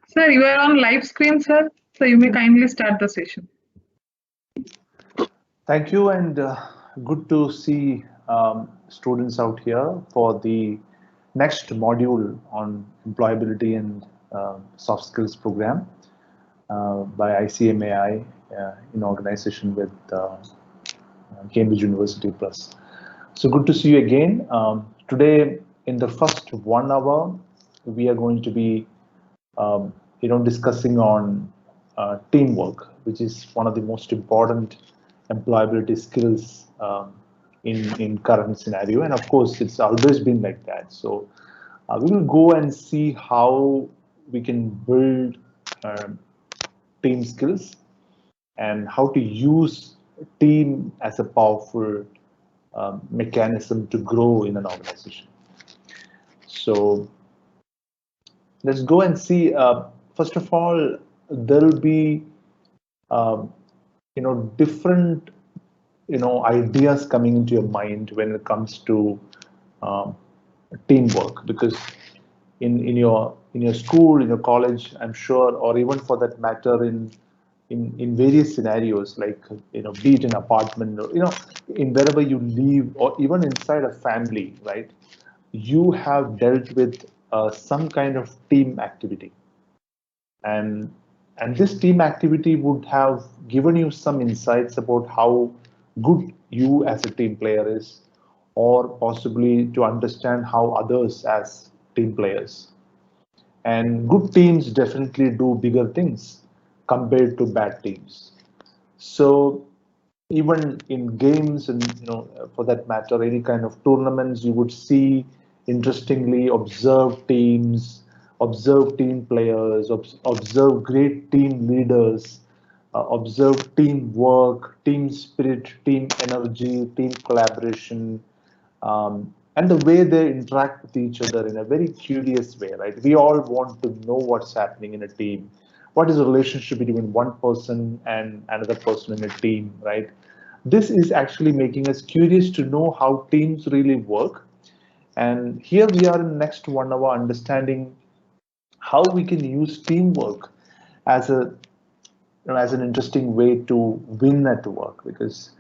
Sir, you are on live screen, sir. So you may kindly start the session. Thank you, and good to see students out here for the next module on employability and soft skills program by ICMAI in organization with Cambridge University Plus. So good to see you again. Today, in the first 1 hour, we are going to be, discussing on teamwork, which is one of the most important employability skills in current scenario. And of course, it's always been like that. So we will go and see how we can build um, team skills and how to use team as a powerful mechanism to grow in an organization. So let's go and see. First of all, there'll be um, different ideas coming into your mind when it comes to um, teamwork, because in your school, in your college, I'm sure, or even for that matter in various scenarios, like be it an apartment, or in wherever you live, or even inside a family, right? You have dealt with some kind of team activity, and this team activity would have given you some insights about how good you as a team player is, or possibly to understand how others as team players. And good teams definitely do bigger things compared to bad teams. So even in games, and for that matter, any kind of tournaments, you would see, interestingly, observe team players, observe great team leaders, observe teamwork, team spirit, team energy, team collaboration, and the way they interact with each other in a very curious way, right? We all want to know what's happening in a team. What is the relationship between one person and another person in a team, right? This is actually making us curious to know how teams really work. And here we are in the next 1 hour understanding how we can use teamwork as a as an interesting way to win at work, because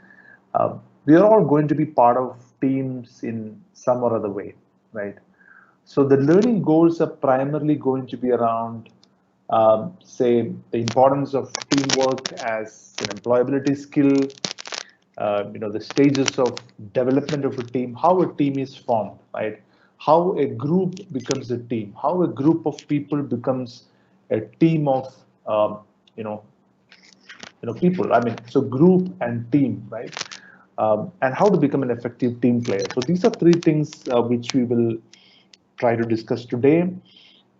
we are all going to be part of teams in some or other way, right? So the learning goals are primarily going to be around, say, the importance of teamwork as an employability skill, the stages of development of a team, how a team is formed, right? How a group becomes a team, how a group of people becomes a team of, um, you know, people. I mean, so group and team, right? And how to become an effective team player. So these are three things which we will try to discuss today.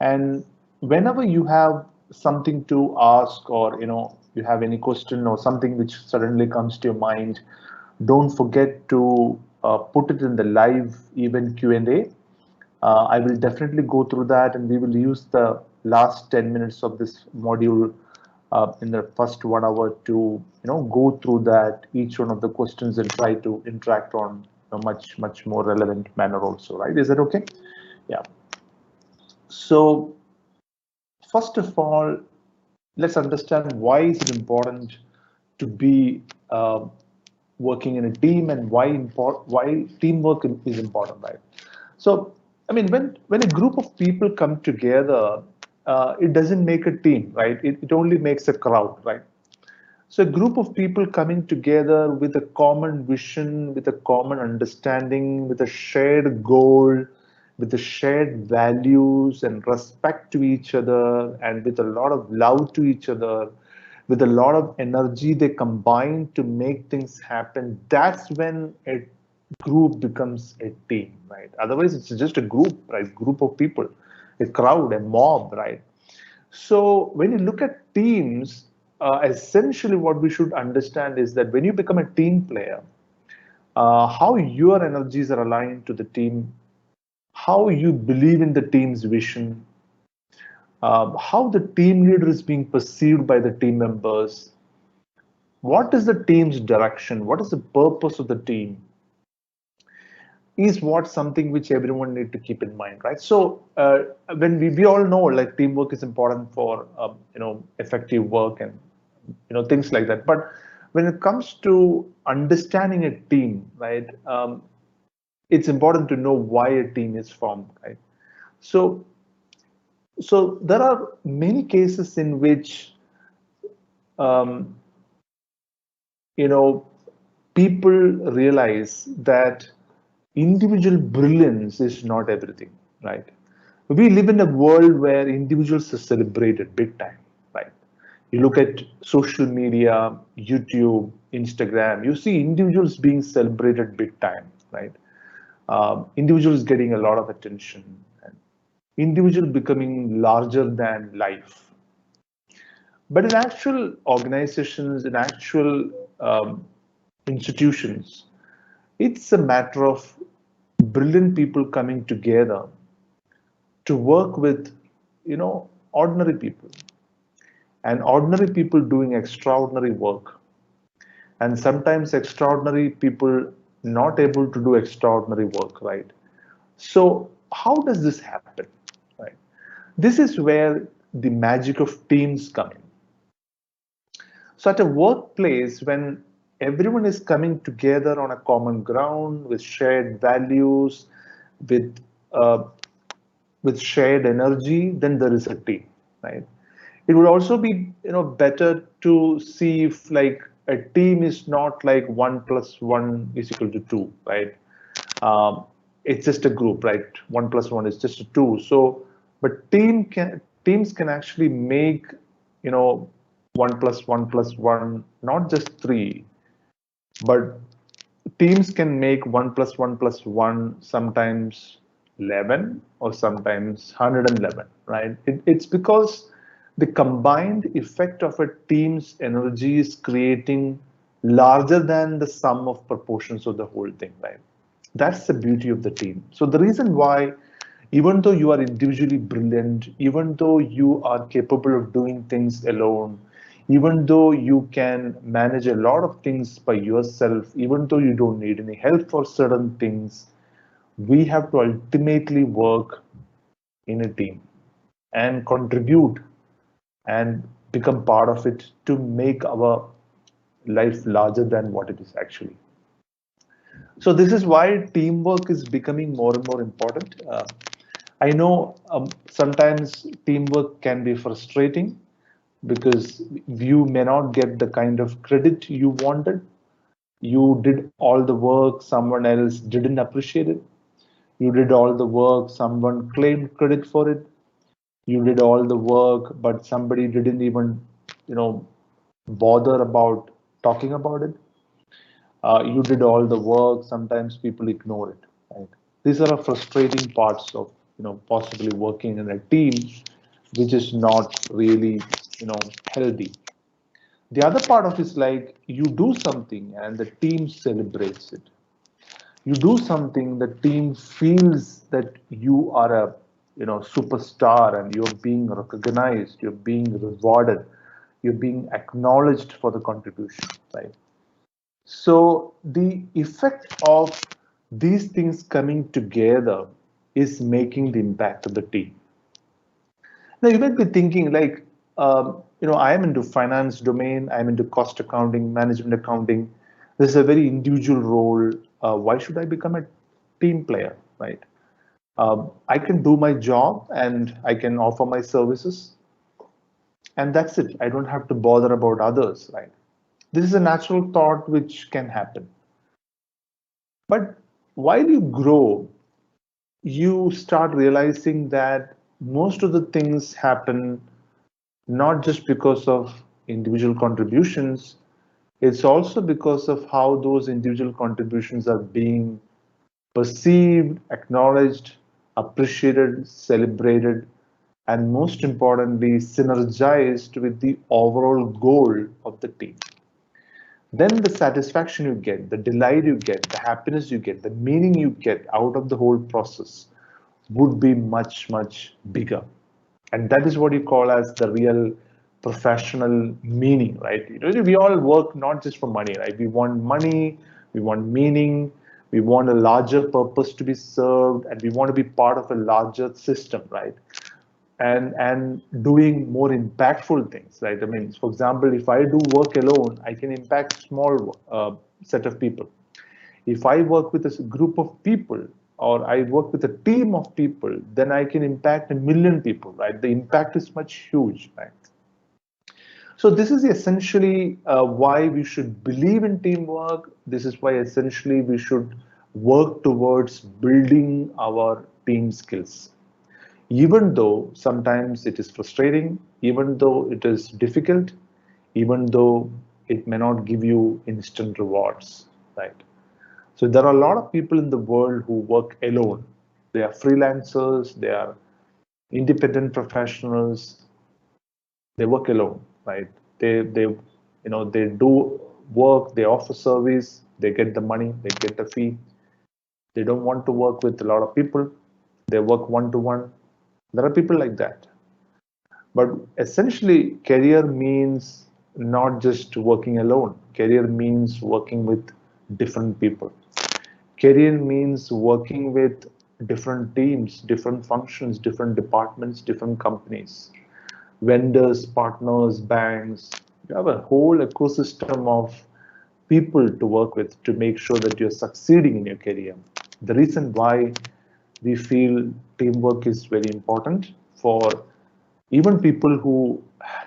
And whenever you have something to ask, or you have any question or something which suddenly comes to your mind, don't forget to put it in the live event Q&A. I will definitely go through that, and we will use the last 10 minutes of this module in the first 1 hour to go through that each one of the questions and try to interact on a much more relevant manner also, right? Is that okay? Yeah. So first of all, let's understand why is it important to be working in a team, and why teamwork is important, right? So, I mean, when a group of people come together, it doesn't make a team, right? It only makes a crowd, right? So a group of people coming together with a common vision, with a common understanding, with a shared goal, with the shared values and respect to each other, and with a lot of love to each other, with a lot of energy they combine to make things happen. That's when a group becomes a team, right? Otherwise, it's just a group, right? Group of people, a crowd, a mob, right? So when you look at teams, essentially what we should understand is that when you become a team player, how your energies are aligned to the team, how you believe in the team's vision, how the team leader is being perceived by the team members, what is the team's direction, what is the purpose of the team, is what something which everyone need to keep in mind, right? So when we all know like teamwork is important for effective work and things like that. But when it comes to understanding a team, right, it's important to know why a team is formed, right? So so there are many cases in which um, you know people realize that individual brilliance is not everything, right? We live in a world where individuals are celebrated big time, right? You look at social media, YouTube, Instagram, you see individuals being celebrated big time, right? Individuals getting a lot of attention, and individual becoming larger than life. But in actual organizations, in actual institutions, it's a matter of brilliant people coming together to work with, ordinary people, and ordinary people doing extraordinary work, and sometimes extraordinary people not able to do extraordinary work, right? So how does this happen, right? This is where the magic of teams come in. So at a workplace, when everyone is coming together on a common ground with shared values, with uh, with shared energy, then there is a team, right? It would also be better to see if like a team is not like 1 + 1 = 2, right? Um, it's just a group, right? 1 + 1 is just a 2. So, but teams can actually make 1 + 1 + 1, not just 3, but teams can make 1 + 1 + 1 sometimes 11 or sometimes 111, right? It's because the combined effect of a team's energy is creating larger than the sum of proportions of the whole thing, right? That's the beauty of the team. So the reason why, even though you are individually brilliant, even though you are capable of doing things alone, even though you can manage a lot of things by yourself, even though you don't need any help for certain things, we have to ultimately work in a team and contribute and become part of it to make our life larger than what it is actually. So this is why teamwork is becoming more and more important. I know sometimes teamwork can be frustrating because you may not get the kind of credit you wanted. You did all the work, someone else didn't appreciate it. You did all the work, someone claimed credit for it. You did all the work, but somebody didn't even, bother about talking about it. You did all the work. Sometimes people ignore it. Right? These are frustrating parts of possibly working in a team, which is not really healthy. The other part of it is like you do something and the team celebrates it. You do something, the team feels that you are a superstar and you're being recognized, you're being rewarded, you're being acknowledged for the contribution, right? So the effect of these things coming together is making the impact of the team. Now you might be thinking like, I am into finance domain, I'm into cost accounting, management accounting. This is a very individual role. Why should I become a team player, right? I can do my job and I can offer my services, and that's it. I don't have to bother about others, right? This is a natural thought which can happen. But while you grow, you start realizing that most of the things happen not just because of individual contributions, it's also because of how those individual contributions are being perceived, acknowledged, appreciated, celebrated, and most importantly, synergized with the overall goal of the team. Then the satisfaction you get, the delight you get, the happiness you get, the meaning you get out of the whole process would be much, much bigger. And that is what you call as the real professional meaning, right? We all work not just for money, right? We want money, we want meaning, We want a larger purpose to be served, and we want to be part of a larger system, right? And doing more impactful things, right? I mean, for example, if I do work alone, I can impact small set of people. If I work with a group of people, or I work with a team of people, then I can impact a million people, right? The impact is much huge, right? So this is essentially why we should believe in teamwork. This is why essentially we should work towards building our team skills. Even though sometimes it is frustrating, even though it is difficult, even though it may not give you instant rewards, right? So there are a lot of people in the world who work alone. They are freelancers, they are independent professionals, they work alone, right? They do work, they offer service, they get the money, they get the fee. They don't want to work with a lot of people. They work one to one. There are people like that. But essentially, career means not just working alone. Career means working with different people. Career means working with different teams, different functions, different departments, different companies, vendors, partners, banks. You have a whole ecosystem of people to work with to make sure that you're succeeding in your career. The reason why we feel teamwork is very important for even people who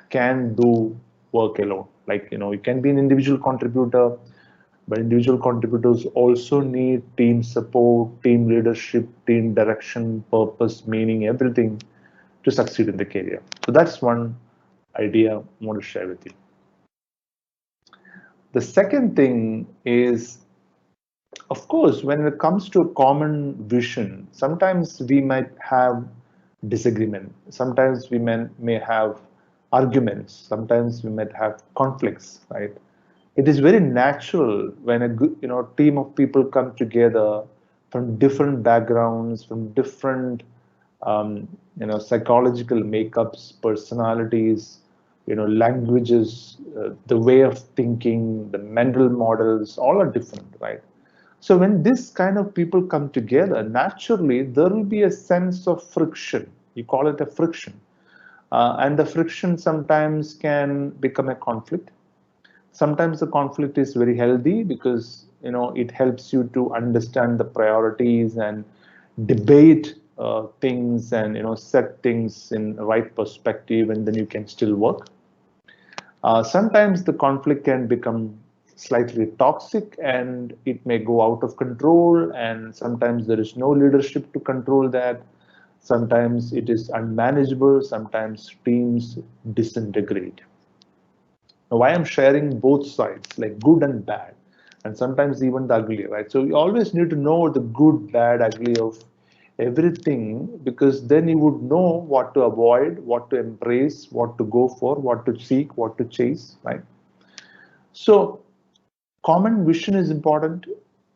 can do work alone. Like, you can be an individual contributor, but individual contributors also need team support, team leadership, team direction, purpose, meaning, everything to succeed in the career. So that's one idea I want to share with you. The second thing is, of course, when it comes to a common vision, sometimes we might have disagreement. Sometimes we may have arguments. Sometimes we might have conflicts, right? It is very natural when a team of people come together from different backgrounds, from different psychological makeups, personalities, languages, the way of thinking, the mental models, all are different, right? So when this kind of people come together, naturally there will be a sense of friction. You call it a friction, and the friction sometimes can become a conflict. Sometimes the conflict is very healthy because it helps you to understand the priorities and debate things and set things in the right perspective, and then you can still work. Sometimes the conflict can become slightly toxic and it may go out of control, and sometimes there is no leadership to control that. Sometimes it is unmanageable, sometimes teams disintegrate. Now, why I'm sharing both sides, like good and bad, and sometimes even the ugly, right? So you always need to know the good, bad, ugly of everything, because then you would know what to avoid, what to embrace, what to go for, what to seek, what to chase, right? So common vision is important.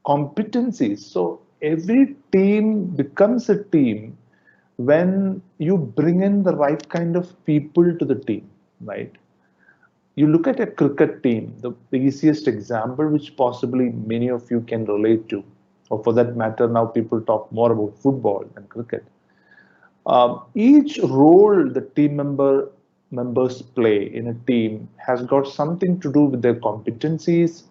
Competencies. So every team becomes a team when you bring in the right kind of people to the team, right? You look at a cricket team, the easiest example, which possibly many of you can relate to, or for that matter, now people talk more about football and cricket. Each role the members play in a team has got something to do with their competencies,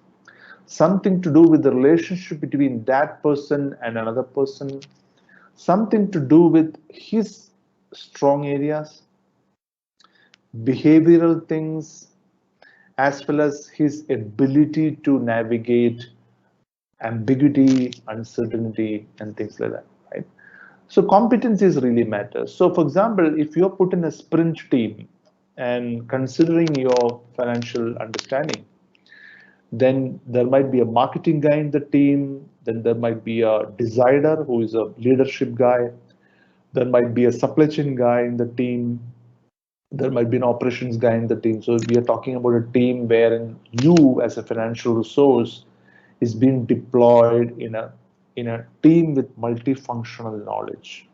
something to do with the relationship between that person and another person, something to do with his strong areas, behavioral things, as well as his ability to navigate ambiguity, uncertainty, and things like that, right? So competencies really matter. So for example, if you're put in a sprint team and considering your financial understanding, then there might be a marketing guy in the team, then there might be a designer who is a leadership guy, there might be a supply chain guy in the team, there might be an operations guy in the team. So we are talking about a team wherein you as a financial resource is being deployed in a team with multifunctional knowledge.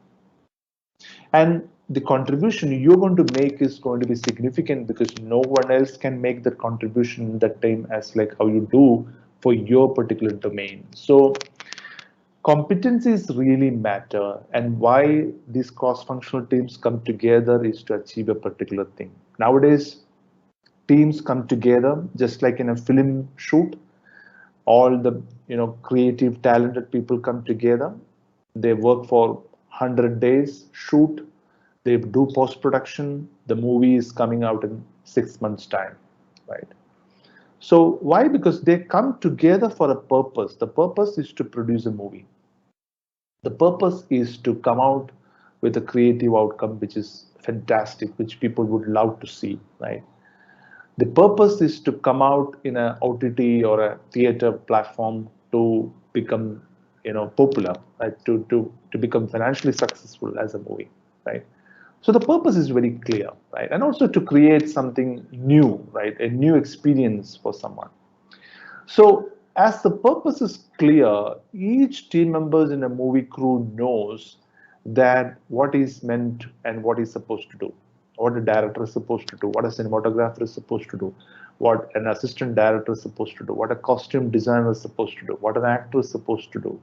And the contribution you're going to make is going to be significant because no one else can make that contribution in that time as like how you do for your particular domain. So Competencies really matter, and why these cross-functional teams come together is to achieve a particular thing. Nowadays, teams come together just like in a film shoot. All the creative, talented people come together. They work for 100 days, shoot, they do post-production. The movie is coming out in 6 months' time, right? So why? Because they come together for a purpose. The purpose is to produce a movie. The purpose is to come out with a creative outcome which is fantastic, which people would love to see, right? The purpose is to come out in a OTT or a theater platform to become, popular, right? To become financially successful as a movie, right? So the purpose is very clear, right? And also to create something new, right? A new experience for someone. So as the purpose is clear, each team members in a movie crew knows that what is meant and what is supposed to do, what a director is supposed to do, what a cinematographer is supposed to do, what an assistant director is supposed to do, what a costume designer is supposed to do, what an actor is supposed to do,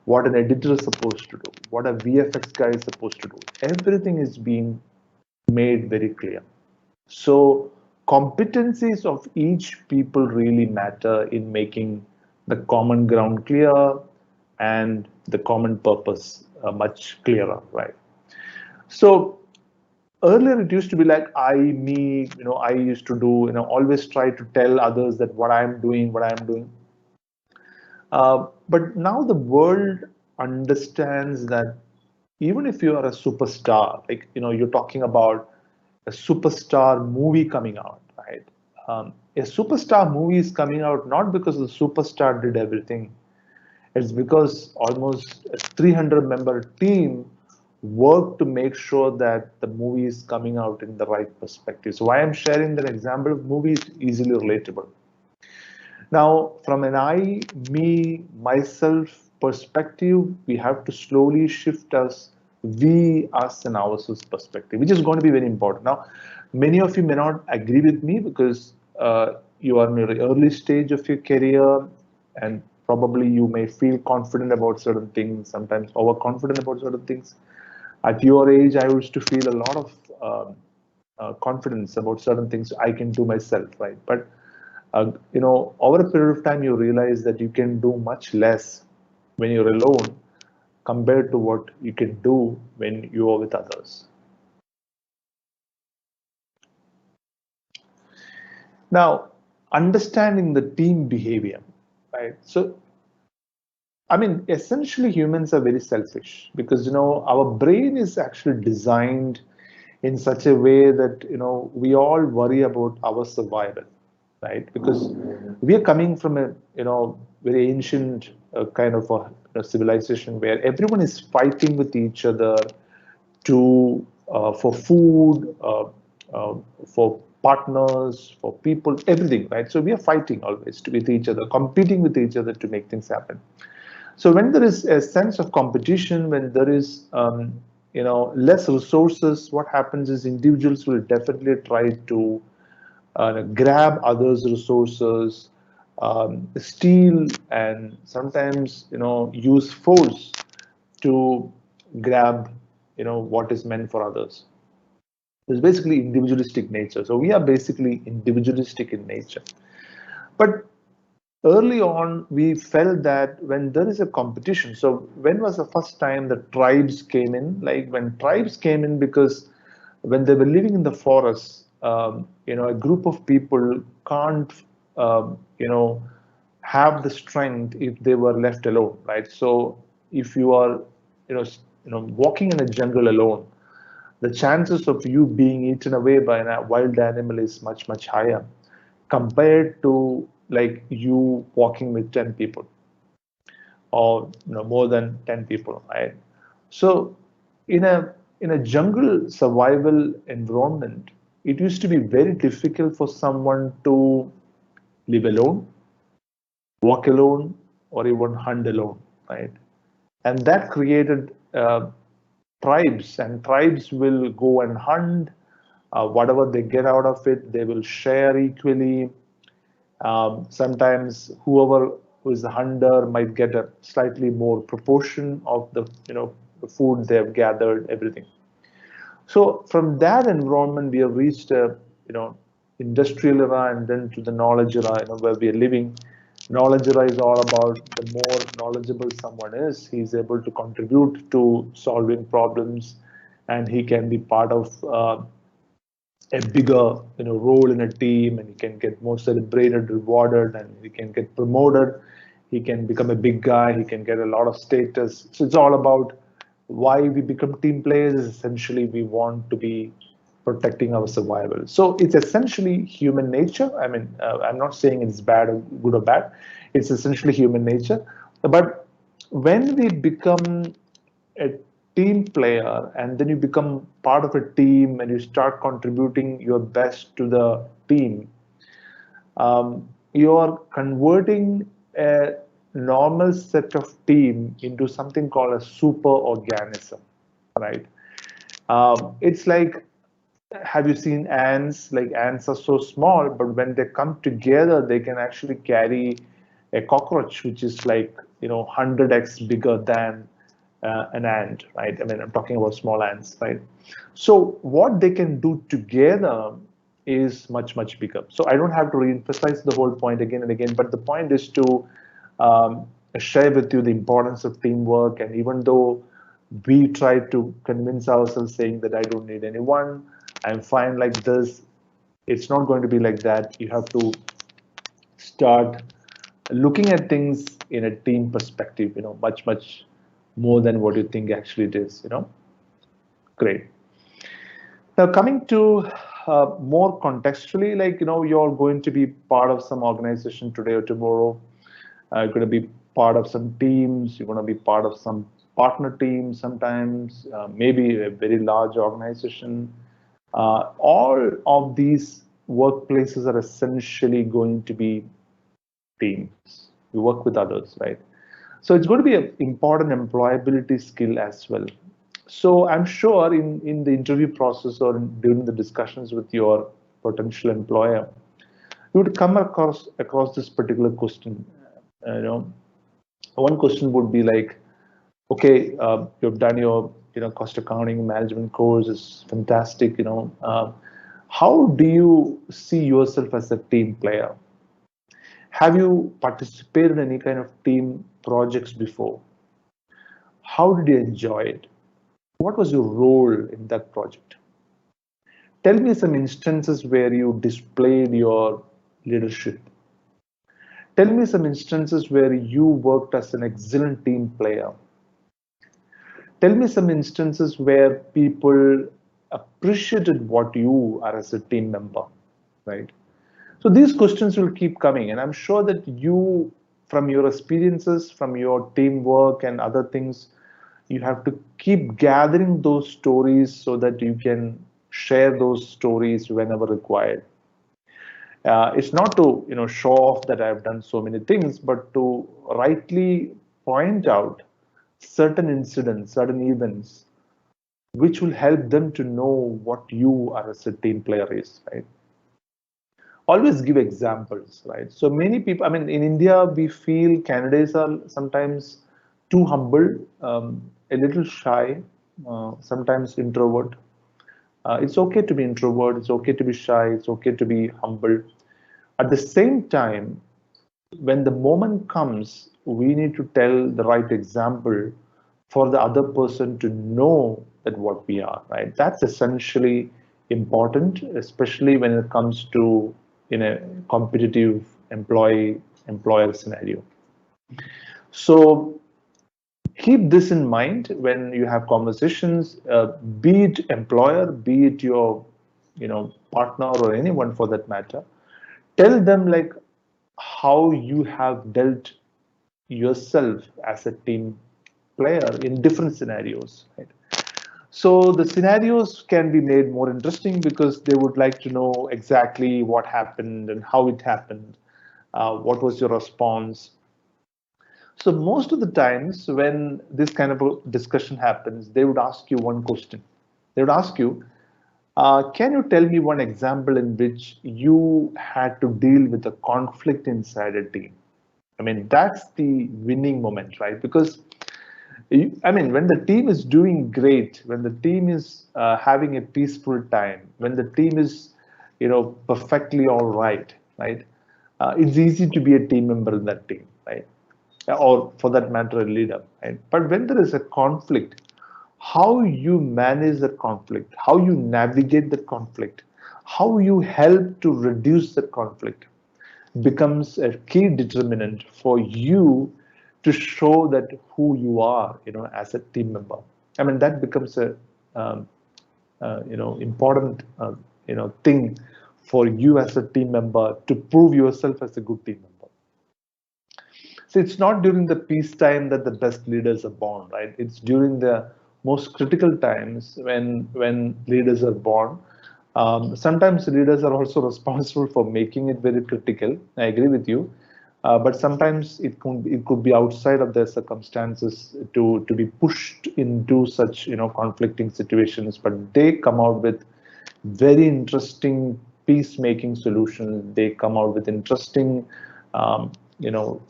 what an editor is supposed to do, what a VFX guy is supposed to do. Everything is being made very clear. So competencies of each people really matter in making the common ground clear and the common purpose much clearer, right? So earlier it used to be like I, me, I used to do, always try to tell others that what I'm doing, what I'm doing. But now the world understands that even if you are a superstar, like, you're talking about a superstar movie coming out, right? A superstar movie is coming out not because the superstar did everything. It's because almost a 300-member team worked to make sure that the movie is coming out in the right perspective. So why I'm sharing that example of movie is easily relatable. Now, from an I, me, myself perspective, we have to slowly shift us, we, us, and ourselves perspective, which is going to be very important. Now, many of you may not agree with me because you are in the early stage of your career, and probably you may feel confident about certain things, sometimes overconfident about certain things. At your age, I used to feel a lot of confidence about certain things I can do myself, right? But over a period of time, you realize that you can do much less when you're alone compared to what you can do when you are with others. Now, understanding the team behavior, right? So, I mean, essentially humans are very selfish because, our brain is actually designed in such a way that, we all worry about our survival, right? Because we are coming from a, very ancient kind of a civilization where everyone is fighting with each other to for food, for partners, for people, everything, right? So we are fighting always with each other, competing with each other to make things happen. So when there is a sense of competition, when there is less resources, what happens is individuals will definitely try to grab others' resources, steal, and sometimes use force to grab what is meant for others. It's basically individualistic nature. So we are basically individualistic in nature. But early on, we felt that when there is a competition, so when was the first time the tribes came in? Like when tribes came in, because when they were living in the forest, a group of people can't, have the strength if they were left alone, right? So if you are, walking in a jungle alone, the chances of you being eaten away by a wild animal is much, much higher compared to like you walking with 10 people or more than 10 people, right? So in a jungle survival environment, it used to be very difficult for someone to live alone, walk alone, or even hunt alone, right? And that created tribes, and tribes will go and hunt. Whatever they get out of it, they will share equally. Sometimes whoever who is the hunter might get a slightly more proportion of the the food they have gathered, everything. So from that environment, we have reached a industrial era and then to the knowledge era, where we are living. Knowledge era is all about the more knowledgeable someone is, he's able to contribute to solving problems, and he can be part of a bigger role in a team, and he can get more celebrated, rewarded, and he can get promoted. He can become a big guy. He can get a lot of status. So it's all about why we become team players. Is essentially we want to be protecting our survival. So it's essentially human nature. I mean, I'm not saying it's bad or good or bad. It's essentially human nature. But when we become a team player and then you become part of a team and you start contributing your best to the team, you are converting a normal set of team into something called a super organism, right? It's like, have you seen ants? Like ants are so small, but when they come together, they can actually carry a cockroach, which is like 100x bigger than an ant, right? I mean, I'm talking about small ants, right? So what they can do together is much, much bigger. So I don't have to re-emphasize the whole point again and again, but the point is to share with you the importance of teamwork. And even though we try to convince ourselves saying that I don't need anyone, I'm fine like this, it's not going to be like that. You have to start looking at things in a team perspective, much, much more than what you think actually it is, Great. Now coming to more contextually, like, you're going to be part of some organization today or tomorrow. You're going to be part of some teams. You're going to be part of some partner teams sometimes, maybe a very large organization. All of these workplaces are essentially going to be teams. You work with others, right? So it's going to be an important employability skill as well. So I'm sure in the interview process or during the discussions with your potential employer, you would come across this particular question. One question would be like, okay, you've done your cost accounting management course, is fantastic. How do you see yourself as a team player? Have you participated in any kind of team projects before? How did you enjoy it? What was your role in that project? Tell me some instances where you displayed your leadership. Tell me some instances where you worked as an excellent team player. Tell me some instances where people appreciated what you are as a team member, right? So these questions will keep coming, and I'm sure that you, from your experiences, from your teamwork and other things, you have to keep gathering those stories so that you can share those stories whenever required. It's not to show off that I've done so many things, but to rightly point out certain incidents, certain events, which will help them to know what you are as a team player is, right? Always give examples, right? So many people, I mean, in India, we feel candidates are sometimes too humble, a little shy, sometimes introvert. It's okay to be introvert, it's okay to be shy, it's okay to be humble. At the same time, when the moment comes, we need to tell the right example for the other person to know that what we are, right? That's essentially important, especially when it comes to in a competitive employer scenario. So keep this in mind when you have conversations, be it employer, be it your partner or anyone for that matter. Tell them like how you have dealt yourself as a team player in different scenarios, right? So the scenarios can be made more interesting because they would like to know exactly what happened and how it happened, what was your response. So most of the times when this kind of a discussion happens, they would ask you one question. They would ask you, can you tell me one example in which you had to deal with a conflict inside a team? I mean, that's the winning moment, right? Because I mean, when the team is doing great, when the team is having a peaceful time, when the team is, perfectly all right, right? It's easy to be a team member in that team, right? Or for that matter, a leader, right? But when there is a conflict, how you manage the conflict, how you navigate the conflict, how you help to reduce the conflict becomes a key determinant for you to show that who you are, as a team member. I mean, that becomes a um, important thing for you as a team member to prove yourself as a good team member. So it's not during the peacetime that the best leaders are born, right? It's during the most critical times when leaders are born. Sometimes leaders are also responsible for making it very critical. I agree with you, but sometimes it could be outside of their circumstances to be pushed into such conflicting situations. But they come out with very interesting peacemaking solutions. They come out with interesting, um, you know,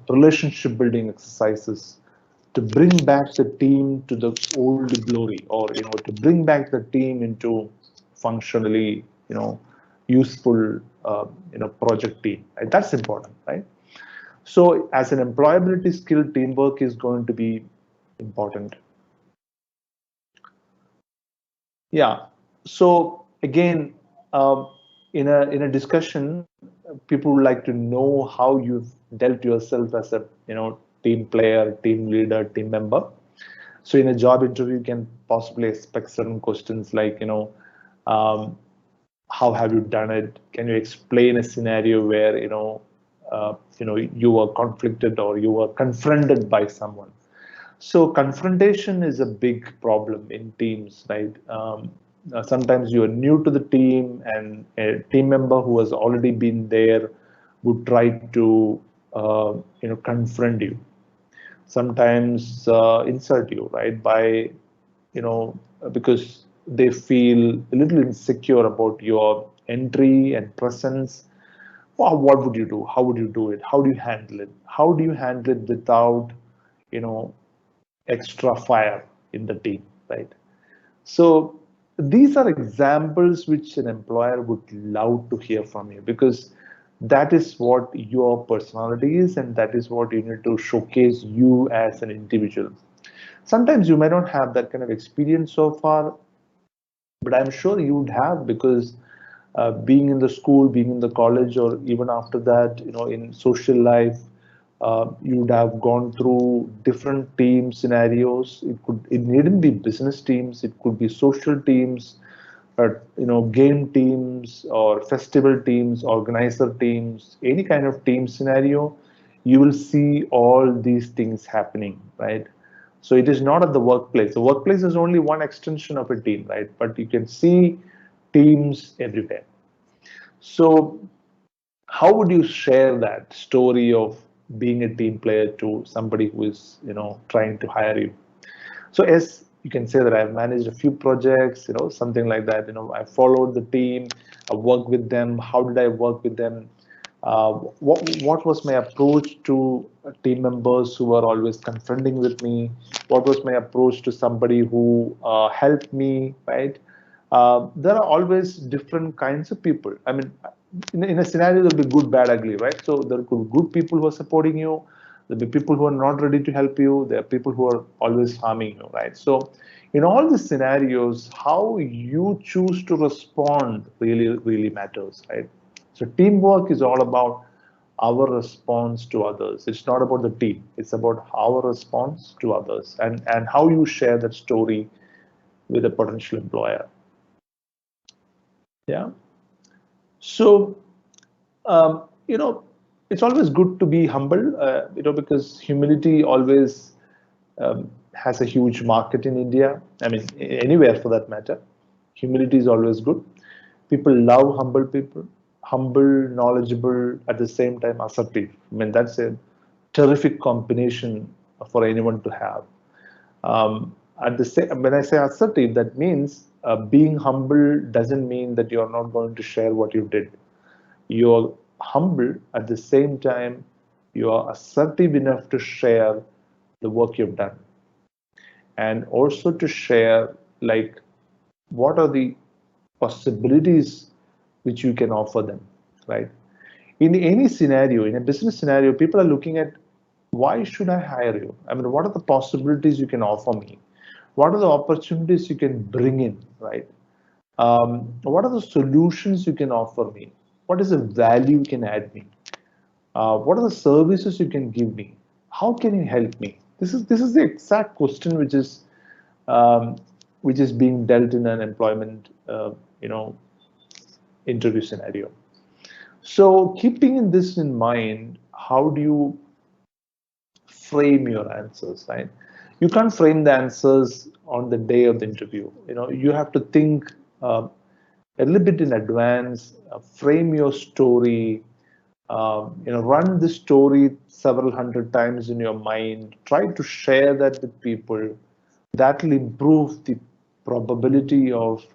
relationship building exercises to bring back the team to the old glory, or to bring back the team into functionally, useful, project team. Right? That's important, right? So, as an employability skill, teamwork is going to be important. Yeah. So again, in a discussion, people would like to know how you've dealt yourself as a team player, team leader, team member. So in a job interview, you can possibly expect certain questions like um, how have you done it? Can you explain a scenario where you were conflicted or you were confronted by someone? So confrontation is a big problem in teams, right? Sometimes you are new to the team, and a team member who has already been there would try to, confront you. Sometimes insult you, right? By, because they feel a little insecure about your entry and presence. Well, what would you do? How would you do it? How do you handle it? How do you handle it without, you know, extra fire in the team, right? So these are examples which an employer would love to hear from you, because that is what your personality is, and that is what you need to showcase you as an individual. Sometimes you may not have that kind of experience so far, but I'm sure you would have, because being in the school, being in the college, or even after that, in social life, you would have gone through different team scenarios. It needn't be business teams, it could be social teams, game teams or festival teams, organizer teams, any kind of team scenario. You will see all these things happening, right? So it is not at the workplace. The workplace is only one extension of a team, right? But you can see teams everywhere. So how would you share that story of being a team player to somebody who is, trying to hire you? So as you can say that I've managed a few projects, something like that. I followed the team, I worked with them. How did I work with them? What was my approach to team members who were always confronting with me? What was my approach to somebody who helped me, right? There are always different kinds of people. I mean, in a scenario, there'll be good, bad, ugly, right? So there could be good people who are supporting you. There'll be people who are not ready to help you. There are people who are always harming you, right? So in all these scenarios, how you choose to respond really, really matters, right? So teamwork is all about our response to others. It's not about the team. It's about our response to others, and how you share that story with a potential employer. Yeah. So, it's always good to be humble, because humility always has a huge market in India. I mean, anywhere for that matter. Humility is always good. People love humble people, humble, knowledgeable, at the same time assertive. I mean, that's a terrific combination for anyone to have. At the same, when I say assertive, that means being humble doesn't mean that you're not going to share what you did. You're humble at the same time. you are assertive enough to share the work you've done, and also to share like what are the possibilities which you can offer them, right? In any scenario, in a business scenario, people are looking at why should I hire you? I mean, what are the possibilities you can offer me? What are the opportunities you can bring in, right? What are the solutions you can offer me? What is the value you can add me? What are the services you can give me? How can you help me? This is the exact question um, which is being dealt in an employment you know interview scenario. So keeping this in mind, how do you frame your answers, right? You can't frame the answers on the day of the interview. You have to think a little bit in advance, frame your story, run the story several hundred times in your mind, try to share that with people. That will improve the probability of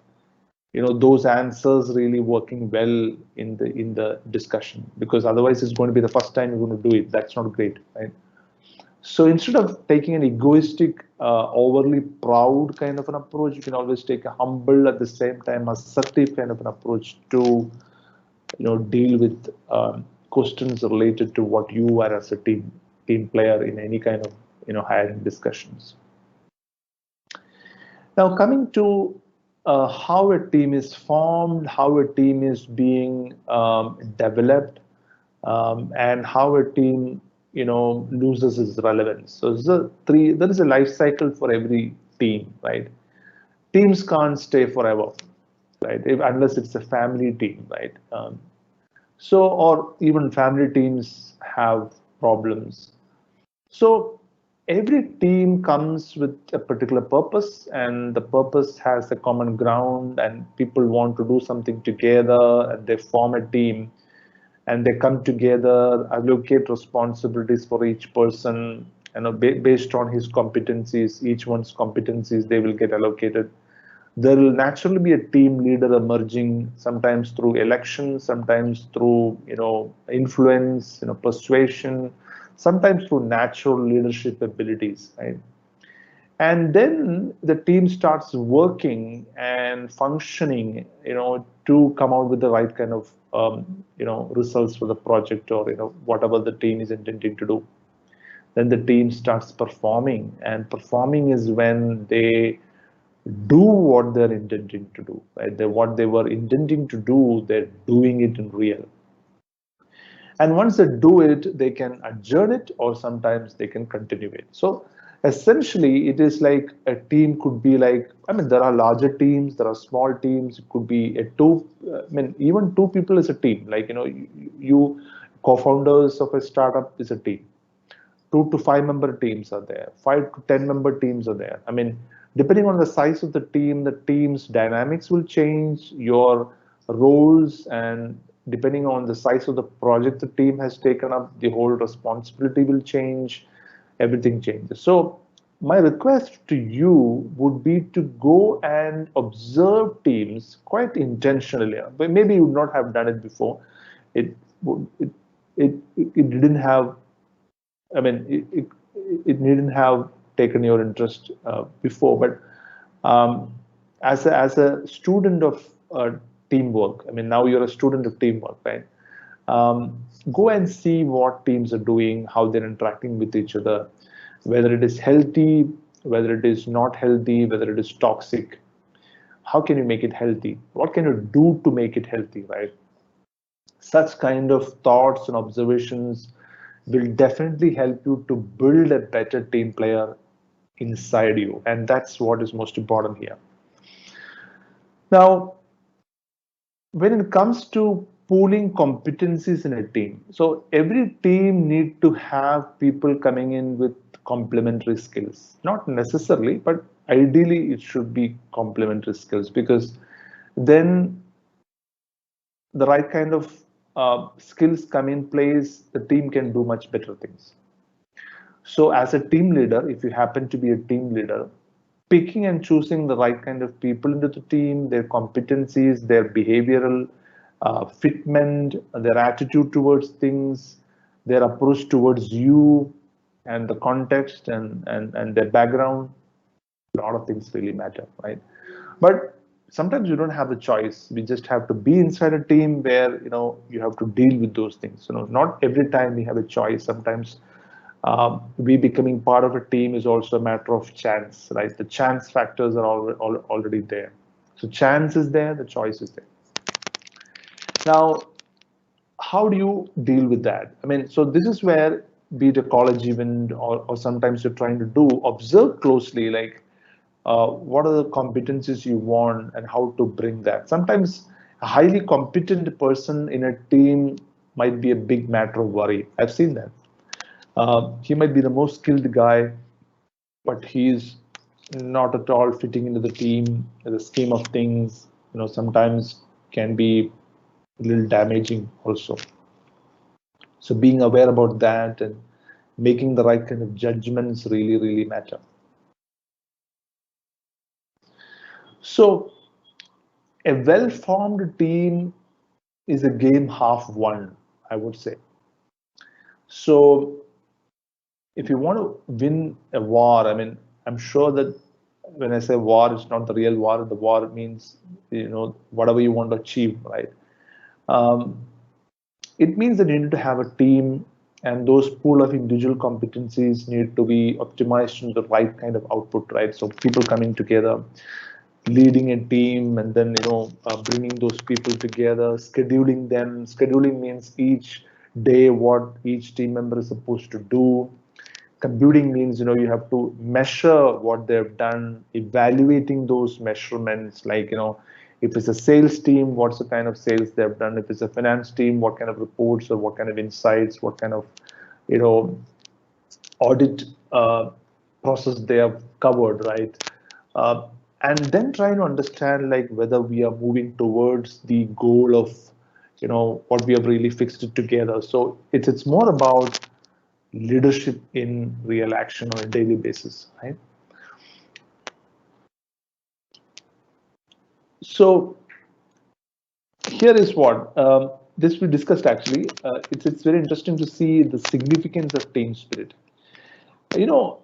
those answers really working well in the discussion, because otherwise it's going to be the first time you're going to do it. That's not great, right? So instead of taking an egoistic, overly proud kind of an approach, you can always take a humble, at the same time assertive kind of an approach to deal with questions related to what you are as a team player in any kind of hiring discussions. Now, coming to how a team is formed, how a team is being developed, and how a team, loses its relevance. So there is a life cycle for every team, right? Teams can't stay forever, right? Unless it's a family team, right? Or even family teams have problems. So every team comes with a particular purpose, and the purpose has a common ground, and people want to do something together, and they form a team, and they come together, allocate responsibilities for each person, based on his competencies, each one's competencies, they will get allocated. There will naturally be a team leader emerging, sometimes through election, sometimes through influence, persuasion, sometimes through natural leadership abilities, right? And then the team starts working and functioning, to come out with the right kind of results for the project, or whatever the team is intending to do. Then the team starts performing, and performing is when they do what they're intending to do, right? What they were intending to do, they're doing it in real. And once they do it, they can adjourn it, or sometimes they can continue it. So essentially, it is like a team could be like, I mean, there are larger teams, there are small teams. It could be even two people is a team. Like, you co-founders of a startup is a team. 2 to 5 member teams are there. 5 to 10 member teams are there. I mean, depending on the size of the team's dynamics will change, your roles, and depending on the size of the project the team has taken up, the whole responsibility will change, everything changes. So my request to you would be to go and observe teams quite intentionally. But maybe you would not have done it before. It didn't have, I mean, it needn't have taken your interest before, but as a student of teamwork, I mean, now you're a student of teamwork, right? Go and see what teams are doing, how they're interacting with each other, whether it is healthy, whether it is not healthy, whether it is toxic. How can you make it healthy? What can you do to make it healthy, right? Such kind of thoughts and observations will definitely help you to build a better team player inside you. And that's what is most important here. Now, when it comes to pooling competencies in a team, so every team need to have people coming in with complementary skills. Not necessarily, but ideally it should be complementary skills, because then the right kind of skills come in place, the team can do much better things. So as a team leader, if you happen to be a team leader, picking and choosing the right kind of people into the team, their competencies, their behavioral fitment, their attitude towards things, their approach towards you, and the context and their background. A lot of things really matter, right? But sometimes you don't have the choice. We just have to be inside a team where you have to deal with those things. Not every time we have a choice. Sometimes we becoming part of a team is also a matter of chance, right? The chance factors are already there. So chance is there, the choice is there. Now, how do you deal with that? I mean, so this is where, be it a college event or sometimes you're trying to do, observe closely, like what are the competencies you want and how to bring that. Sometimes a highly competent person in a team might be a big matter of worry. I've seen that. He might be the most skilled guy, but he's not at all fitting into the team, the scheme of things. Sometimes can be a little damaging also. So being aware about that and making the right kind of judgments really, really matter. So a well-formed team is a game half won, I would say. So if you want to win a war, I mean, I'm sure that when I say war, it's not the real war. The war means, whatever you want to achieve, right? Um, it means that you need to have a team, and those pool of individual competencies need to be optimized into the right kind of output, right? So people coming together, leading a team, and then bringing those people together, scheduling them. Scheduling means each day what each team member is supposed to do. Computing means you have to measure what they've done, evaluating those measurements, like if it's a sales team, what's the kind of sales they've done. If it's a finance team, what kind of reports or what kind of insights, what kind of audit process they have covered, right? And then trying to understand like whether we are moving towards the goal of what we have really fixed it together. So it's more about leadership in real action on a daily basis, right? So here is what this we discussed actually. It's very interesting to see the significance of team spirit. You know,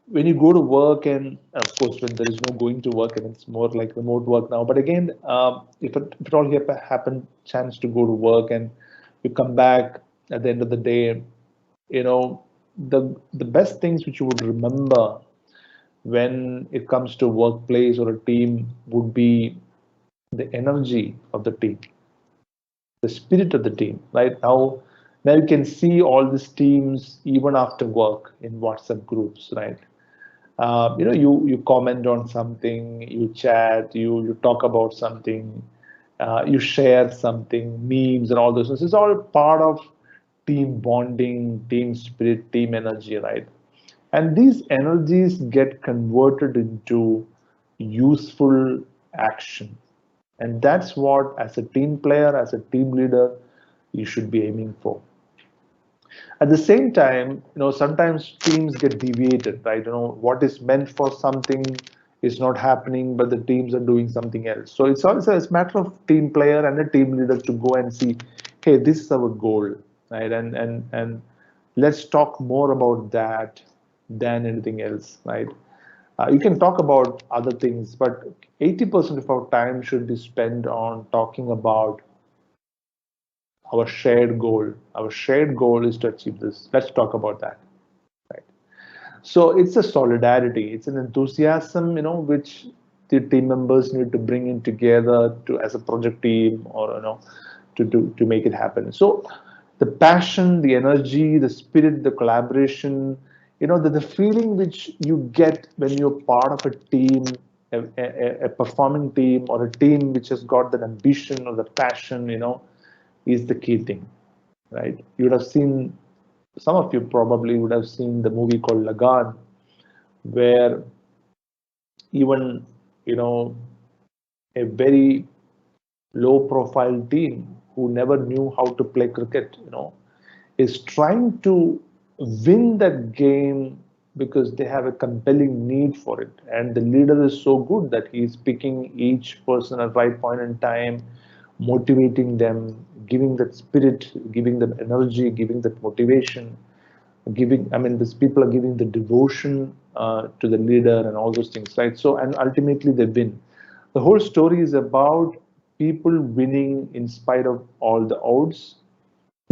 when you go to work, and of course when there is no going to work and it's more like remote work now. But again, if it all happen chance to go to work and you come back at the end of the day, the best things which you would remember when it comes to workplace or a team would be the energy of the team, the spirit of the team, right? Now you can see all these teams even after work in WhatsApp groups, right? You comment on something, you chat, you talk about something, you share something, memes and all those things. It's all part of team bonding, team spirit, team energy, right? And these energies get converted into useful action. And that's what, as a team player, as a team leader, you should be aiming for. At the same time, sometimes teams get deviated, right? What is meant for something is not happening, but the teams are doing something else. So it's also a matter of team player and a team leader to go and see, hey, this is our goal, right? And let's talk more about that than anything else, right? You can talk about other things, but 80% of our time should be spent on talking about our shared goal. Our shared goal is to achieve this. Let's talk about that. Right. So it's a solidarity, it's an enthusiasm, which the team members need to bring in together to as a project team, or to make it happen. So the passion, the energy, the spirit, the collaboration, the feeling which you get when you're part of a team, a performing team, or a team which has got that ambition or the passion, is the key thing, right? You would have seen, some of you probably would have seen the movie called Lagan, where even, a very low profile team who never knew how to play cricket, is trying to win that game because they have a compelling need for it. And the leader is so good that he's picking each person at right point in time, motivating them, giving that spirit, giving them energy, giving that motivation, giving, I mean, these people are giving the devotion to the leader and all those things, right? So, and ultimately they win. The whole story is about people winning in spite of all the odds,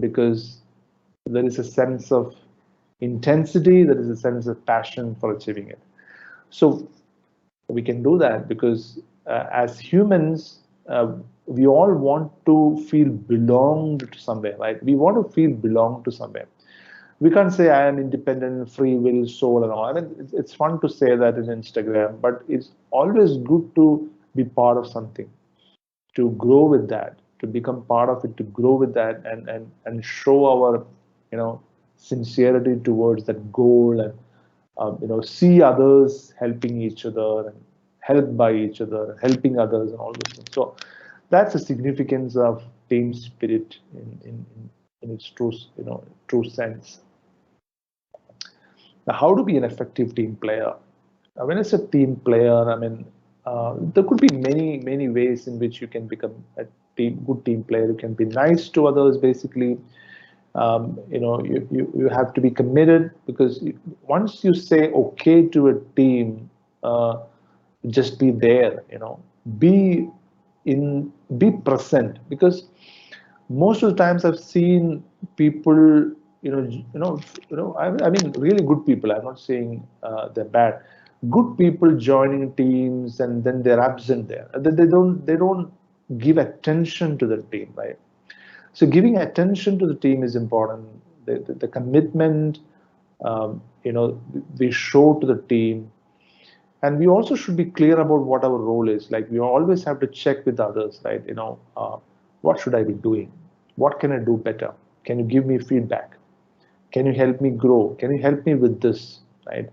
because there is a sense of intensity, there is a sense of passion for achieving it. So we can do that because as humans, we all want to feel belonged to somewhere, right? We want to feel belonged to somewhere. We can't say I am independent, free will, soul, and all. I mean, it's fun to say that in Instagram, but it's always good to be part of something, to grow with that, to become part of it, to grow with that, and show our, sincerity towards that goal, and see others helping each other and helped by each other, helping others, and all those things. So that's the significance of team spirit in its true sense. Now, how to be an effective team player? When I say team player, I mean there could be many ways in which you can become a good team player. You can be nice to others, basically. You have to be committed, because once you say okay to a team, just be there. Be be present, because most of the times I've seen people, I mean, really good people. I'm not saying they're bad. Good people joining teams and then they're absent there. They don't give attention to the team, right? So giving attention to the team is important. The commitment, we show to the team, and we also should be clear about what our role is. Like, we always have to check with others, right? What should I be doing? What can I do better? Can you give me feedback? Can you help me grow? Can you help me with this, right?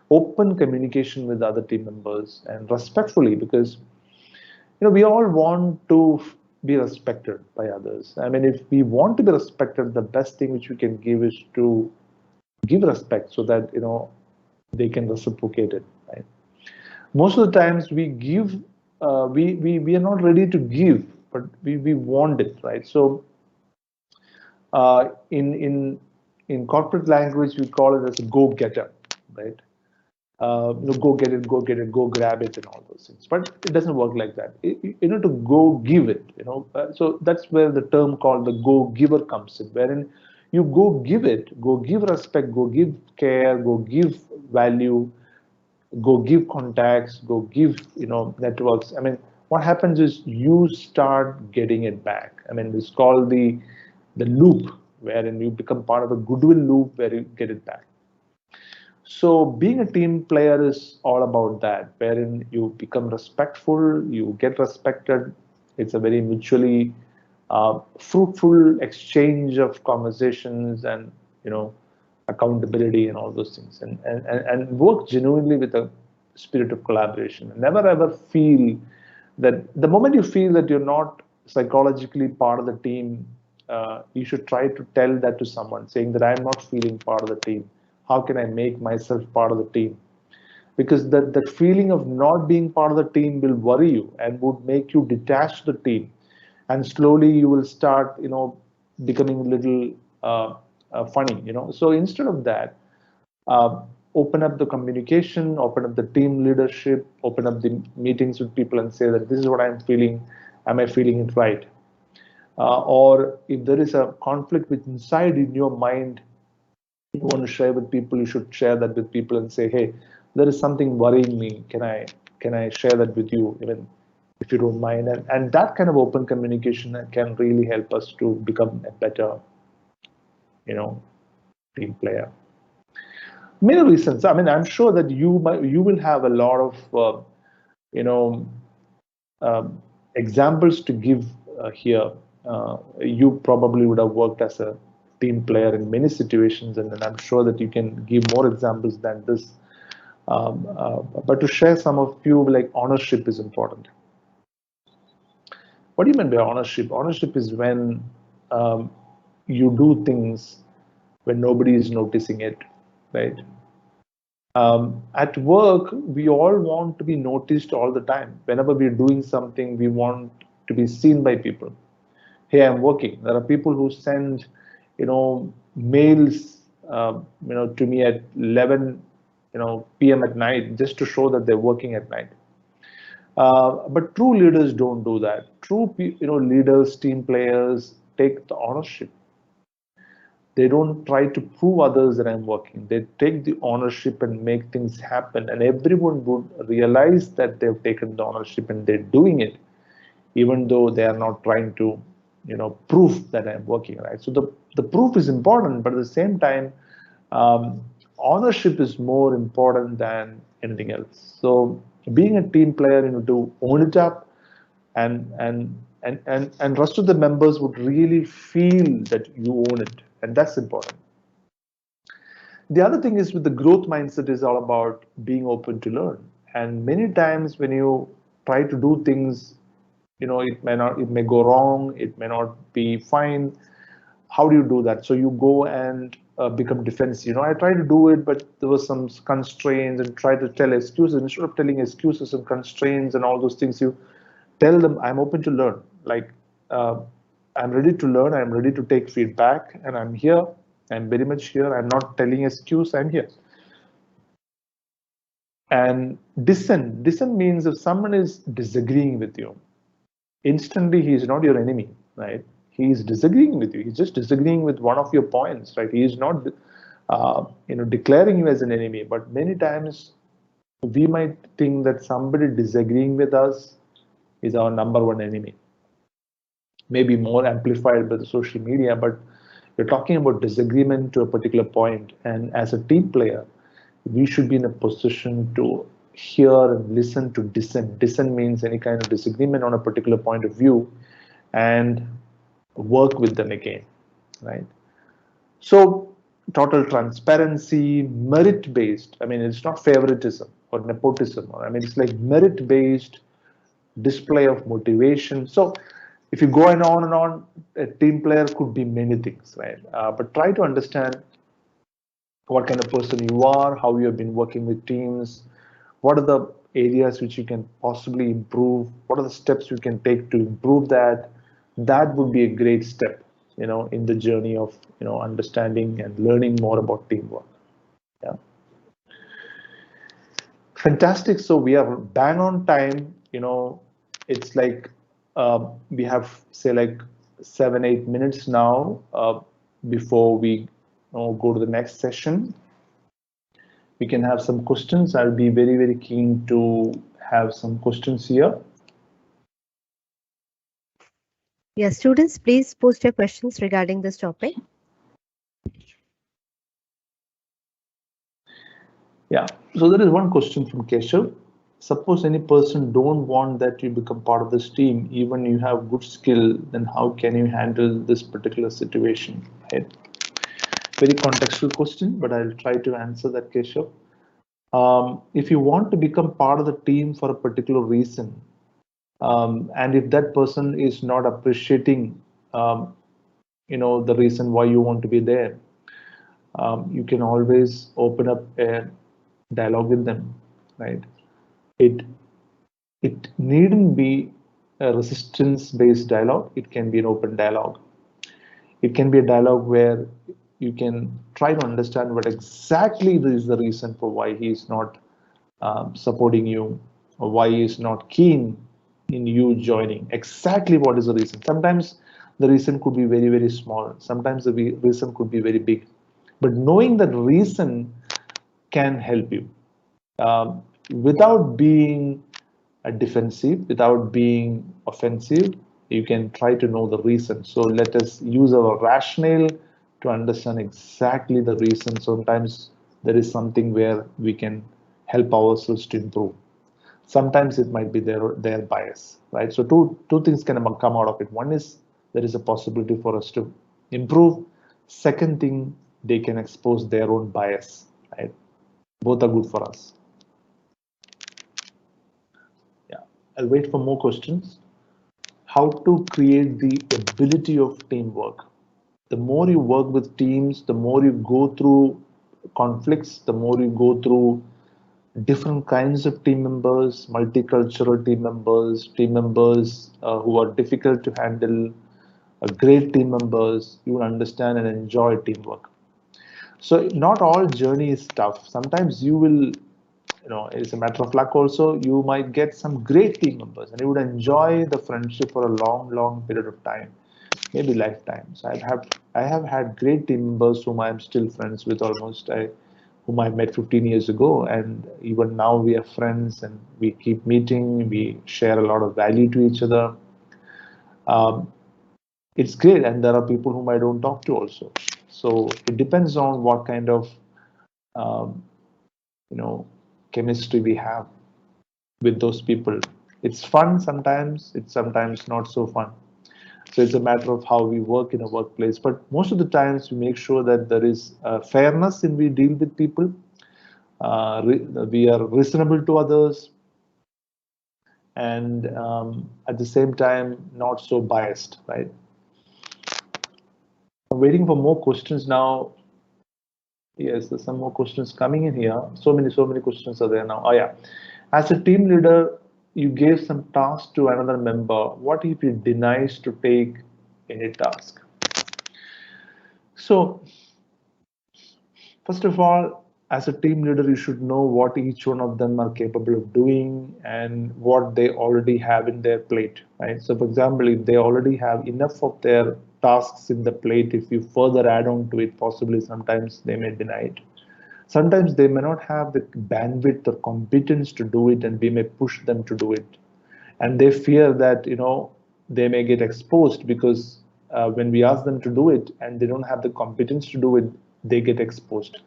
Open communication with other team members, and respectfully, because we all want to be respected by others. I mean, if we want to be respected, the best thing which we can give is to give respect, so that they can reciprocate it, right? Most of the times we give, we are not ready to give, but we want it, right? So in corporate language, we call it as a go-getter, right? Go get it, go get it, go grab it, and all those things. But it doesn't work like that. To go give it, so that's where the term called the go giver comes in, wherein you go give it, go give respect, go give care, go give value, go give contacts, go give networks. I mean, what happens is you start getting it back. I mean, it's called the loop, wherein you become part of a goodwill loop where you get it back. So being a team player is all about that, wherein you become respectful, you get respected. It's a very mutually fruitful exchange of conversations, and accountability, and all those things, and work genuinely with a spirit of collaboration. Never ever feel that, the moment you feel that you're not psychologically part of the team, you should try to tell that to someone, saying that I'm not feeling part of the team. How can I make myself part of the team? Because that feeling of not being part of the team will worry you and would make you detach the team, and slowly you will start becoming a little funny. So instead of that, uh, open up the communication, open up the team leadership, open up the meetings with people, and say that this is what I'm feeling. Am I feeling it right? Or if there is a conflict with inside in your mind, you want to share with people, you should share that with people and say, hey, there is something worrying me. Can I share that with you, even if you don't mind? And that kind of open communication can really help us to become a better, team player. Many reasons. I mean, I'm sure that you will have a lot of you know examples to give here. You probably would have worked as a team player in many situations, and I'm sure that you can give more examples than this. But to share some of you, like ownership is important. What do you mean by ownership? Ownership is when you do things when nobody is noticing it, right? At work, we all want to be noticed all the time. Whenever we're doing something, we want to be seen by people. Hey, I'm working. There are people who send, mails, to me at 11, p.m. at night just to show that they're working at night. But true leaders don't do that. True, leaders, team players take the ownership. They don't try to prove others that I'm working. They take the ownership and make things happen, and everyone would realize that they've taken the ownership and they're doing it, even though they are not trying to, prove that I'm working, right? So the proof is important, but at the same time, ownership is more important than anything else. So being a team player, to own it up, and rest of the members would really feel that you own it, and that's important. The other thing is with the growth mindset is all about being open to learn. And many times when you try to do things, it may go wrong, it may not be fine. How do you do that? So you go and become defensive. I tried to do it, but there was some constraints, and try to tell excuses. Instead of telling excuses and constraints and all those things, you tell them, I'm open to learn. Like, I'm ready to learn, I'm ready to take feedback, and I'm here. I'm very much here. I'm not telling excuse, I'm here. And dissent. Dissent means if someone is disagreeing with you, instantly he is not your enemy, right? He is disagreeing with you. He's just disagreeing with one of your points, right? He is not, declaring you as an enemy. But many times we might think that somebody disagreeing with us is our number one enemy. Maybe more amplified by the social media, but we're talking about disagreement to a particular point. And as a team player, we should be in a position to hear and listen to dissent. Dissent means any kind of disagreement on a particular point of view and work with them again, right? So total transparency, merit-based. I mean, it's not favoritism or nepotism. It's like merit-based display of motivation. So if you go on, a team player could be many things, right? But try to understand what kind of person you are, how you have been working with teams, what are the areas which you can possibly improve, what are the steps you can take to improve that. That would be a great step, in the journey of, understanding and learning more about teamwork. Yeah. Fantastic. So we are bang on time. It's like we have, say, like 7-8 minutes now before we go to the next session. We can have some questions. I'll be very, very keen to have some questions here. Yes, students, please post your questions regarding this topic. Yeah, so there is one question from Keshav. Suppose any person don't want that you become part of this team, even you have good skill, then how can you handle this particular situation? Right? Very contextual question, but I'll try to answer that, Keshav. If you want to become part of the team for a particular reason, and if that person is not appreciating, the reason why you want to be there, you can always open up a dialogue with them, right? It needn't be a resistance-based dialogue. It can be an open dialogue. It can be a dialogue where you can try to understand what exactly is the reason for why he is not supporting you, or why he is not keen in you joining. Exactly what is the reason? Sometimes the reason could be very, very small. Sometimes the reason could be very big. But knowing that reason can help you without being defensive, without being offensive. You can try to know the reason. So let us use our rationale to understand exactly the reason. Sometimes there is something where we can help ourselves to improve. Sometimes it might be their bias, right? So two things can come out of it. One is there is a possibility for us to improve. Second thing, they can expose their own bias, right? Both are good for us. Yeah, I'll wait for more questions. How to create the ability of teamwork. The more you work with teams, the more you go through conflicts, the more you go through different kinds of team members, multicultural team members who are difficult to handle, great team members. You will understand and enjoy teamwork. So not all journey is tough. Sometimes you will, it's a matter of luck also. You might get some great team members and you would enjoy the friendship for a long, long period of time, maybe lifetimes. I have had great team members whom I am still friends with almost. Whom I met 15 years ago, and even now we are friends and we keep meeting. We share a lot of value to each other. Um, it's great, and there are people whom I don't talk to also. So it depends on what kind of um, you know chemistry we have with those people. It's fun sometimes. It's sometimes not so fun. So it's a matter of how we work in a workplace. But most of the times we make sure that there is fairness in we deal with people. We are reasonable to others, and at the same time not so biased, right? I'm waiting for more questions now. Yes, there's some more questions coming in here. So many questions are there now. Oh yeah, as a team leader, you gave some task to another member. What if he denies to take any task? So first of all, as a team leader, you should know what each one of them are capable of doing and what they already have in their plate, right? So for example, if they already have enough of their tasks in the plate, if you further add on to it, possibly sometimes they may deny it. Sometimes they may not have the bandwidth or competence to do it, and we may push them to do it. And they fear that, they may get exposed because when we ask them to do it and they don't have the competence to do it, they get exposed.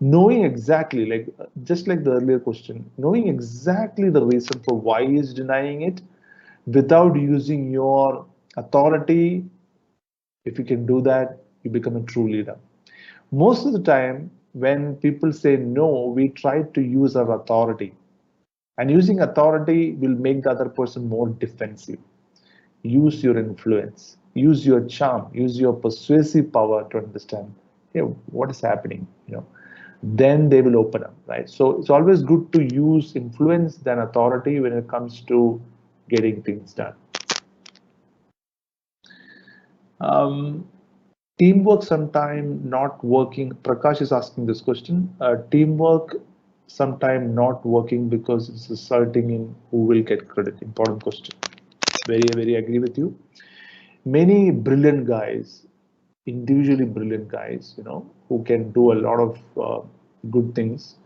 Knowing exactly, like just like the earlier question, knowing exactly the reason for why he is denying it without using your authority, if you can do that, you become a true leader. Most of the time, when people say no, we try to use our authority. And using authority will make the other person more defensive. Use your influence, use your charm, use your persuasive power to understand, hey, what is happening, then they will open up, right? So it's always good to use influence than authority when it comes to getting things done. Teamwork sometime not working. Prakash is asking this question. Teamwork sometime not working because it's resulting in who will get credit. Important question. Very agree with you. Many brilliant guys, individually brilliant guys, who can do a lot of good things,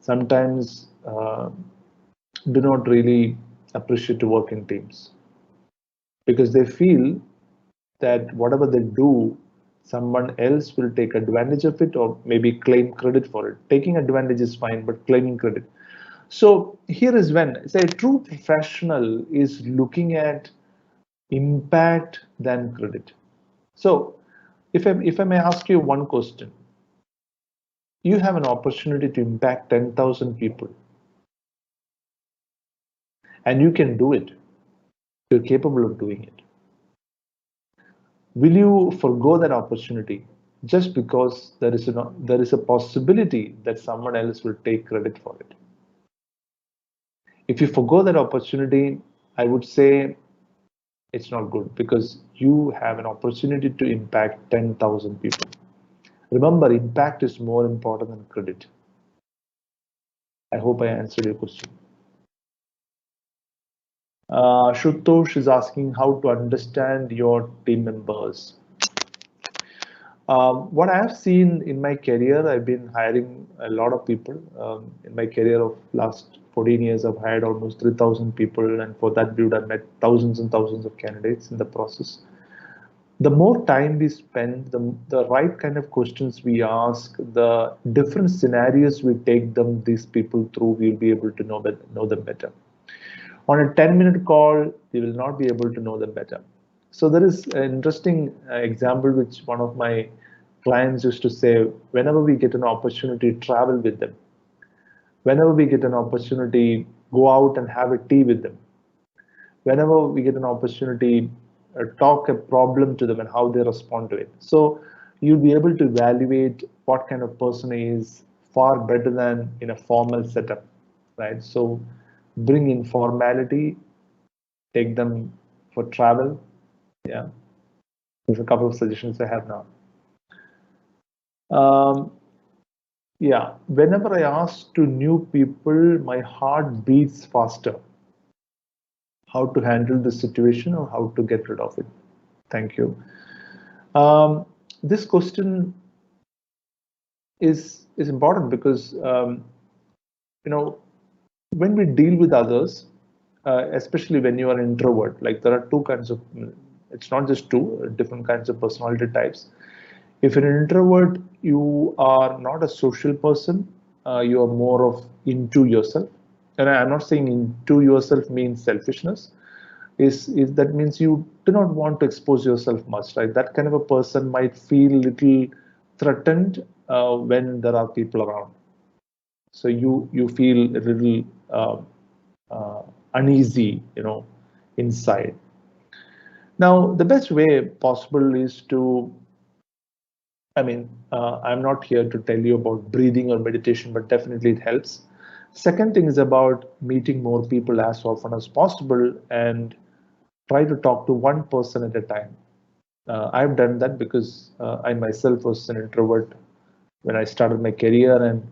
sometimes do not really appreciate to work in teams because they feel that whatever they do, someone else will take advantage of it or maybe claim credit for it. Taking advantage is fine, but claiming credit. So here is when, say, a true professional is looking at impact than credit. So if I may ask you one question, you have an opportunity to impact 10,000 people and you can do it. You're capable of doing it. Will you forgo that opportunity just because there is a possibility that someone else will take credit for it? If you forgo that opportunity, I would say it's not good because you have an opportunity to impact 10,000 people. Remember, impact is more important than credit. I hope I answered your question. Shutosh is asking how to understand your team members. What I have seen in my career, I've been hiring a lot of people. In my career of last 14 years, I've hired almost 3,000 people, and for that period, I've met thousands and thousands of candidates in the process. The more time we spend, the right kind of questions we ask, the different scenarios we take these people through, we'll be able to know them better. On a 10-minute call, we will not be able to know them better. So there is an interesting example which one of my clients used to say, whenever we get an opportunity, travel with them. Whenever we get an opportunity, go out and have a tea with them. Whenever we get an opportunity, talk a problem to them and how they respond to it. So you'll be able to evaluate what kind of person is far better than in a formal setup. right? So bring informality, take them for travel. Yeah, there's a couple of suggestions I have now. Yeah, whenever I ask to new people, my heart beats faster. How to handle the situation or how to get rid of it? Thank you. This question is important because you know, when we deal with others, especially when you are an introvert, like there are two kinds of, it's not just two different kinds of personality types. If you're an introvert, you are not a social person. You are more of into yourself. And I'm not saying into yourself means selfishness. Is that means you do not want to expose yourself much, right? That kind of a person might feel little threatened when there are people around. So you feel a little uneasy, inside. Now, the best way possible is to, I'm not here to tell you about breathing or meditation, but definitely it helps. Second thing is about meeting more people as often as possible and try to talk to one person at a time. I've done that because I myself was an introvert when I started my career, and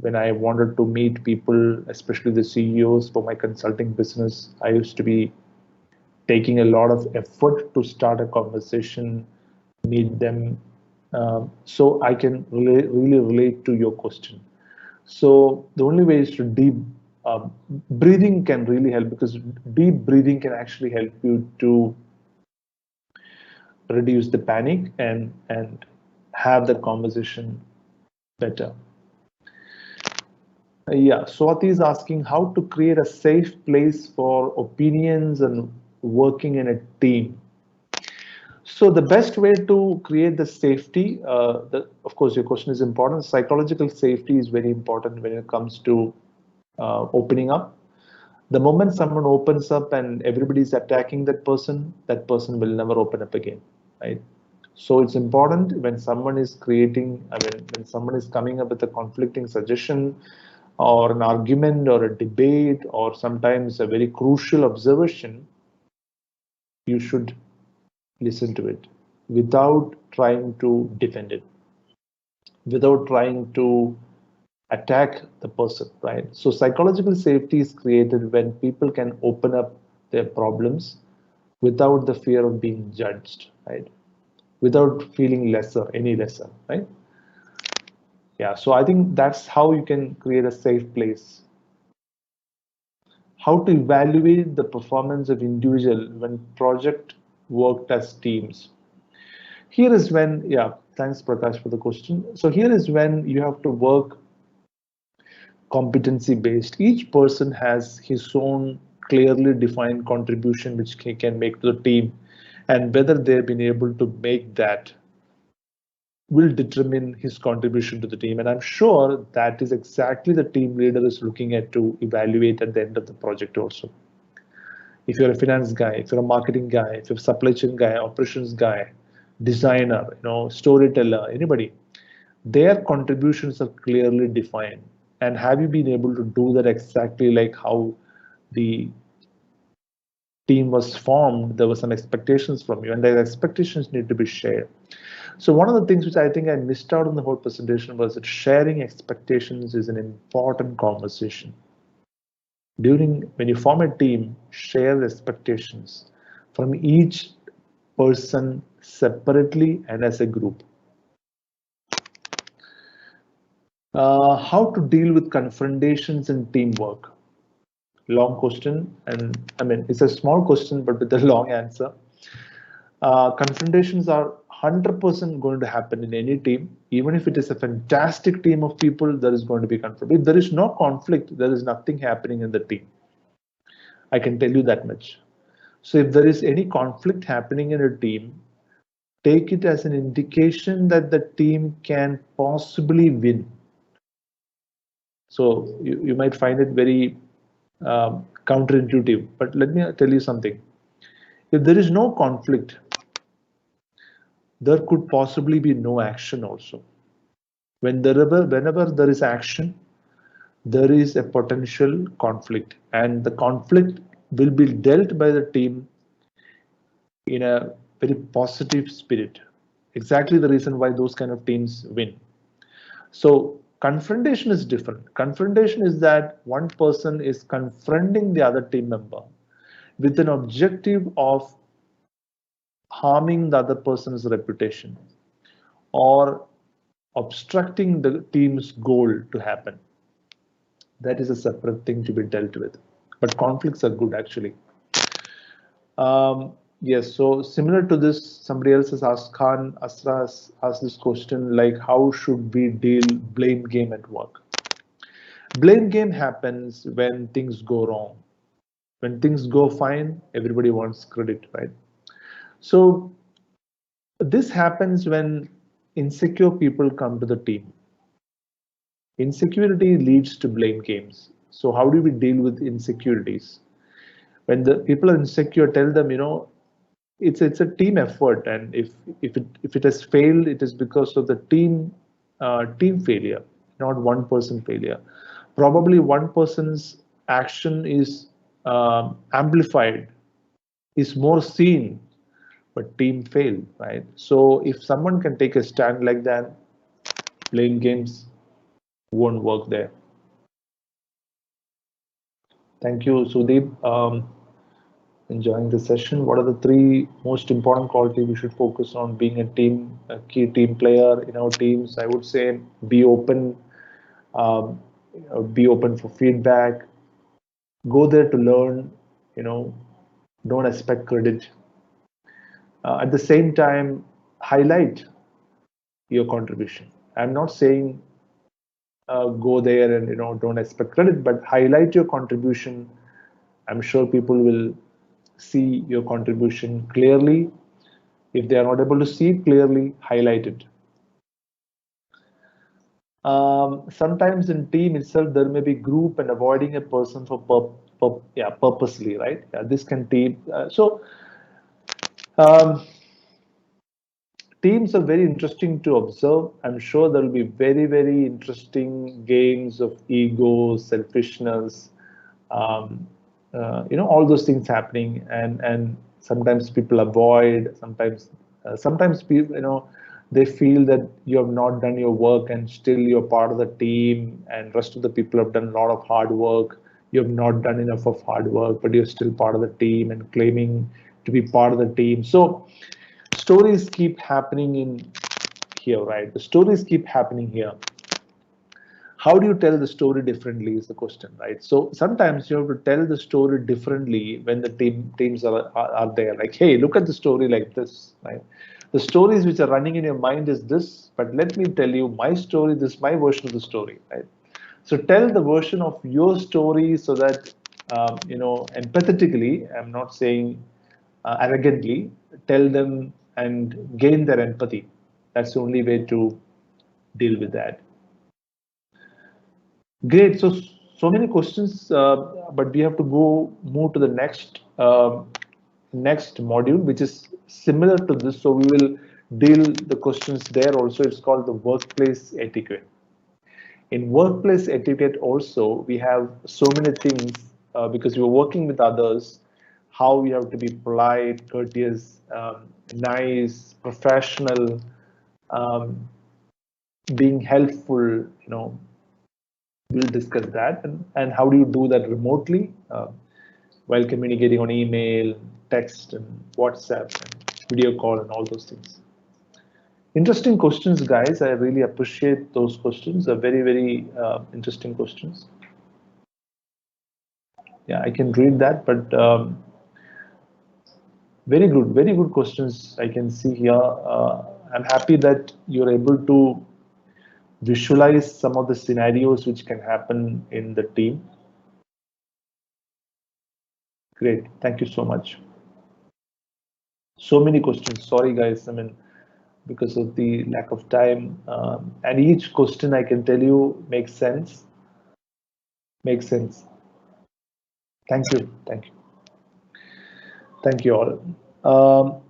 when I wanted to meet people, especially the CEOs for my consulting business, I used to be taking a lot of effort to start a conversation, meet them. So I can really relate to your question. So the only way is to deep breathing can really help, because deep breathing can actually help you to reduce the panic and have the conversation better. Yeah, Swati is asking how to create a safe place for opinions and working in a team. So the best way to create the safety, of course, your question is important. Psychological safety is very important when it comes to opening up. The moment someone opens up and everybody's attacking that person will never open up again, right? So it's important when someone is when someone is coming up with a conflicting suggestion or an argument or a debate or sometimes a very crucial observation, you should listen to it without trying to defend it, without trying to attack the person, right? So psychological safety is created when people can open up their problems without the fear of being judged, right? Without feeling any lesser, right? Yeah, so I think that's how you can create a safe place. How to evaluate the performance of individual when project worked as teams. Here is when, yeah, thanks Prakash for the question. So here is when you have to work competency based. Each person has his own clearly defined contribution which he can make to the team, and whether they've been able to make that will determine his contribution to the team. And I'm sure that is exactly the team leader is looking at to evaluate at the end of the project also. If you're a finance guy, if you're a marketing guy, if you're a supply chain guy, operations guy, designer, storyteller, anybody, their contributions are clearly defined. And have you been able to do that exactly like how the team was formed? There were some expectations from you, and the expectations need to be shared. So one of the things which I think I missed out in the whole presentation was that sharing expectations is an important conversation. When you form a team, share the expectations from each person separately and as a group. How to deal with confrontations in teamwork? Long question, and it's a small question but with a long answer. Confrontations are 100% going to happen in any team. Even if it is a fantastic team of people, there is going to be conflict. If there is no conflict, there is nothing happening in the team. I can tell you that much. So if there is any conflict happening in a team, take it as an indication that the team can possibly win. So you might find it very counterintuitive, but let me tell you something. If there is no conflict, there could possibly be no action also. Whenever there is action, there is a potential conflict, and the conflict will be dealt by the team in a very positive spirit. Exactly the reason why those kind of teams win. So confrontation is different. Confrontation is that one person is confronting the other team member with an objective of harming the other person's reputation or obstructing the team's goal to happen. That is a separate thing to be dealt with. But conflicts are good actually. Yes, so similar to this, somebody else has asked, Khan Asra has asked this question like, how should we deal blame game at work? Blame game happens when things go wrong. When things go fine, everybody wants credit, right? So this happens when insecure people come to the team. Insecurity leads to blame games. So how do we deal with insecurities? When the people are insecure, tell them, it's a team effort, and if it has failed, it is because of the team failure, not one person failure. Probably one person's action is amplified, is more seen, but team failed, right? So if someone can take a stand like that, blame games won't work there. Thank you, Sudeep. Enjoying the session. What are the three most important qualities we should focus on being a key team player in our teams? I would say be open, um, be open for feedback, go there to learn, don't expect credit. At the same time, highlight your contribution. I'm not saying go there and don't expect credit, but highlight your contribution. I'm sure people will see your contribution clearly. If they are not able to see it clearly, highlight it. Sometimes in team itself, there may be group and avoiding a person for purposely, right? Yeah, this can team. Um, Teams are very interesting to observe. I'm sure there will be very, very interesting games of ego, selfishness, um, all those things happening, and sometimes people avoid. Sometimes people, they feel that you have not done your work, and still you're part of the team, and rest of the people have done a lot of hard work. You have not done enough of hard work, but you're still part of the team and claiming to be part of the team. So stories keep happening in here, right? The stories keep happening here. How do you tell the story differently is the question, right? So sometimes you have to tell the story differently when the teams are there. Like, hey, look at the story like this, right? The stories which are running in your mind is this, but let me tell you my story, this is my version of the story, right? So tell the version of your story so that, empathetically, I'm not saying arrogantly, tell them and gain their empathy. That's the only way to deal with that. Great. So many questions, but we have to move to the next module, which is similar to this. So we will deal the questions there also. It's called the workplace etiquette. In workplace etiquette also, we have so many things because you're working with others, how you have to be polite, courteous, nice, professional, um, being helpful, we'll discuss that, and how do you do that remotely while communicating on email, text, and WhatsApp, and video call, and all those things. Interesting questions, guys. I really appreciate those questions. They're very, very interesting questions. Yeah, I can read that, but very good questions I can see here. I'm happy that you're able to visualize some of the scenarios which can happen in the team. Great, thank you so much. So many questions. Sorry, guys. I mean, because of the lack of time, and each question I can tell you makes sense. Makes sense. Thank you. Thank you. Thank you all.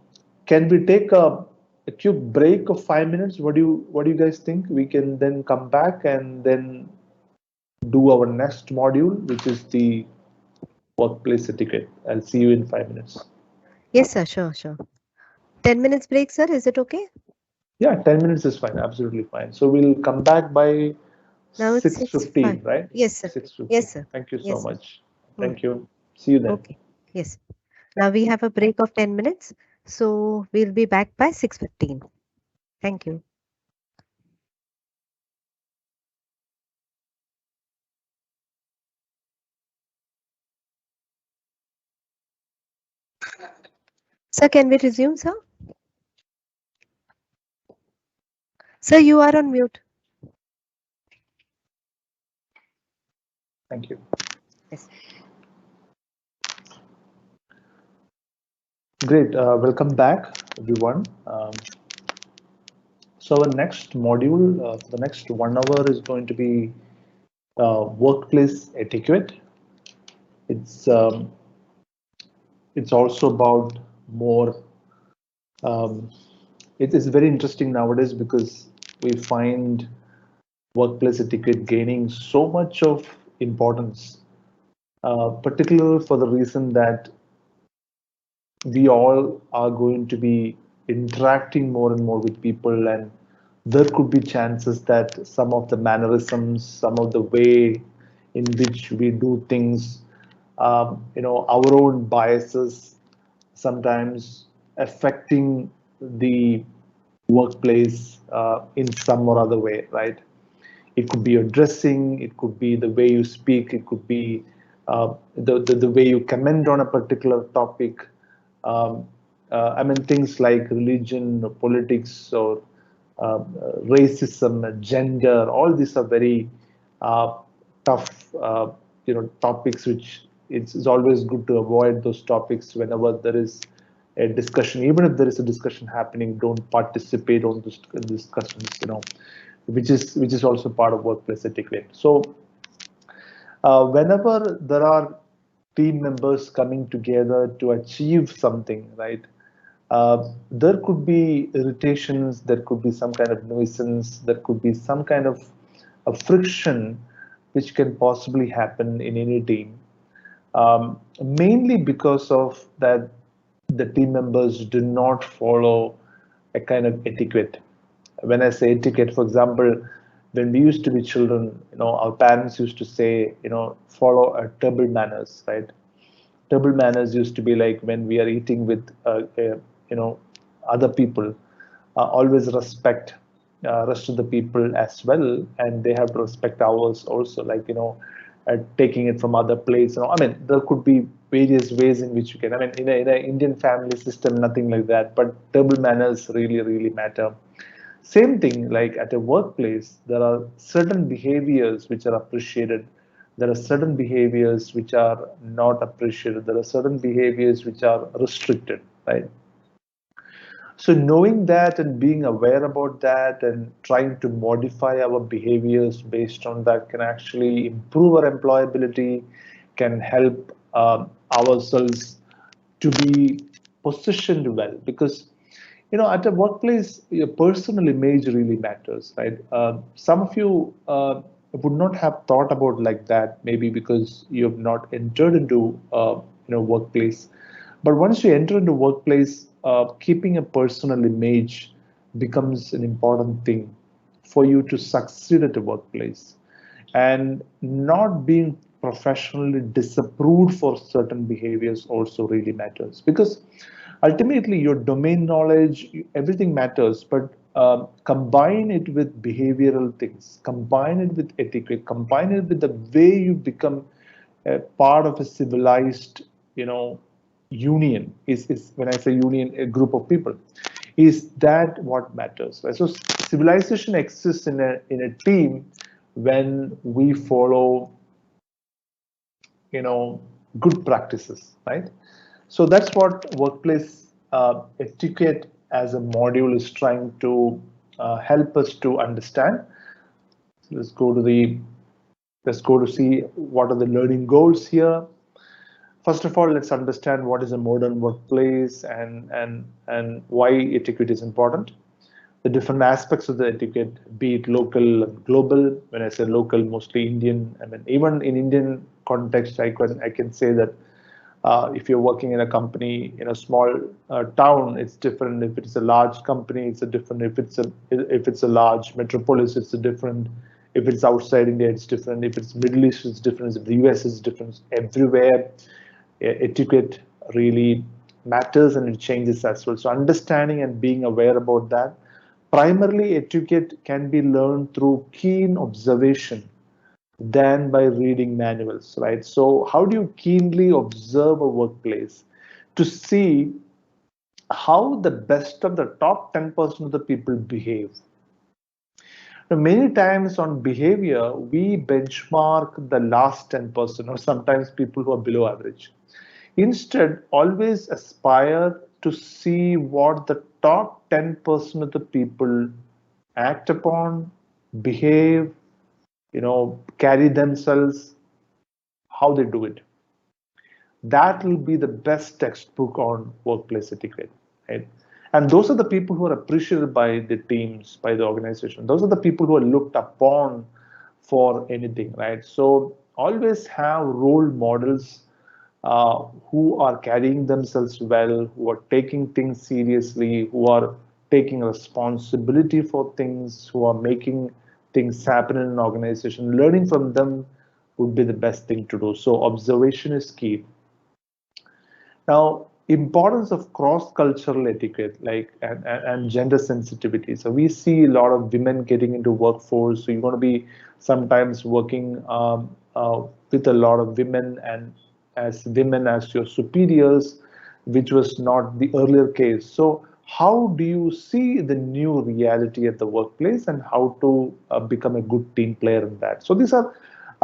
Can we take a quick break of 5 minutes? What do you guys think? We can then come back and then do our next module, which is the workplace etiquette. I'll see you in 5 minutes. Yes, sir. Sure, sure. 10 minutes break, sir. Is it okay? Yeah, 10 minutes is fine, absolutely fine. So we'll come back by Now it's 6:05. 6:15, right? Yes, sir. 6:15. Yes, sir. Thank you so Yes, sir. much. Hmm. Thank you. See you then. Okay. Yes. Now we have a break of 10 minutes. So we'll be back by 6:15. Thank you. Sir, can we resume, sir? Sir, you are on mute. Thank you. Yes. Great. Welcome back, everyone. So our next module, the next 1 hour is going to be workplace etiquette. It's um, it's also about more. Um, it is very interesting nowadays because we find workplace etiquette gaining so much of importance, particularly for the reason that we all are going to be interacting more and more with people, and there could be chances that some of the mannerisms, some of the way in which we do things, our own biases sometimes affecting the workplace in some or other way, right? It could be your dressing, it could be the way you speak, it could be the way you comment on a particular topic. I mean, things like religion, or politics, or racism, gender, all these are very uh, tough, topics which it's always good to avoid those topics whenever there is a discussion. Even if there is a discussion happening, don't participate on those discussions, which is also part of workplace etiquette. So whenever there are team members coming together to achieve something, right? There could be irritations, there could be some kind of nuisance, there could be some kind of a friction which can possibly happen in any team, mainly because of that the team members do not follow a kind of etiquette. When I say etiquette, for example, when we used to be children, our parents used to say, follow a table manners, right? Table manners used to be like when we are eating with, other people, always respect rest of the people as well, and they have to respect ours also, like taking it from other plates. I mean, there could be various ways in which you can. I mean, in a Indian family system, nothing like that, but table manners really, really matter. Same thing, like at a workplace, there are certain behaviors which are appreciated. There are certain behaviors which are not appreciated. There are certain behaviors which are restricted, right? So knowing that and being aware about that and trying to modify our behaviors based on that can actually improve our employability, can help ourselves to be positioned well. Because at a workplace, your personal image really matters, right? Some of you would not have thought about like that, maybe because you have not entered into workplace. But once you enter into workplace, keeping a personal image becomes an important thing for you to succeed at a workplace. And not being professionally disapproved for certain behaviors also really matters, because ultimately your domain knowledge, everything matters, but combine it with behavioral things, combine it with etiquette, combine it with the way you become a part of a civilized, union. Is when I say union, a group of people, is that what matters, right? So civilization exists in a team when we follow, good practices, right? So that's what workplace etiquette as a module is trying to help us to understand. So let's go to see what are the learning goals here. First of all, let's understand what is a modern workplace and why etiquette is important. the different aspects of the etiquette, be it local and global. When I say local, mostly Indian. I mean, even in Indian context, I can say that if you're working in a company in a small town, it's different. If it's a large company, it's a different. If it's a large metropolis, it's a different. If it's outside India, it's different. If it's Middle East, it's different. If the US is different. Everywhere, etiquette really matters and it changes as well. So understanding and being aware about that. Primarily, etiquette can be learned through keen observation than by reading manuals, right? So how do you keenly observe a workplace to see how the best of the top 10% of the people behave? Now, many times on behavior, we benchmark the last 10% or sometimes people who are below average. Instead, always aspire to see what the top 10% of the people act upon, behave, carry themselves, how they do it. That will be the best textbook on workplace etiquette, right? And those are the people who are appreciated by the teams, by the organization. Those are the people who are looked upon for anything, right? So always have role models who are carrying themselves well, who are taking things seriously, who are taking responsibility for things, who are making things happen in an organization. Learning from them would be the best thing to do. So observation is key. Now, importance of cross-cultural etiquette, like and gender sensitivity. So we see a lot of women getting into workforce. So you're going to be sometimes working with a lot of women and as women as your superiors, which was not the earlier case. So how do you see the new reality at the workplace and how to become a good team player in that? So these are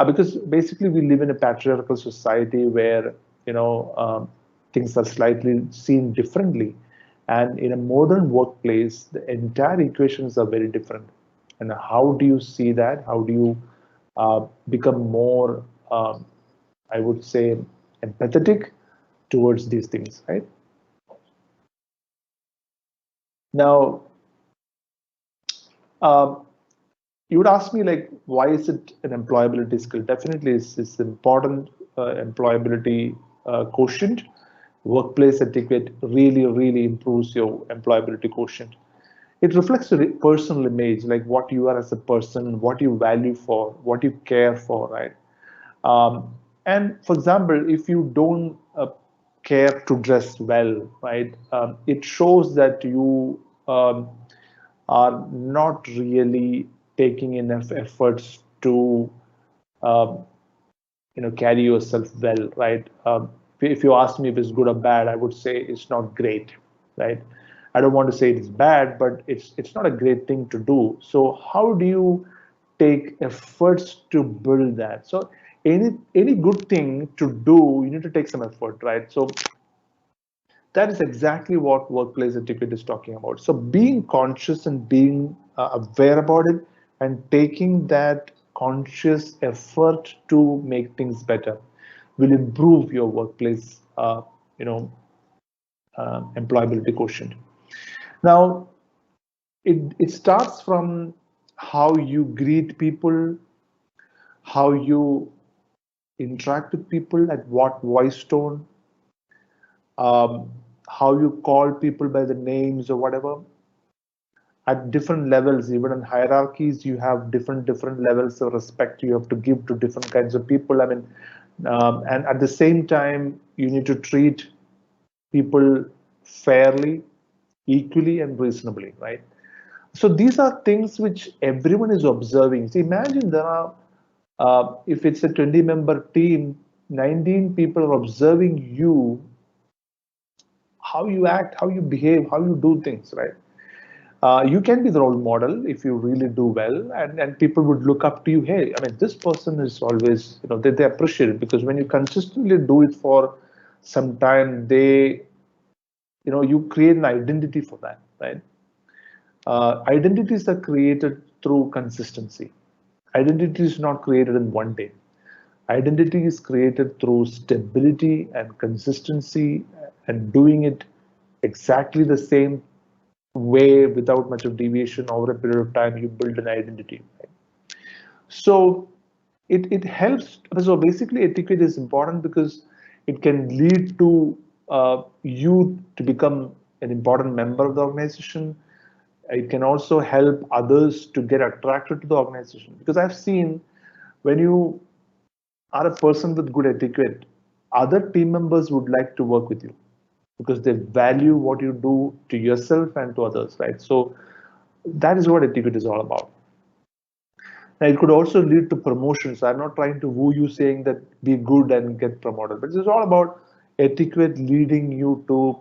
because basically we live in a patriarchal society where things are slightly seen differently. And in a modern workplace, the entire equations are very different. And how do you see that? How do you become more, I would say, empathetic towards these things, right? Now, you would ask me like, why is it an employability skill? Definitely, it's important employability quotient. Workplace etiquette really improves your employability quotient. It reflects your personal image, like what you are as a person, what you value for, what you care for, right? And for example, if you don't care to dress well, right, it shows that you are not really taking enough efforts to um, carry yourself well, right? If you ask me if it's good or bad, I would say it's not great, right? I don't want to say it's bad, but it's not a great thing to do. So how do you take efforts to build that? So any good thing to do, you need to take some effort, right? So that is exactly what workplace etiquette is talking about. So being conscious and being aware about it and taking that conscious effort to make things better will improve your workplace, employability quotient. Now, it starts from how you greet people, how you interact with people, at what voice tone, um, how you call people by the names or whatever. At different levels, even in hierarchies, you have different levels of respect you have to give to different kinds of people. I mean, and at the same time, you need to treat people fairly, equally, and reasonably, right? So these are things which everyone is observing. So imagine there are, if it's a 20-member team, 19 people are observing you, how you act, how you behave, how you do things, right? You can be the role model if you really do well, and people would look up to you. Hey, I mean, this person is always, they appreciate it, because when you consistently do it for some time, you create an identity for that, right? Identities are created through consistency. Identity is not created in one day. Identity is created through stability and consistency and doing it exactly the same way without much of deviation over a period of time, you build an identity. Right? So it helps. So basically, etiquette is important because it can lead to you to become an important member of the organization. It can also help others to get attracted to the organization, because I've seen when you are a person with good etiquette, other team members would like to work with you because they value what you do to yourself and to others, right? So that is what etiquette is all about. Now, it could also lead to promotions. I'm not trying to woo you saying that be good and get promoted, but it's all about etiquette leading you to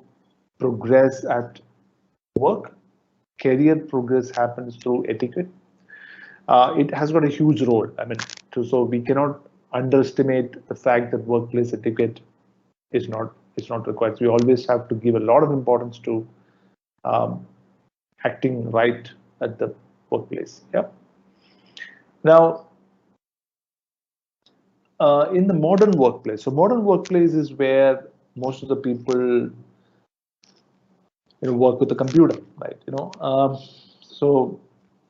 progress at work. Career progress happens through etiquette. It has got a huge role. I mean, so we cannot underestimate the fact that workplace etiquette is not required. So we always have to give a lot of importance to um, acting right at the workplace. Yeah. Now, in the modern workplace, so modern workplace is where most of the people work with a computer, right? So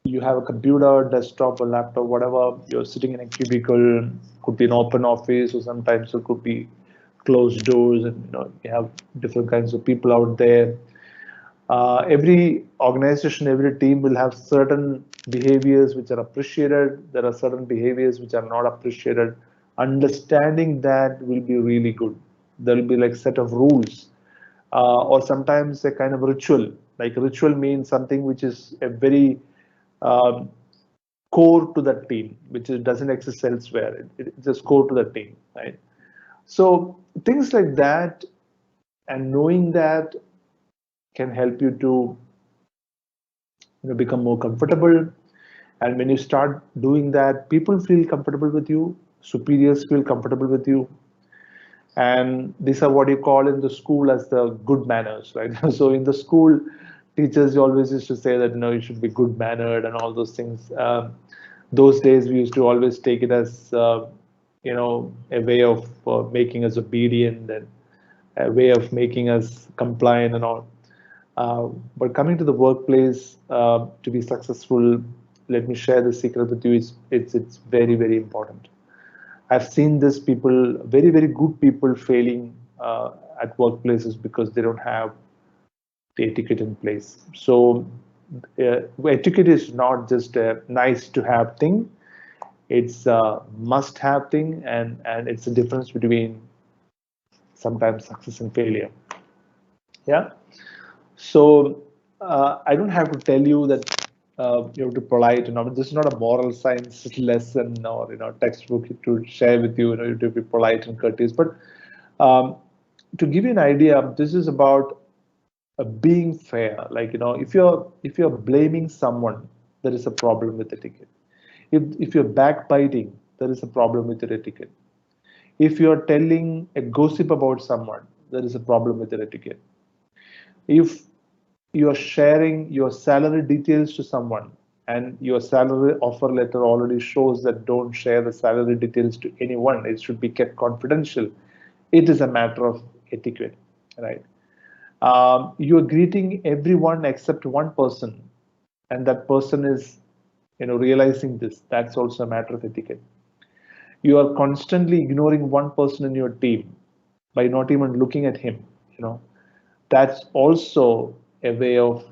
you have a computer, desktop, or laptop, whatever. You're sitting in a cubicle. Could be an open office, or sometimes it could be closed doors, and you have different kinds of people out there. Every organization, every team will have certain behaviors which are appreciated. There are certain behaviors which are not appreciated. Understanding that will be really good. There will be like set of rules, or sometimes a kind of ritual. Like ritual means something which is a very um, core to that team, which doesn't exist elsewhere. It's just core to the team, right? So things like that, and knowing that can help you to become more comfortable. And when you start doing that, people feel comfortable with you, superiors feel comfortable with you, and these are what you call in the school as the good manners, right? So in the school, teachers always used to say that you should be good mannered and all those things. Those days we used to always take it as a way of making us obedient, and a way of making us compliant and all. But coming to the workplace, to be successful, let me share the secret with you. It's very, very important. I've seen this people, very, very good people failing at workplaces because they don't have the etiquette in place. So etiquette is not just a nice to have thing. It's a must have thing, and it's a difference between sometimes success and failure. Yeah. So I don't have to tell you that you have to polite. This is not a moral science lesson or textbook to share with you. You have to be polite and courteous. But to give you an idea, this is about being fair. Like if you're blaming someone, there is a problem with etiquette. If you're backbiting, there is a problem with your etiquette. If you're telling a gossip about someone, there is a problem with your etiquette. If you are sharing your salary details to someone and your salary offer letter already shows that don't share the salary details to anyone, it should be kept confidential, it is a matter of etiquette, right? You're greeting everyone except one person, and that person is realizing this, that's also a matter of etiquette. You are constantly ignoring one person in your team by not even looking at him, that's also a way of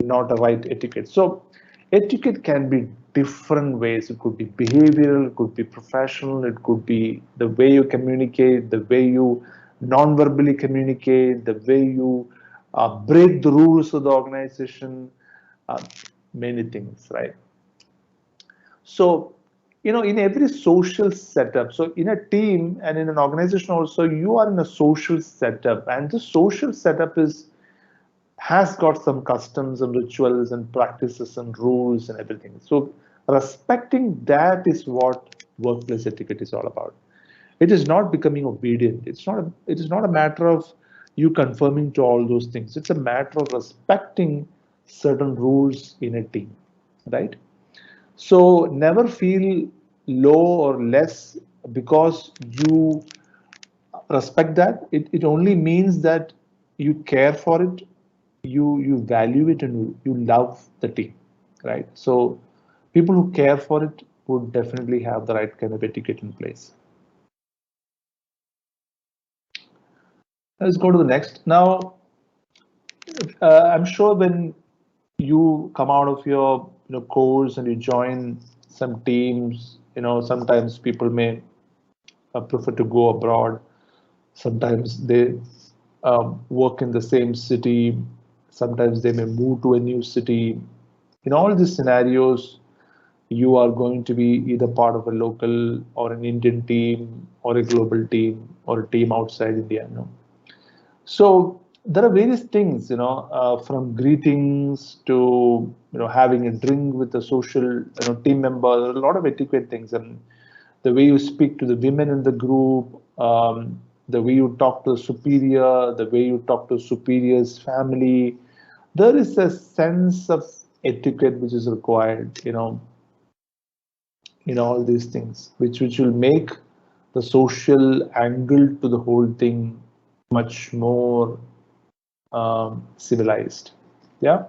not a right etiquette. So etiquette can be different ways. It could be behavioral, it could be professional, it could be the way you communicate, the way you non-verbally communicate, the way you break the rules of the organization, uh, many things, right? So, in every social setup, so in a team and in an organization also, you are in a social setup, and the social setup has got some customs and rituals and practices and rules and everything. So respecting that is what workplace etiquette is all about. It is not becoming obedient. It is not a matter of you conforming to all those things. It's a matter of respecting certain rules in a team, right? So never feel low or less because you respect that. It only means that you care for it, you value it and you love the team, right? So people who care for it would definitely have the right kind of etiquette in place. Let's go to the next. Now, I'm sure when you come out of your course and you join some teams, sometimes people may prefer to go abroad. Sometimes they work in the same city. Sometimes they may move to a new city. In all these scenarios, you are going to be either part of a local or an Indian team or a global team or a team outside India. So there are various things, from greetings to having a drink with a social team member. There are a lot of etiquette things, and the way you speak to the women in the group, the way you talk to the superior, the way you talk to superior's family. There is a sense of etiquette which is required, in all these things, which will make the social angle to the whole thing much more civilized. Yeah.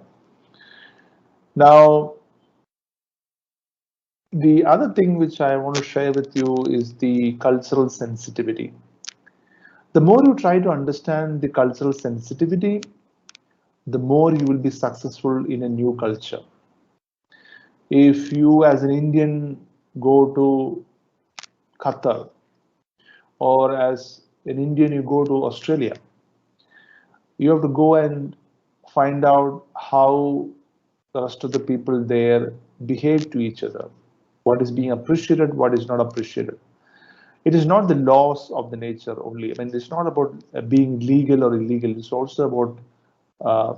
Now, the other thing which I want to share with you is the cultural sensitivity. The more you try to understand the cultural sensitivity, the more you will be successful in a new culture. If you, as an Indian, go to Qatar, or as an Indian, you go to Australia, you have to go and find out how the rest of the people there behave to each other, what is being appreciated, what is not appreciated. It is not the laws of the nature only. I mean, it's not about being legal or illegal. It's also about uh,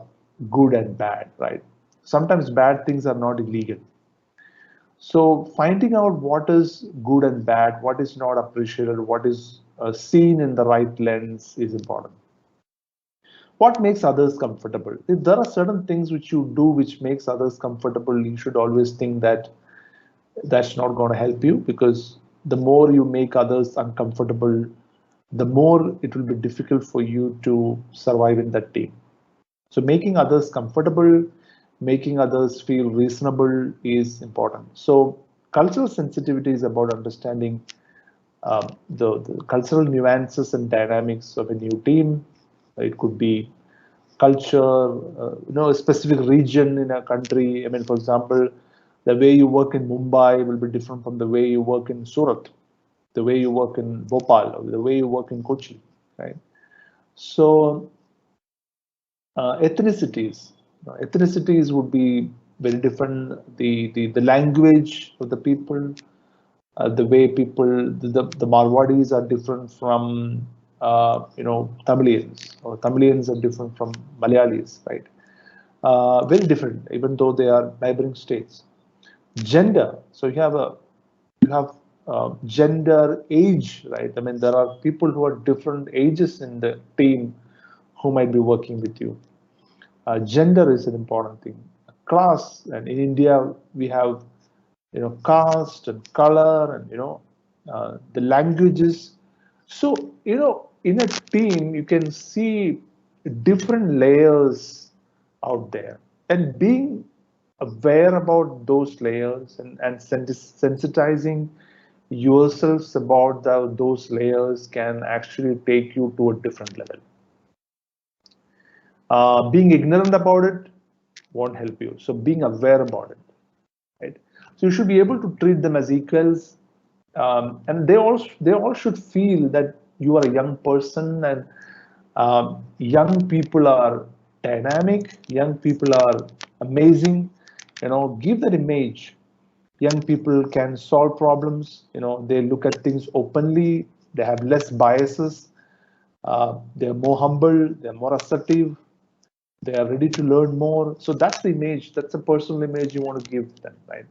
good and bad, right? Sometimes bad things are not illegal. So finding out what is good and bad, what is not appreciated, what is seen in the right lens is important. What makes others comfortable? If there are certain things which you do which makes others comfortable, you should always think that that's not going to help you, because the more you make others uncomfortable, the more it will be difficult for you to survive in that team. So making others comfortable, making others feel reasonable is important. So cultural sensitivity is about understanding the cultural nuances and dynamics of a new team. It could be culture, a specific region in a country. I mean, for example, the way you work in Mumbai will be different from the way you work in Surat, the way you work in Bhopal, or the way you work in Kochi, right? So ethnicities, ethnicities would be very different. The language of the people, the way people, the Marwadis are different from Tamilians, or Tamilians are different from Malayalis, right? Very different, even though they are neighboring states. Gender, so you have gender, age, right? I mean, there are people who are different ages in the team who might be working with you. Gender is an important thing. Class, and in India we have caste and color and the languages. So in a team you can see different layers out there, and being aware about those layers and sensitizing yourselves about those layers can actually take you to a different level. Being ignorant about it won't help you. So being aware about it, right? So you should be able to treat them as equals, and they all should feel that you are a young person, and young people are dynamic. Young people are amazing. Give that image. Young people can solve problems. They look at things openly. They have less biases. They're more humble. They're more assertive. They are ready to learn more. So that's the image, that's a personal image you want to give them, right?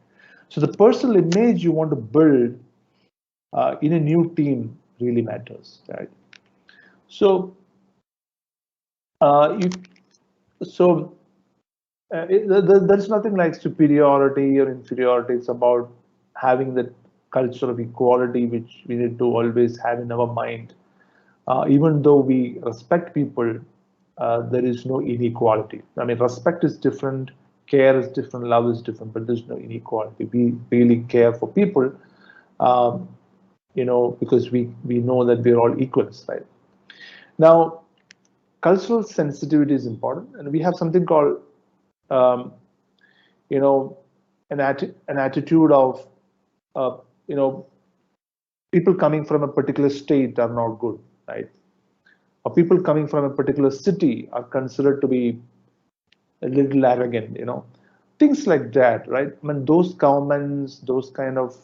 So the personal image you want to build in a new team really matters, right? So you so there's nothing like superiority or inferiority. It's about having that culture of equality which we need to always have in our mind. Even though we respect people, there is no inequality. I mean, respect is different, care is different, love is different, but there's no inequality. We really care for people, um, because we know that we're all equals, right? Now, cultural sensitivity is important, and we have something called, um, you know, an attitude of, uh, you know, people coming from a particular state are not good, right? Or people coming from a particular city are considered to be a little arrogant, things like that, right? I mean, those comments, those kind of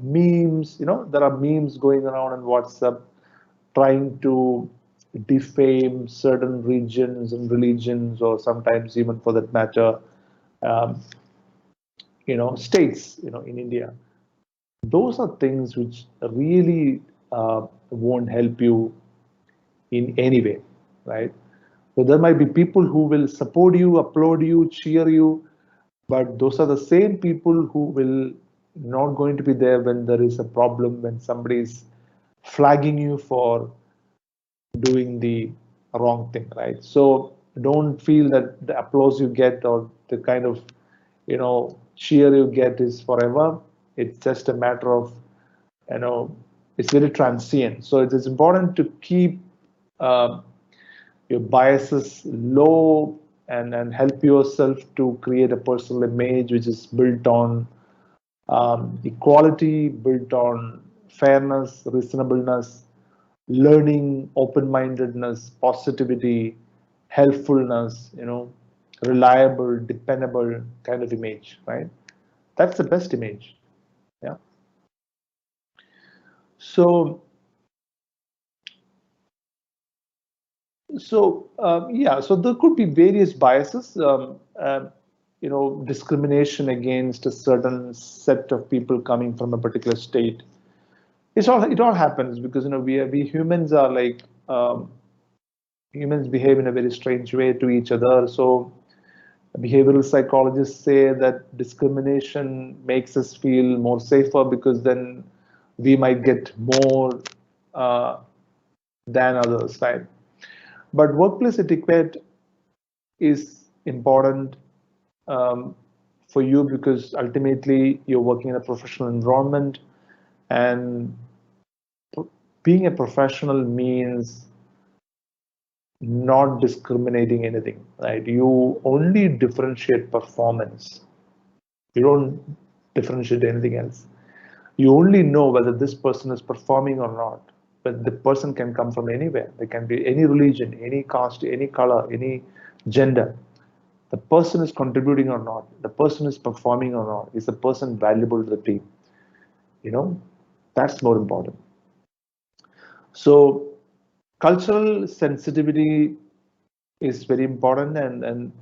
memes, there are memes going around on WhatsApp trying to defame certain regions and religions, or sometimes even for that matter, um, states, in India. Those are things which really won't help you in any way, right? So there might be people who will support you, applaud you, cheer you, but those are the same people who will not going to be there when there is a problem, when somebody is flagging you for doing the wrong thing, right? So don't feel that the applause you get or the kind of cheer you get is forever. It's just a matter of it's very transient. So it is important to keep uh, your biases low, and help yourself to create a personal image which is built on equality, built on fairness, reasonableness, learning, open-mindedness, positivity, helpfulness, reliable, dependable kind of image, right? That's the best image. Yeah. So yeah, so there could be various biases, discrimination against a certain set of people coming from a particular state. It all happens because we humans are like, humans behave in a very strange way to each other. So behavioral psychologists say that discrimination makes us feel more safer because then we might get more uh, than others, right? But workplace etiquette is important um, for you because ultimately you're working in a professional environment, and being a professional means not discriminating anything, right? You only differentiate performance. You don't differentiate anything else. You only know whether this person is performing or not. But the person can come from anywhere. They can be any religion, any caste, any color, any gender. The person is contributing or not, the person is performing or not, is the person valuable to the team? That's more important. So cultural sensitivity is very important, and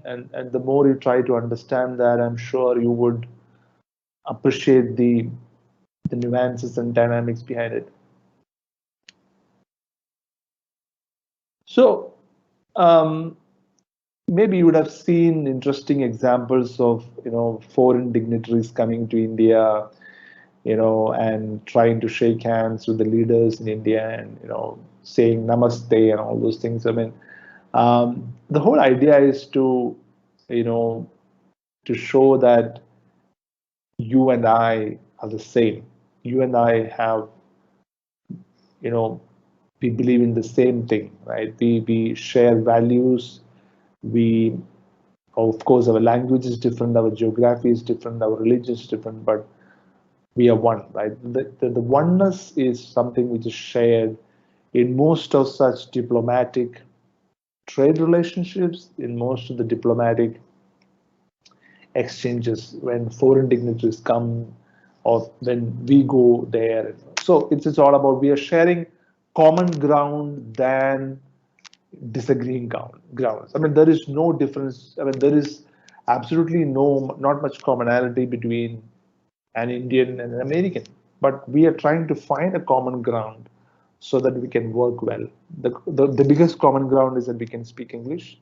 the more you try to understand that, I'm sure you would appreciate the nuances and dynamics behind it. So maybe you would have seen interesting examples of foreign dignitaries coming to India, and trying to shake hands with the leaders in India, and saying namaste and all those things. I mean, the whole idea is to to show that you and I are the same. You and I have, we believe in the same thing, right? We share values. We, of course, our language is different, our geography is different, our religion is different, but we are one, right? The oneness is something which is shared in most of such diplomatic trade relationships, in most of the diplomatic exchanges when foreign dignitaries come, or when we go there. So it's all about, we are sharing common ground than disagreeing grounds. I mean, there is no difference. I mean, there is absolutely not much commonality between an Indian and an American, but we are trying to find a common ground so that we can work well. The biggest common ground is that we can speak English,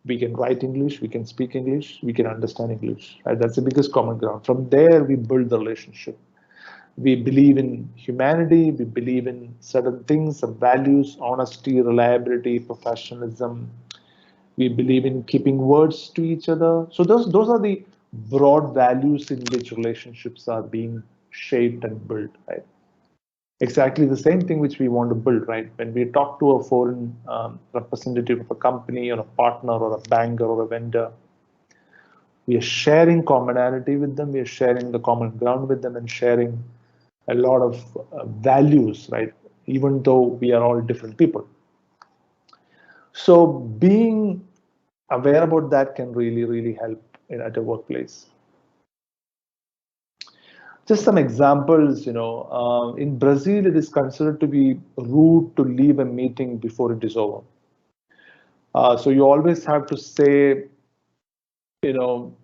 we can write English, we can speak English, we can understand English. Right? That's the biggest common ground. From there, we build the relationship. We believe in humanity, we believe in certain things, some values, honesty, reliability, professionalism, We believe in keeping words to each other. So those are the broad values in which relationships are being shaped and built, right? Exactly the same thing which we want to build, right? When we talk to a foreign representative of a company or a partner or a banker or a vendor, we are sharing commonality with them, we are sharing the common ground with them and sharing a lot of values, right? Even though we are all different people. So being aware about that can really help at a workplace. Just some examples, in Brazil, it is considered to be rude to leave a meeting before it is over. So you always have to say, you know,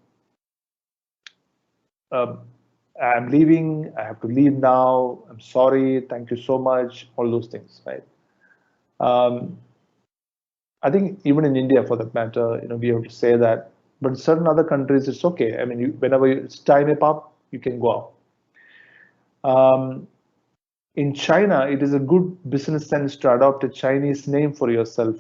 I'm leaving, I have to leave now, I'm sorry, thank you so much, all those things, right? I think even in India, for that matter, we have to say that. But certain other countries, it's okay. I mean, whenever it's time up, you can go out. In China, it is a good business sense to adopt a Chinese name for yourself.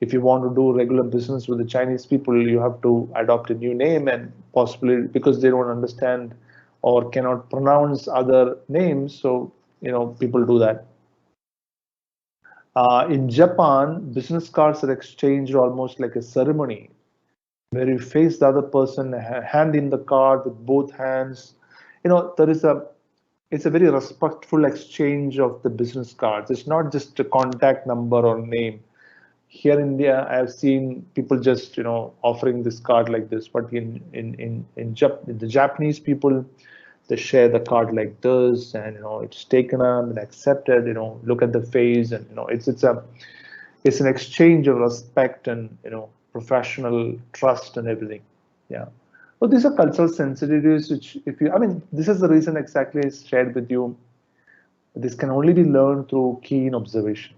If you want to do regular business with the Chinese people, you have to adopt a new name, and possibly because they don't understand or cannot pronounce other names, so people do that. In Japan, business cards are exchanged almost like a ceremony, where you face the other person, hand in the card with both hands. It's a very respectful exchange of the business cards. It's not just a contact number or name. Here in India, I have seen people just offering this card like this, but in the Japanese people, they share the card like this, and it's taken up and accepted. Look at the face, and it's an exchange of respect and professional trust and everything. Yeah. So these are cultural sensitivities which, this is the reason exactly I shared with you. This can only be learned through keen observation,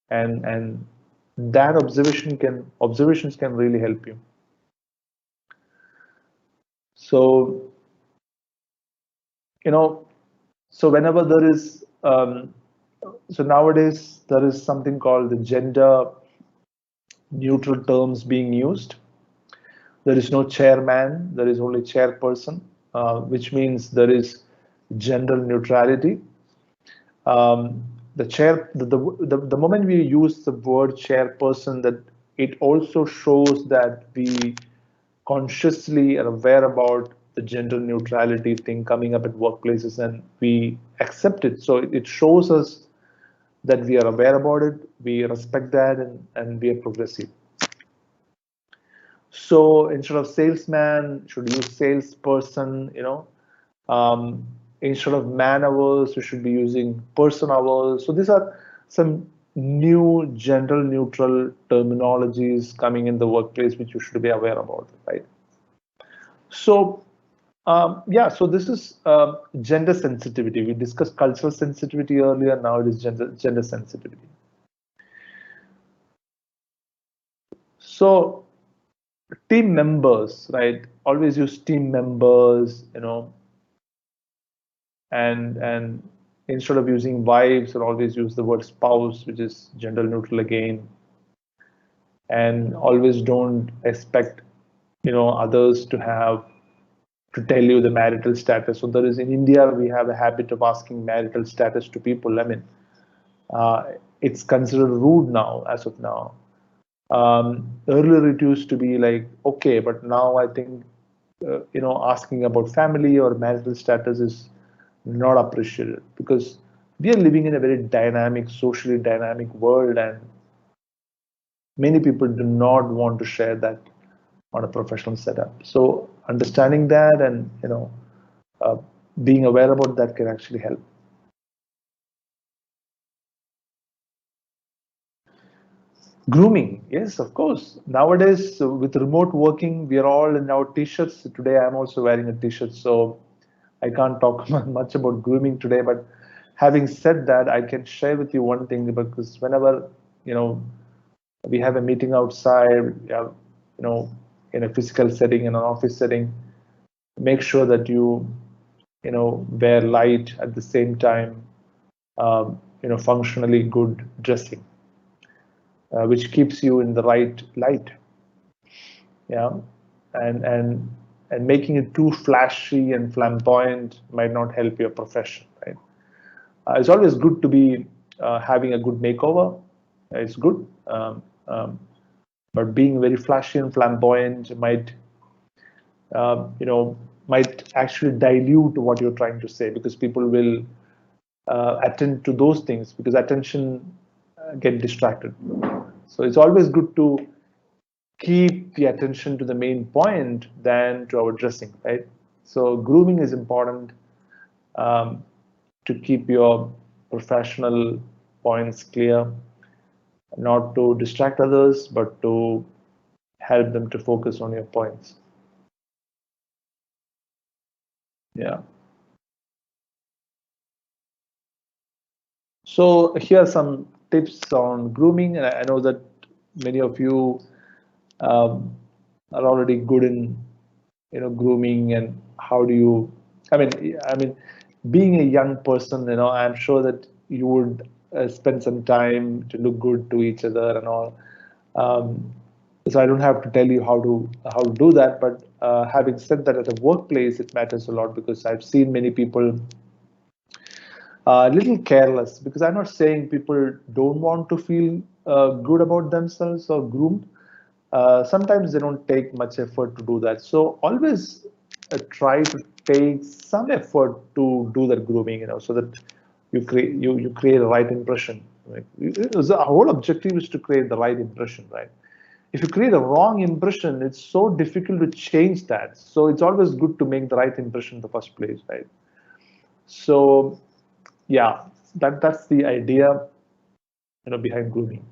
and that observations can really help you. So so whenever there is so nowadays there is something called the gender neutral terms being used. There is no chairman, there is only chairperson, which means there is gender neutrality. The moment we use the word chairperson, that it also shows that we consciously are aware about the gender neutrality thing coming up at workplaces, and we accept it. So it shows us that we are aware about it, we respect that, and we are progressive. So instead of salesman, should use salesperson. Instead of man hours, we should be using person hours. So these are some new gender neutral terminologies coming in the workplace which you should be aware about, right? So yeah, so this is gender sensitivity. We discussed cultural sensitivity earlier. Now it is gender sensitivity. So team members, right? Always use team members, and instead of using wives, or always use the word spouse, which is gender neutral again. And always don't expect others to tell you the marital status. So there is, in India, we have a habit of asking marital status to people. I mean, it's considered rude now, as of now. Earlier it used to be like okay, but now I think asking about family or marital status is not appreciated, because we are living in a very dynamic, socially dynamic world, and many people do not want to share that on a professional setup. So understanding that and being aware about that can actually help. Grooming, yes, of course. Nowadays, with remote working, we are all in our t-shirts. Today, I'm also wearing a t-shirt, so I can't talk much about grooming today. But having said that, I can share with you one thing, because whenever we have a meeting outside, we have, in a physical setting, in an office setting, make sure that you wear light at the same time, functionally good dressing. which keeps you in the right light. Yeah, and making it too flashy and flamboyant might not help your profession, right? It's always good to be having a good makeover. It's good, but being very flashy and flamboyant might, might actually dilute what you're trying to say, because people will attend to those things, because attention get distracted. So it's always good to keep the attention to the main point than to our dressing, right? So grooming is important to keep your professional points clear, not to distract others, but to help them to focus on your points. Yeah. So here are some tips on grooming, and I know that many of you are already good in grooming. And how do you? I mean, being a young person, I'm sure that you would spend some time to look good to each other and all. So I don't have to tell you how to do that. But having said that, at the workplace, it matters a lot, because I've seen many people a little careless, because I'm not saying people don't want to feel good about themselves or groomed. Sometimes they don't take much effort to do that. So always try to take some effort to do that grooming, so that you create a right impression. Right? The whole objective is to create the right impression, right? If you create a wrong impression, it's so difficult to change that. So it's always good to make the right impression in the first place, right? So yeah, that's the idea, behind grooming.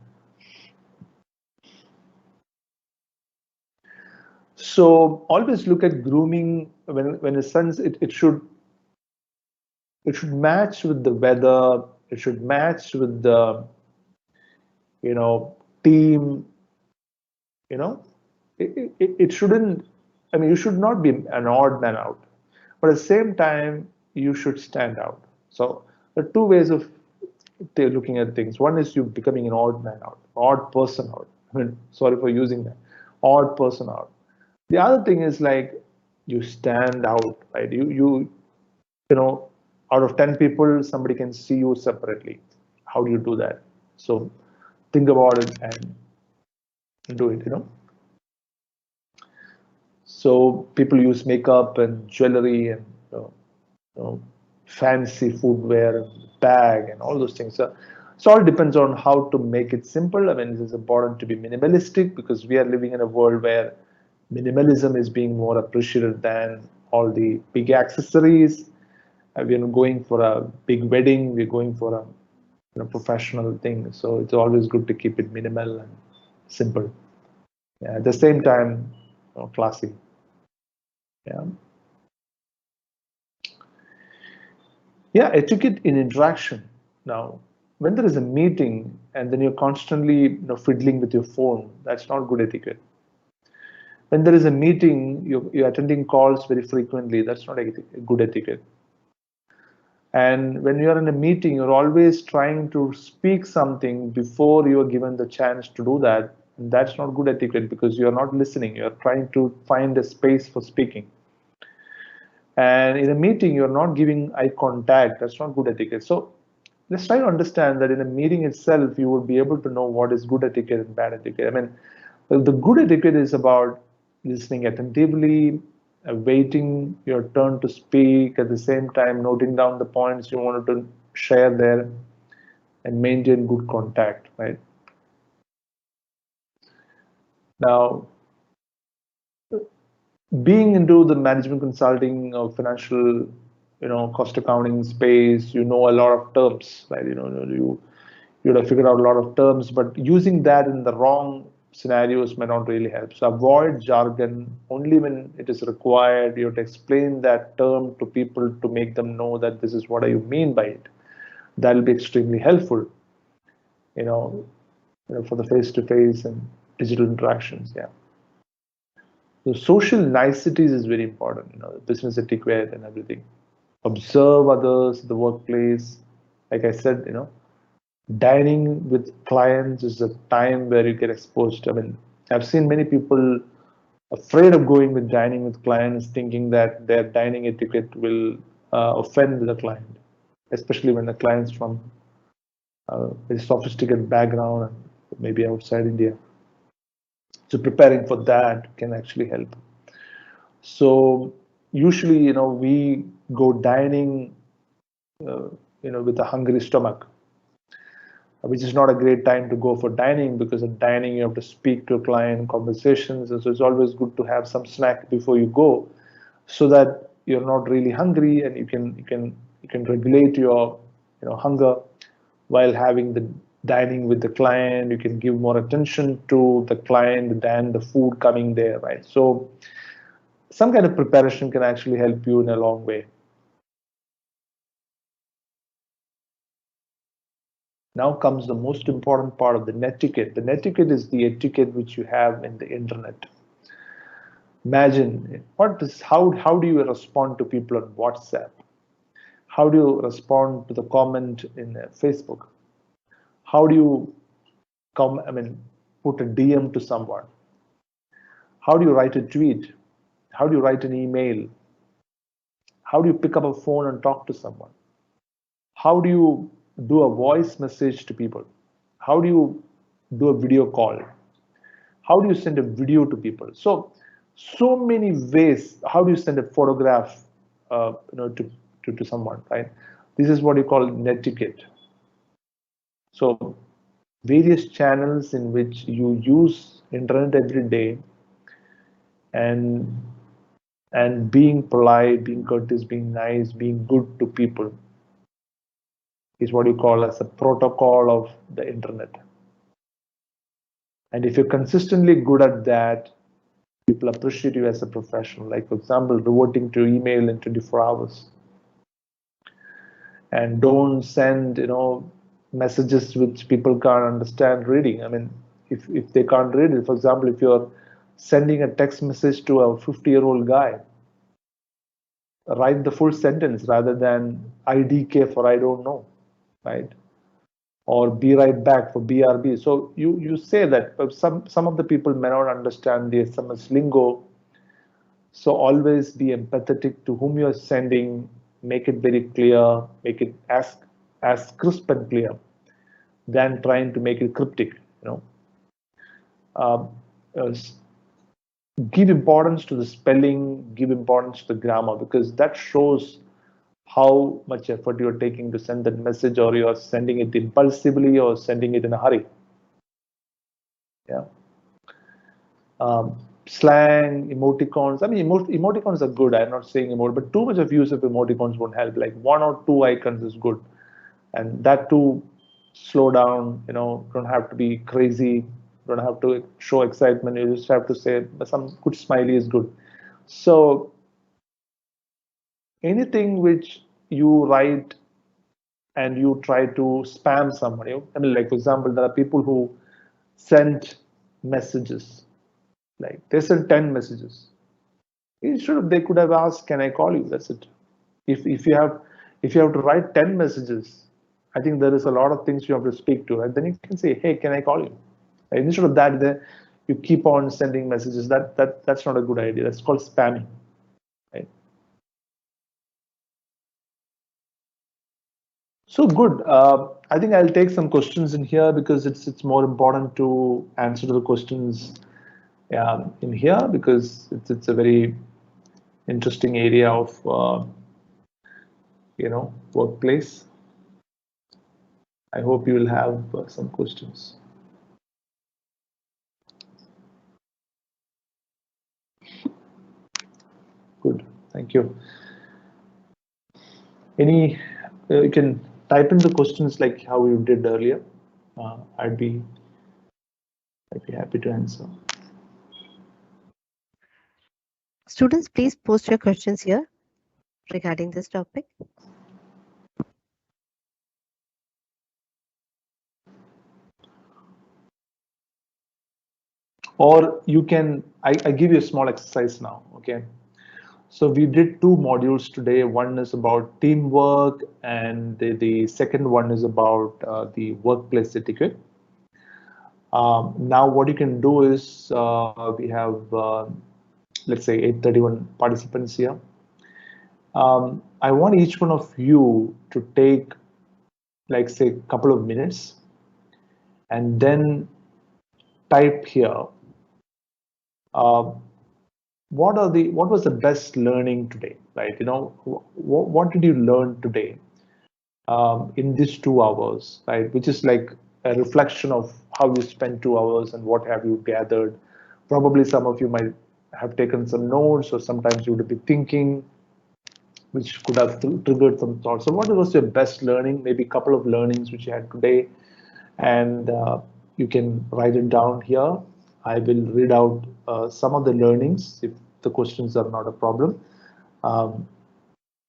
So always look at grooming when a sense it should match with the weather. It should match with the team. It shouldn't. I mean, you should not be an odd man out, but at the same time you should stand out. So there are two ways of looking at things. One is you becoming an odd man out, odd person out. I mean, sorry for using that, odd person out. The other thing is like you stand out, right? Out of 10 people, somebody can see you separately. How do you do that? So think about it and do it. So people use makeup and jewelry and fancy footwear and bag and all those things. So it all depends on how to make it simple. I mean, it is important to be minimalistic, because we are living in a world where minimalism is being more appreciated than all the big accessories. We're going for a big wedding. We're going for a professional thing. So it's always good to keep it minimal and simple. Yeah, at the same time, classy. Yeah. Yeah, etiquette in interaction. Now, when there is a meeting and then you're constantly fiddling with your phone, that's not good etiquette. When there is a meeting, you're attending calls very frequently, that's not a good etiquette. And when you're in a meeting, you're always trying to speak something before you are given the chance to do that. And that's not good etiquette, because you're not listening. You're trying to find a space for speaking. And in a meeting, you're not giving eye contact. That's not good etiquette. So let's try to understand that in a meeting itself, you would be able to know what is good etiquette and bad etiquette. I mean, the good etiquette is about listening attentively, waiting your turn to speak, at the same time noting down the points you wanted to share there, and maintain good contact, right? Now, being into the management consulting or financial, cost accounting space, a lot of terms, right? You would have figured out a lot of terms, but using that in the wrong scenarios may not really help. So avoid jargon. Only when it is required, you have to explain that term to people to make them know that this is what you mean by it. That will be extremely helpful, for the face-to-face and digital interactions. Yeah. So social niceties is very important, business etiquette and everything. Observe others in the workplace. Like I said, Dining with clients is a time where you get exposed. I mean, I've seen many people afraid of going with dining with clients, thinking that their dining etiquette will offend the client, especially when the client's from a sophisticated background and maybe outside India. So preparing for that can actually help. So usually, we go dining, with a hungry stomach, which is not a great time to go for dining, because at dining you have to speak to a client, conversations, and so it's always good to have some snack before you go, so that you're not really hungry and you can regulate your hunger while having the dining with the client. You can give more attention to the client than the food coming there, right? So some kind of preparation can actually help you in a long way. Now comes the most important part of the netiquette. The netiquette is the etiquette which you have in the internet. Imagine how do you respond to people on WhatsApp? How do you respond to the comment in Facebook? How do you put a DM to someone? How do you write a tweet? How do you write an email? How do you pick up a phone and talk to someone? How do you do a voice message to people? How do you do a video call? How do you send a video to people? So many ways. How do you send a photograph, to someone, right? This is what you call netiquette. So various channels in which you use internet every day, and being polite, being courteous, being nice, being good to people is what you call as a protocol of the internet. And if you're consistently good at that, people appreciate you as a professional. Like, for example, reverting to email in 24 hours. And don't send, messages which people can't understand reading. I mean, if they can't read it, for example, if you're sending a text message to a 50-year-old guy, write the full sentence rather than IDK for I don't know, right? Or be right back for BRB. So you say that, but some of the people may not understand the SMS lingo. So always be empathetic to whom you're sending, make it very clear, make it as crisp and clear than trying to make it cryptic, uh, give importance to the spelling, give importance to the grammar, because that shows how much effort you're taking to send that message, or you're sending it impulsively or sending it in a hurry. Yeah. Slang, emoticons. I mean, emoticons are good. I'm not saying but too much of use of emoticons won't help. Like 1 or 2 icons is good, and that too, slow down. Don't have to be crazy. Don't have to show excitement. You just have to say some good smiley is good. So anything which you write and you try to spam somebody. I mean, like, for example, there are people who send messages, like they send 10 messages. They could have asked, can I call you? That's it. If you have to write 10 messages, I think there is a lot of things you have to speak to, and then you can say, hey, can I call you? And instead of that, you keep on sending messages. That's not a good idea. That's called spamming, right? So good. I think I'll take some questions in here, because it's more important to answer the questions in here, because it's a very interesting area of workplace. I hope you will have some questions. Good, thank you. You can type in the questions like how you did earlier. I'd be happy to answer. Students, please post your questions here regarding this topic. Or you can, I give you a small exercise now, okay? So we did two modules today. One is about teamwork, and the second one is about the workplace etiquette. Now what you can do is we have let's say 831 participants here. I want each one of you to take like say a couple of minutes and then type here what was the best learning today, right? You know, what did you learn today in these 2 hours, right? Which is like a reflection of how you spent 2 hours and what have you gathered. Probably some of you might have taken some notes, or sometimes you would be thinking, which could have triggered some thoughts. So what was your best learning? Maybe a couple of learnings which you had today, and you can write it down here. I will read out some of the learnings if the questions are not a problem.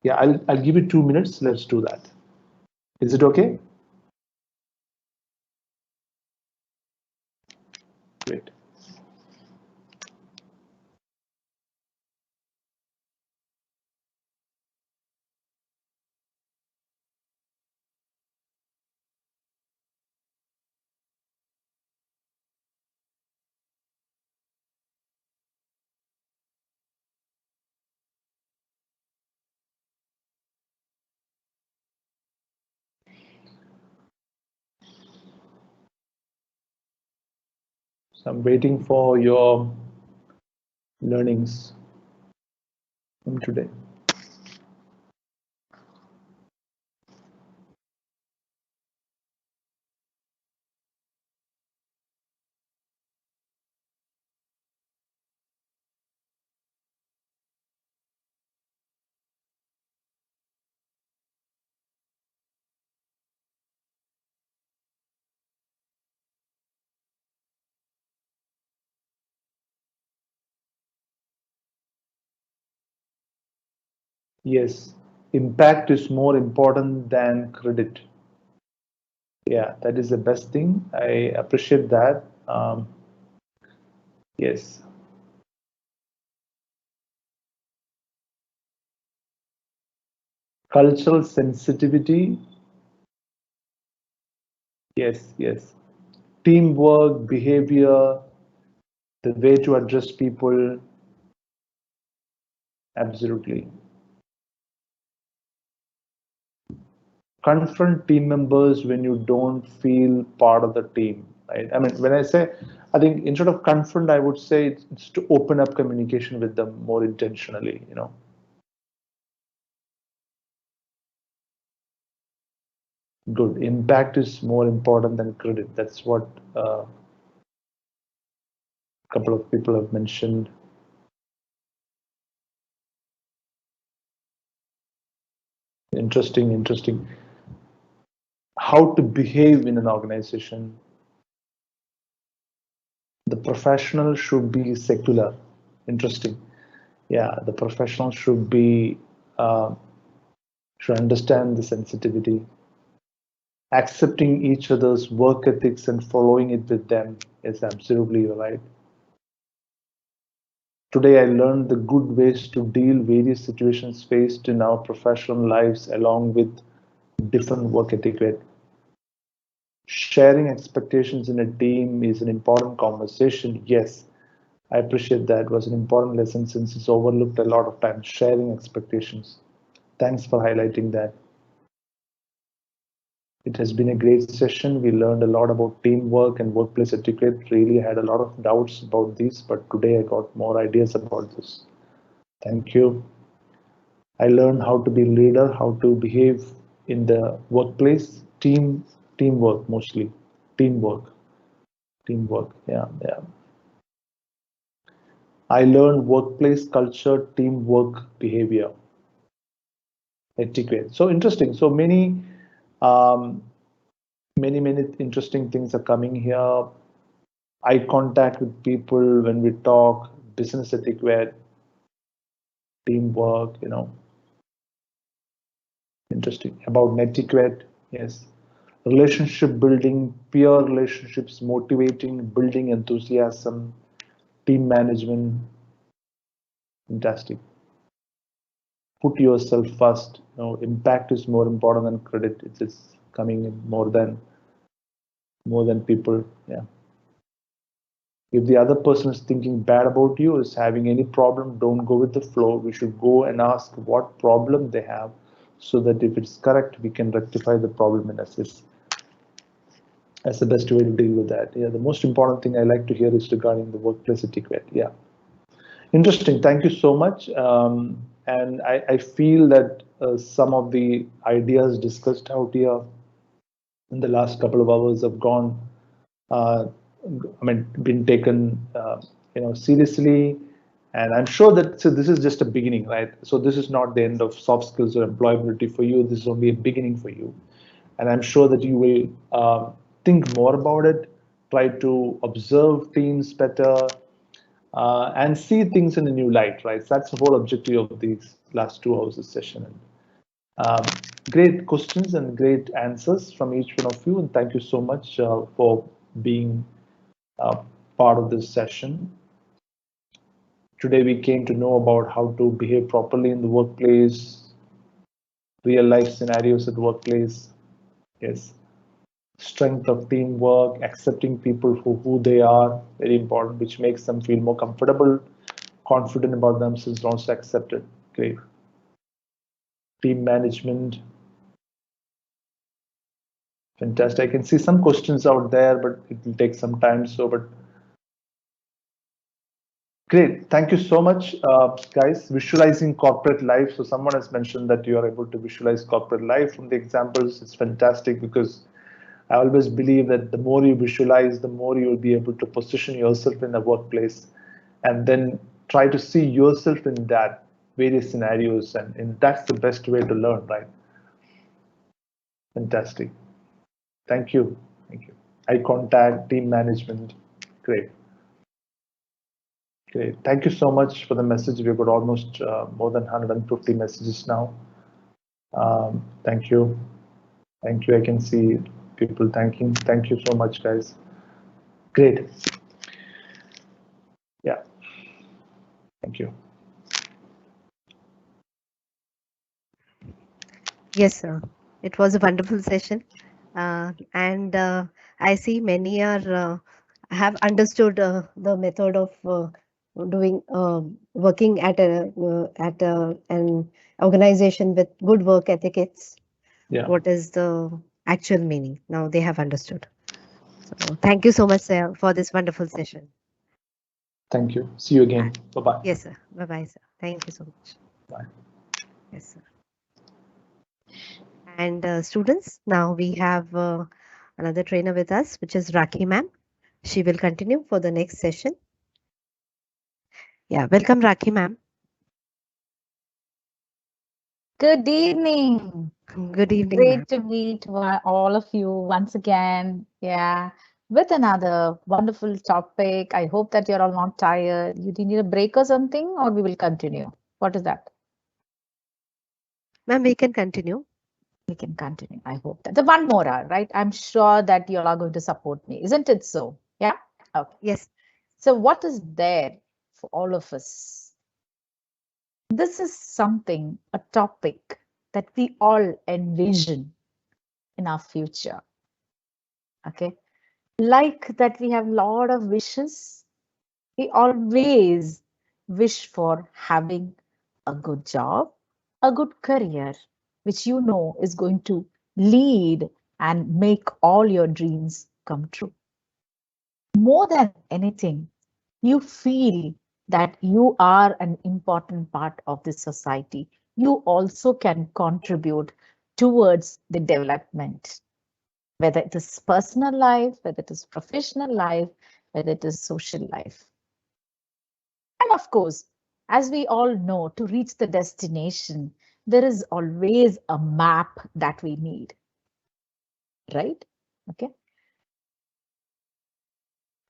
Yeah, I'll give you 2 minutes. Let's do that. Is it okay? Great. So I'm waiting for your learnings from today. Yes, impact is more important than credit. Yeah, that is the best thing. I appreciate that. Yes. Cultural sensitivity. Yes, yes. Teamwork, behavior, the way to address people. Absolutely. Confront team members when you don't feel part of the team, right? I mean, when I say, I think instead of confront, I would say it's to open up communication with them more intentionally, you know. Good. Impact is more important than credit. That's what a couple of people have mentioned. Interesting, interesting. How to behave in an organization. The professional should be secular. Interesting. Yeah, the professional uh, should understand the sensitivity. Accepting each other's work ethics and following it with them is absolutely right. Today, I learned the good ways to deal various situations faced in our professional lives, along with different work etiquette. Sharing expectations in a team is an important conversation. Yes, I appreciate that. It was an important lesson since it's overlooked a lot of times. Sharing expectations. Thanks for highlighting that. It has been a great session. We learned a lot about teamwork and workplace etiquette. Really had a lot of doubts about these, but today I got more ideas about this. Thank you. I learned how to be leader, how to behave in the workplace, teamwork mostly, teamwork, teamwork. Yeah, yeah. I learned workplace culture, teamwork, behavior, etiquette. So interesting. So um, many interesting things are coming here. Eye contact with people when we talk, business etiquette, teamwork, you know, interesting. About etiquette, yes. Relationship building, peer relationships, motivating, building enthusiasm, team management, fantastic. put yourself first. Impact is more important than credit. It's coming in more than people. Yeah. If the other person is thinking bad about you, is having any problem, don't go with the flow. We should go and ask what problem they have, so that if it's correct, we can rectify the problem and assist. That's the best way to deal with that. Yeah, the most important thing I like to hear is regarding the workplace etiquette. Yeah. Interesting. Thank you so much. And I feel that some of the ideas discussed out here in the last couple of hours have gone, been taken, seriously. And I'm sure that, so this is just a beginning, right? So this is not the end of soft skills or employability for you. This is only a beginning for you. And I'm sure that you will think more about it, try to observe teams better, and see things in a new light, right? So that's the whole objective of these last 2 hours of session. Um, Great questions and great answers from each one of you, and thank you so much for being part of this session. Today we came to know about how to behave properly in the workplace, real life scenarios at the workplace. Yes. Strength of teamwork, accepting people for who they are, very important, which makes them feel more comfortable, confident about themselves, and also accepted. Great. Team management. Fantastic. I can see some questions out there, but it will take some time. But great. Thank you so much, guys. Visualizing corporate life. So someone has mentioned that you are able to visualize corporate life from the examples. It's fantastic, because I always believe that the more you visualize, the more you will be able to position yourself in the workplace, and then try to see yourself in that various scenarios. And that's the best way to learn, right? Fantastic. Thank you. Thank you. Eye contact, team management. Great. Great. Thank you so much for the message. We've got almost more than 150 messages now. Thank you. Thank you. I can see people thanking. Thank you so much, guys. Great. Yeah. Thank you. Yes, sir. It was a wonderful session. And I see many are have understood the method of doing working at an organization with good work etiquettes. Yeah. What is the actual meaning? Now they have understood. So thank you so much, sir, for this wonderful session. Thank you. See you again. Bye-bye. Yes, sir. Bye-bye, sir. Thank you so much. Bye. Yes, sir. And students, now we have another trainer with us, which is Rakhi ma'am. She will continue for the next session. Yeah, welcome, Rakhi ma'am. Good evening. Good evening, Great ma'am. to meet all of you once again. Yeah, with another wonderful topic. I hope that you're all not tired. You need a break or something, or we will continue. What is that? Ma'am, we can continue. We can continue. I hope that the 1 more hour, right? I'm sure that you all are going to support me, isn't it so? Yeah. Okay. Yes. So what is there for all of us? This is something, a topic that we all envision in our future. Okay. Like that we have a lot of wishes. We always wish for having a good job, a good career, which you know is going to lead and make all your dreams come true. More than anything, you feel that you are an important part of this society. You also can contribute towards the development, whether it is personal life, whether it is professional life, whether it is social life. And of course, as we all know, to reach the destination, there is always a map that we need, right? Okay.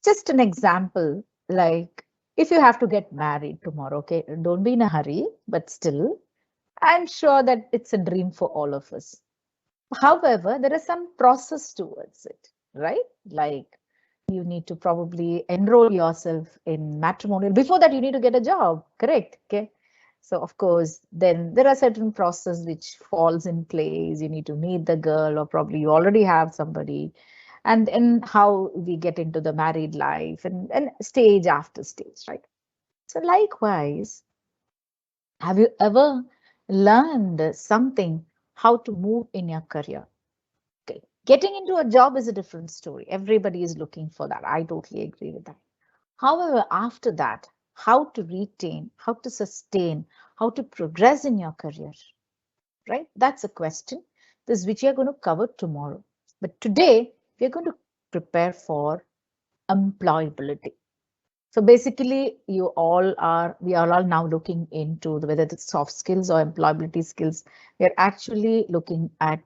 Just an example, like if you have to get married tomorrow, okay, don't be in a hurry, but still, I'm sure that it's a dream for all of us. However, there is some process towards it, right? Like you need to probably enroll yourself in matrimonial. Before that, you need to get a job, correct? Okay. So of course, then there are certain processes which falls in place. You need to meet the girl, or probably you already have somebody, and then how we get into the married life and stage after stage, right? So likewise, have you ever learned something how to move in your career? Okay. Getting into a job is a different story. Everybody is looking for that. I totally agree with that. However, after that, how to retain, how to sustain, how to progress in your career, right? That's a question. This which we are going to cover tomorrow. But today, we are going to prepare for employability. So basically, we are all now looking into whether it's soft skills or employability skills. We are actually looking at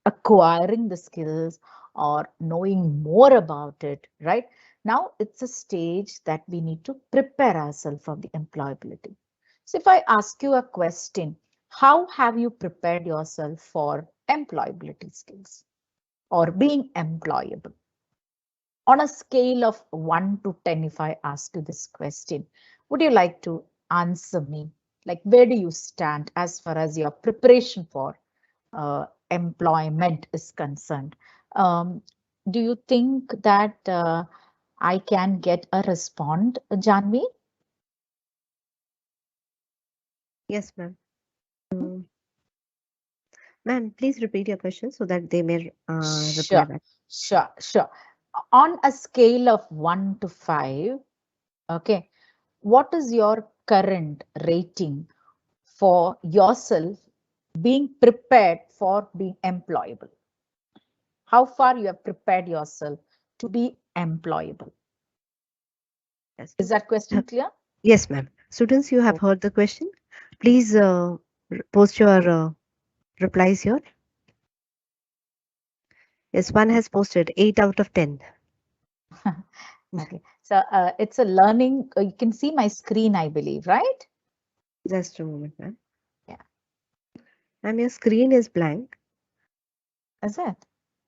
acquiring the skills or knowing more about it, right? Now it's a stage that we need to prepare ourselves for the employability. So if I ask you a question, how have you prepared yourself for employability skills or being employable? On a scale of 1 to 10, if I ask you this question, would you like to answer me? Like, where do you stand as far as your preparation for employment is concerned? Do you think that I can get a response, Janvi? Yes, ma'am. Ma'am, please repeat your question so that they may reply Sure, back. sure. On a scale of 1 to 5, okay, what is your current rating for yourself being prepared for being employable? How far you have prepared yourself to be employable? Yes. Is that question clear? Yes, ma'am. Students, you have heard the question. Please post your replies here. Yes, one has posted 8 out of 10. Okay, so it's a learning. You can see my screen, I believe, right? Just a moment, ma'am. Yeah. Ma'am, your screen is blank. Is it?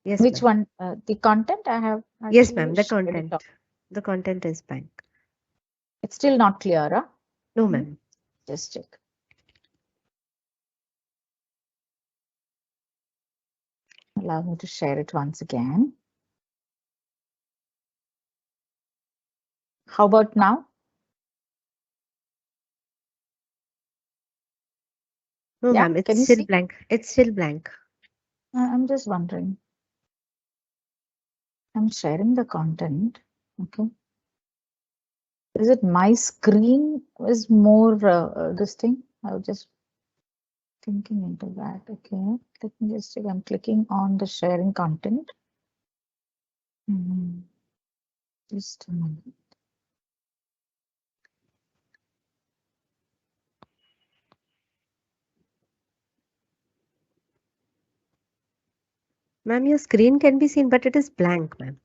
Yes, Which ma'am. one? The content I have. Yes, ma'am. The shared it content. up. The content is blank. It's still not clear, huh? No, ma'am. Just check. Allow me to share it once again. How about now? No, Yeah, ma'am. It's can you still see? blank. It's still blank. I'm just wondering. I'm sharing the content. Okay. Is it my screen is more this thing? I was just thinking into that. Okay. Let me just check. I'm clicking on the sharing content. Just a minute. Ma'am, your screen can be seen, but it is blank, ma'am.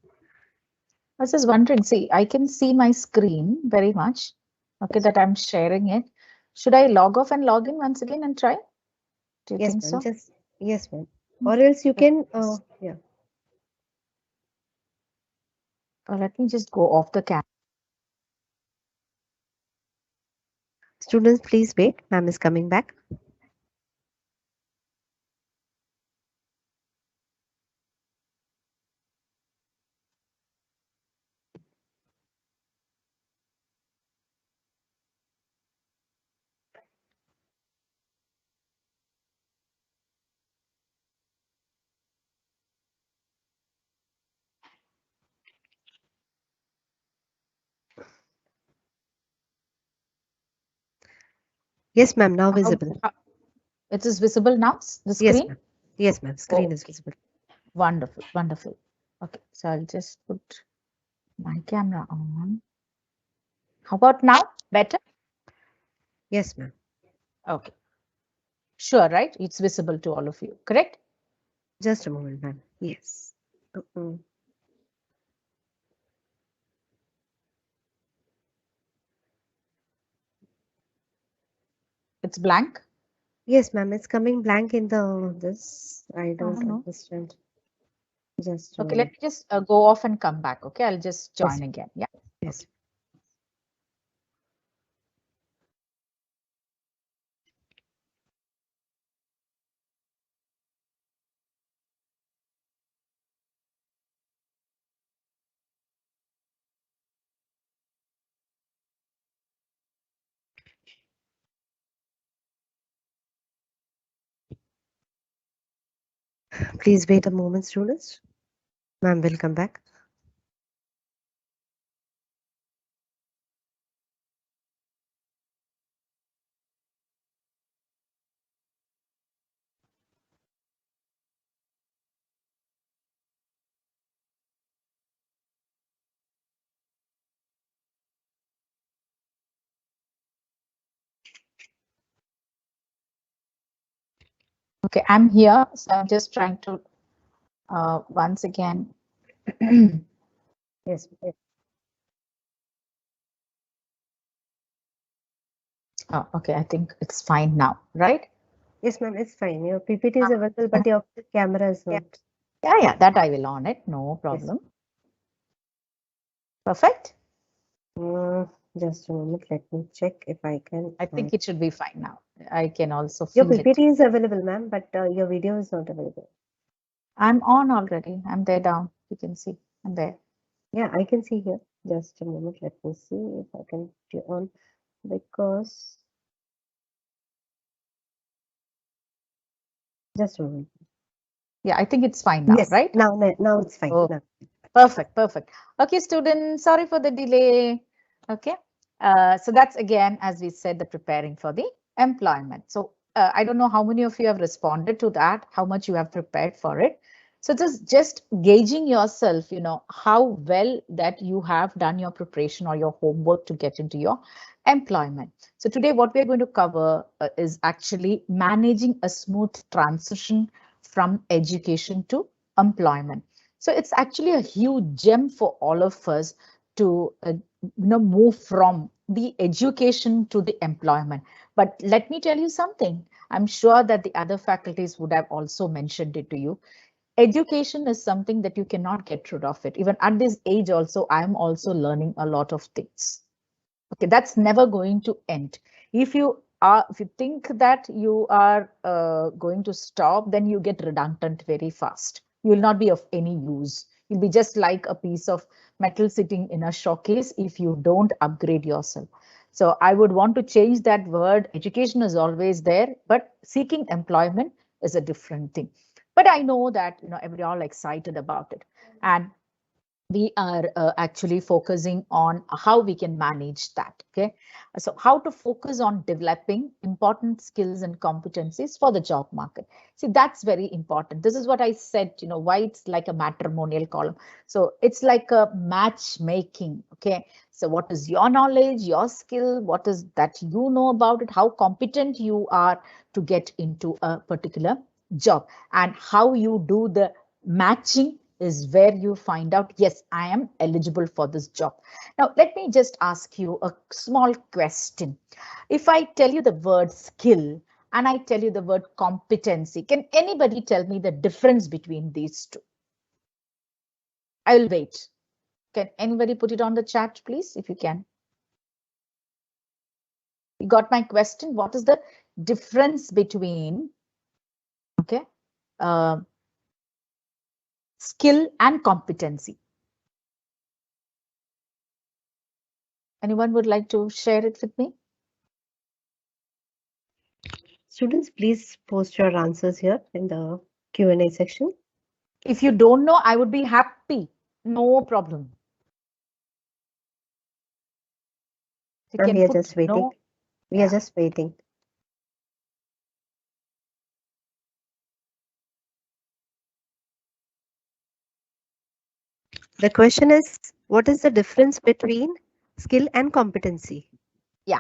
I was just wondering, see, I can see my screen very much. Okay, that I'm sharing it. Should I log off and log in once again and try? Do you Yes, think ma'am. so? Yes, ma'am. Or else you can, yeah. Or let me just go off the camera. Students, please wait. Ma'am is coming back. Yes, ma'am. Now visible. It is visible now, the Yes, screen? ma'am. Yes, ma'am. Screen is Okay. visible. Wonderful, wonderful. Okay, so I'll just put my camera on. How about now? Better? Yes, ma'am. Okay. Sure, right? It's visible to all of you, correct? Just a moment, ma'am. Yes. It's blank? Yes, ma'am. It's coming blank in the this. I don't know. understand. Just Okay, let me just go off and come back. Okay, I'll just Yes. join again. Yeah. Yes. Please wait a moment, students. Ma'am will come back. Okay, I'm here, so I'm just trying to once again. Yes. Oh, okay, I think it's fine now, right? Yes, ma'am, it's fine. Your PPT is available, but your camera is not. Yeah, that I will on it, no problem. Perfect. Just a moment, let me check if I can. I think it should be fine now. I can also feel Your it. PPT is available, ma'am, but your video is not available. I'm on already. I'm there down. You can see I'm there. Yeah, I can see here. Just a moment, let me see if I can put you on, because just a moment. Yeah, I think it's fine now, Yes, right? now it's fine. Oh, Now. perfect. Okay, students, sorry for the delay. Okay, so that's again, as we said, the preparing for the employment. So I don't know how many of you have responded to that, how much you have prepared for it. So just gauging yourself, how well that you have done your preparation or your homework to get into your employment. So today what we're going to cover is actually managing a smooth transition from education to employment. So it's actually a huge gem for all of us to move from the education to the employment. But let me tell you something. I'm sure that the other faculties would have also mentioned it to you. Education is something that you cannot get rid of it. Even at this age also, I'm also learning a lot of things. Okay, that's never going to end. If you think that you are going to stop, then you get redundant very fast. You will not be of any use. You'll be just like a piece of metal sitting in a showcase if you don't upgrade yourself. So I would want to change that word. Education is always there, but seeking employment is a different thing. But I know that everybody all excited about it, and we are actually focusing on how we can manage that. Okay, so how to focus on developing important skills and competencies for the job market. See, that's very important. This is what I said, why it's like a matrimonial column. So it's like a matchmaking. Okay, so what is your knowledge, your skill, what is that you know about it, how competent you are to get into a particular job, and how you do the matching is where you find out, yes, I am eligible for this job. Now, let me just ask you a small question. If I tell you the word skill and I tell you the word competency, can anybody tell me the difference between these two? I will wait. Can anybody put it on the chat, please, if you can? You got my question? What is the difference between, okay, skill and competency? Anyone would like to share it with me? Students, please post your answers here in the Q&A section. If you don't know, I would be happy. No problem. And we are just waiting. No. We are just waiting. The question is, what is the difference between skill and competency? Yeah.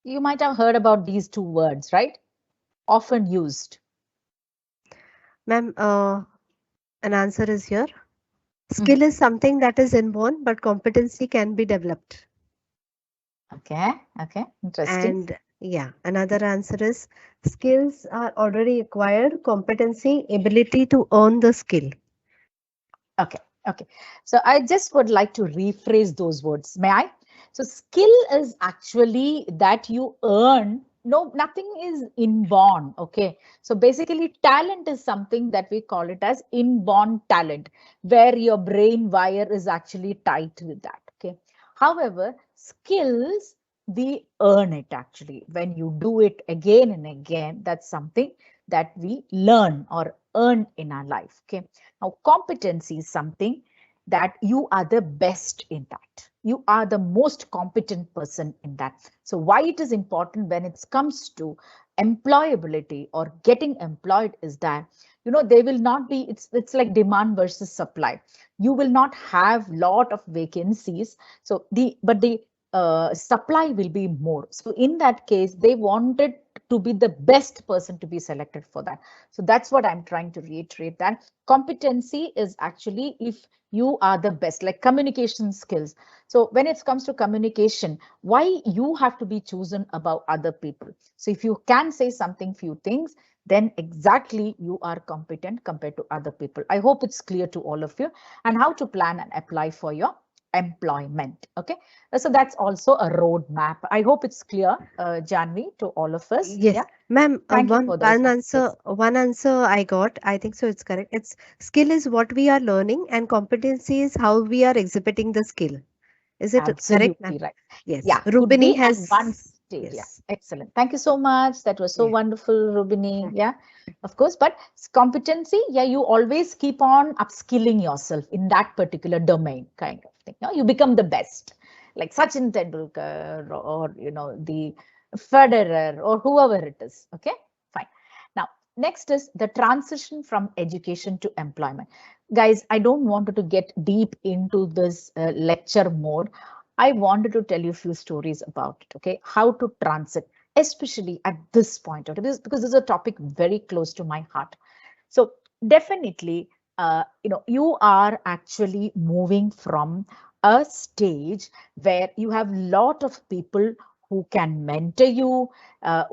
You might have heard about these two words, right? Often used. Ma'am, an answer is here. Skill is something that is inborn, but competency can be developed. Okay, interesting. And yeah, another answer is skills are already acquired, competency, ability to earn the skill. Okay. So I just would like to rephrase those words. May I? So skill is actually that you earn. No, nothing is inborn. Okay. So basically talent is something that we call it as inborn talent, where your brain wire is actually tied with that. Okay. However, skills we earn it actually. When you do it again and again, that's something that we learn or earn in our life. Okay. Now, competency is something that you are the best in that. You are the most competent person in that. So why it is important when it comes to employability or getting employed is that, you know, they will not be, it's like demand versus supply. You will not have lot of vacancies. So the supply will be more. So in that case, they wanted to be the best person to be selected for that. So that's what I'm trying to reiterate, that competency is actually if you are the best, like communication skills. So when it comes to communication, why you have to be chosen above other people? So if you can say something, few things, then exactly you are competent compared to other people. I hope it's clear to all of you, and how to plan and apply for your employment. Okay, so that's also a roadmap. I hope it's clear, Janvi, to all of us. Yes, Yeah, ma'am. thank you for those answers. One answer I got. I think so. It's correct. It's skill is what we are learning, and competency is how we are exhibiting the skill. Is it correct, ma'am? Absolutely right. Yes. Yeah, could Rubini be at has. one stage. Yeah, Yes. excellent. Thank you so much. That was so Yeah. wonderful, Rubini. Yeah, of course. But competency, yeah, you always keep on upskilling yourself in that particular domain, kind of thing. You know, you become the best, like Sachin Tendulkar or you know the Federer or whoever it is. Okay, fine. Now, next is the transition from education to employment. Guys, I don't want to get deep into this lecture mode. I wanted to tell you a few stories about it, okay? How to transit, especially at this point of it, because this is a topic very close to my heart. So definitely, you know, you are actually moving from a stage where you have a lot of people who can mentor you,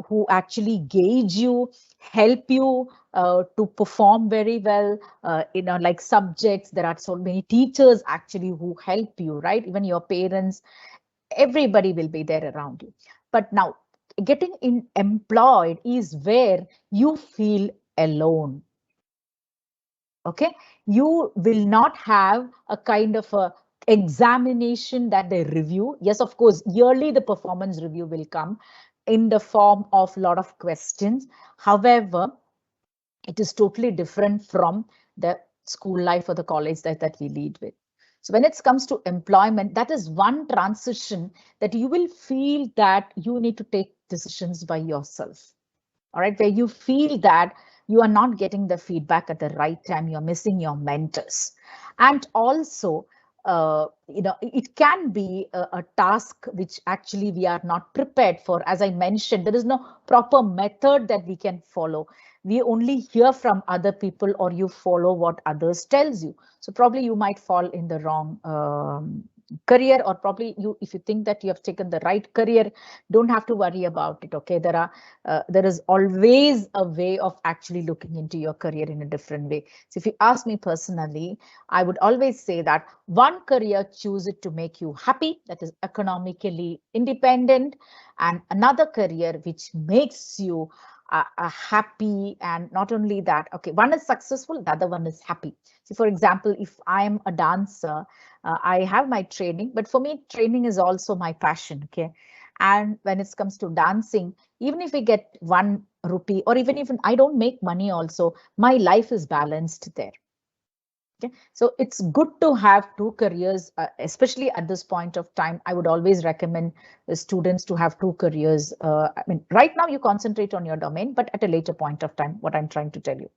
who actually gauge you, help you to perform very well. You know, like subjects, there are so many teachers actually who help you, right? Even your parents, everybody will be there around you. But now, getting in employed is where you feel alone. Okay, you will not have a kind of a examination that they review. Yes, of course, yearly the performance review will come in the form of a lot of questions. However, it is totally different from the school life or the college life that we lead with. So when it comes to employment, that is one transition that you will feel that you need to take decisions by yourself. All right, where you feel that you are not getting the feedback at the right time, you're missing your mentors. And also, you know, it can be a task which actually we are not prepared for. As I mentioned, there is no proper method that we can follow. We only hear from other people or you follow what others tells you. So probably you might fall in the wrong career, or probably you, if you think that you have taken the right career, don't have to worry about it. Okay, there is always a way of actually looking into your career in a different way. So if you ask me personally, I would always say that one career, choose it to make you happy, that is economically independent, and another career which makes you happy. And not only that, okay, one is successful, the other one is happy. So for example, if I am a dancer, I have my training, but for me, training is also my passion. Okay. And when it comes to dancing, even if we get 1 rupee, or even if I don't make money also, my life is balanced there. Okay. So it's good to have two careers, especially at this point of time. I would always recommend the students to have two careers. I mean, right now you concentrate on your domain, but at a later point of time, what I'm trying to tell you.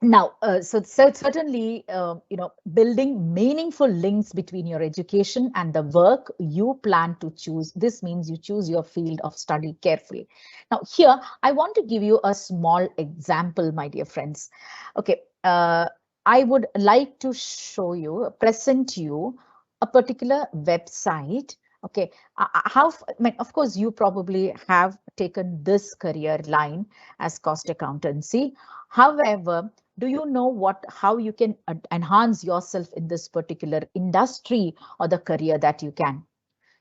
Now, so certainly, you know, building meaningful links between your education and the work you plan to choose. This means you choose your field of study carefully. Now, here, I want to give you a small example, my dear friends. Okay, I would like to show you, present you a particular website. Okay, I mean, of course, you probably have taken this career line as cost accountancy. However, do you know how you can enhance yourself in this particular industry or the career that you can?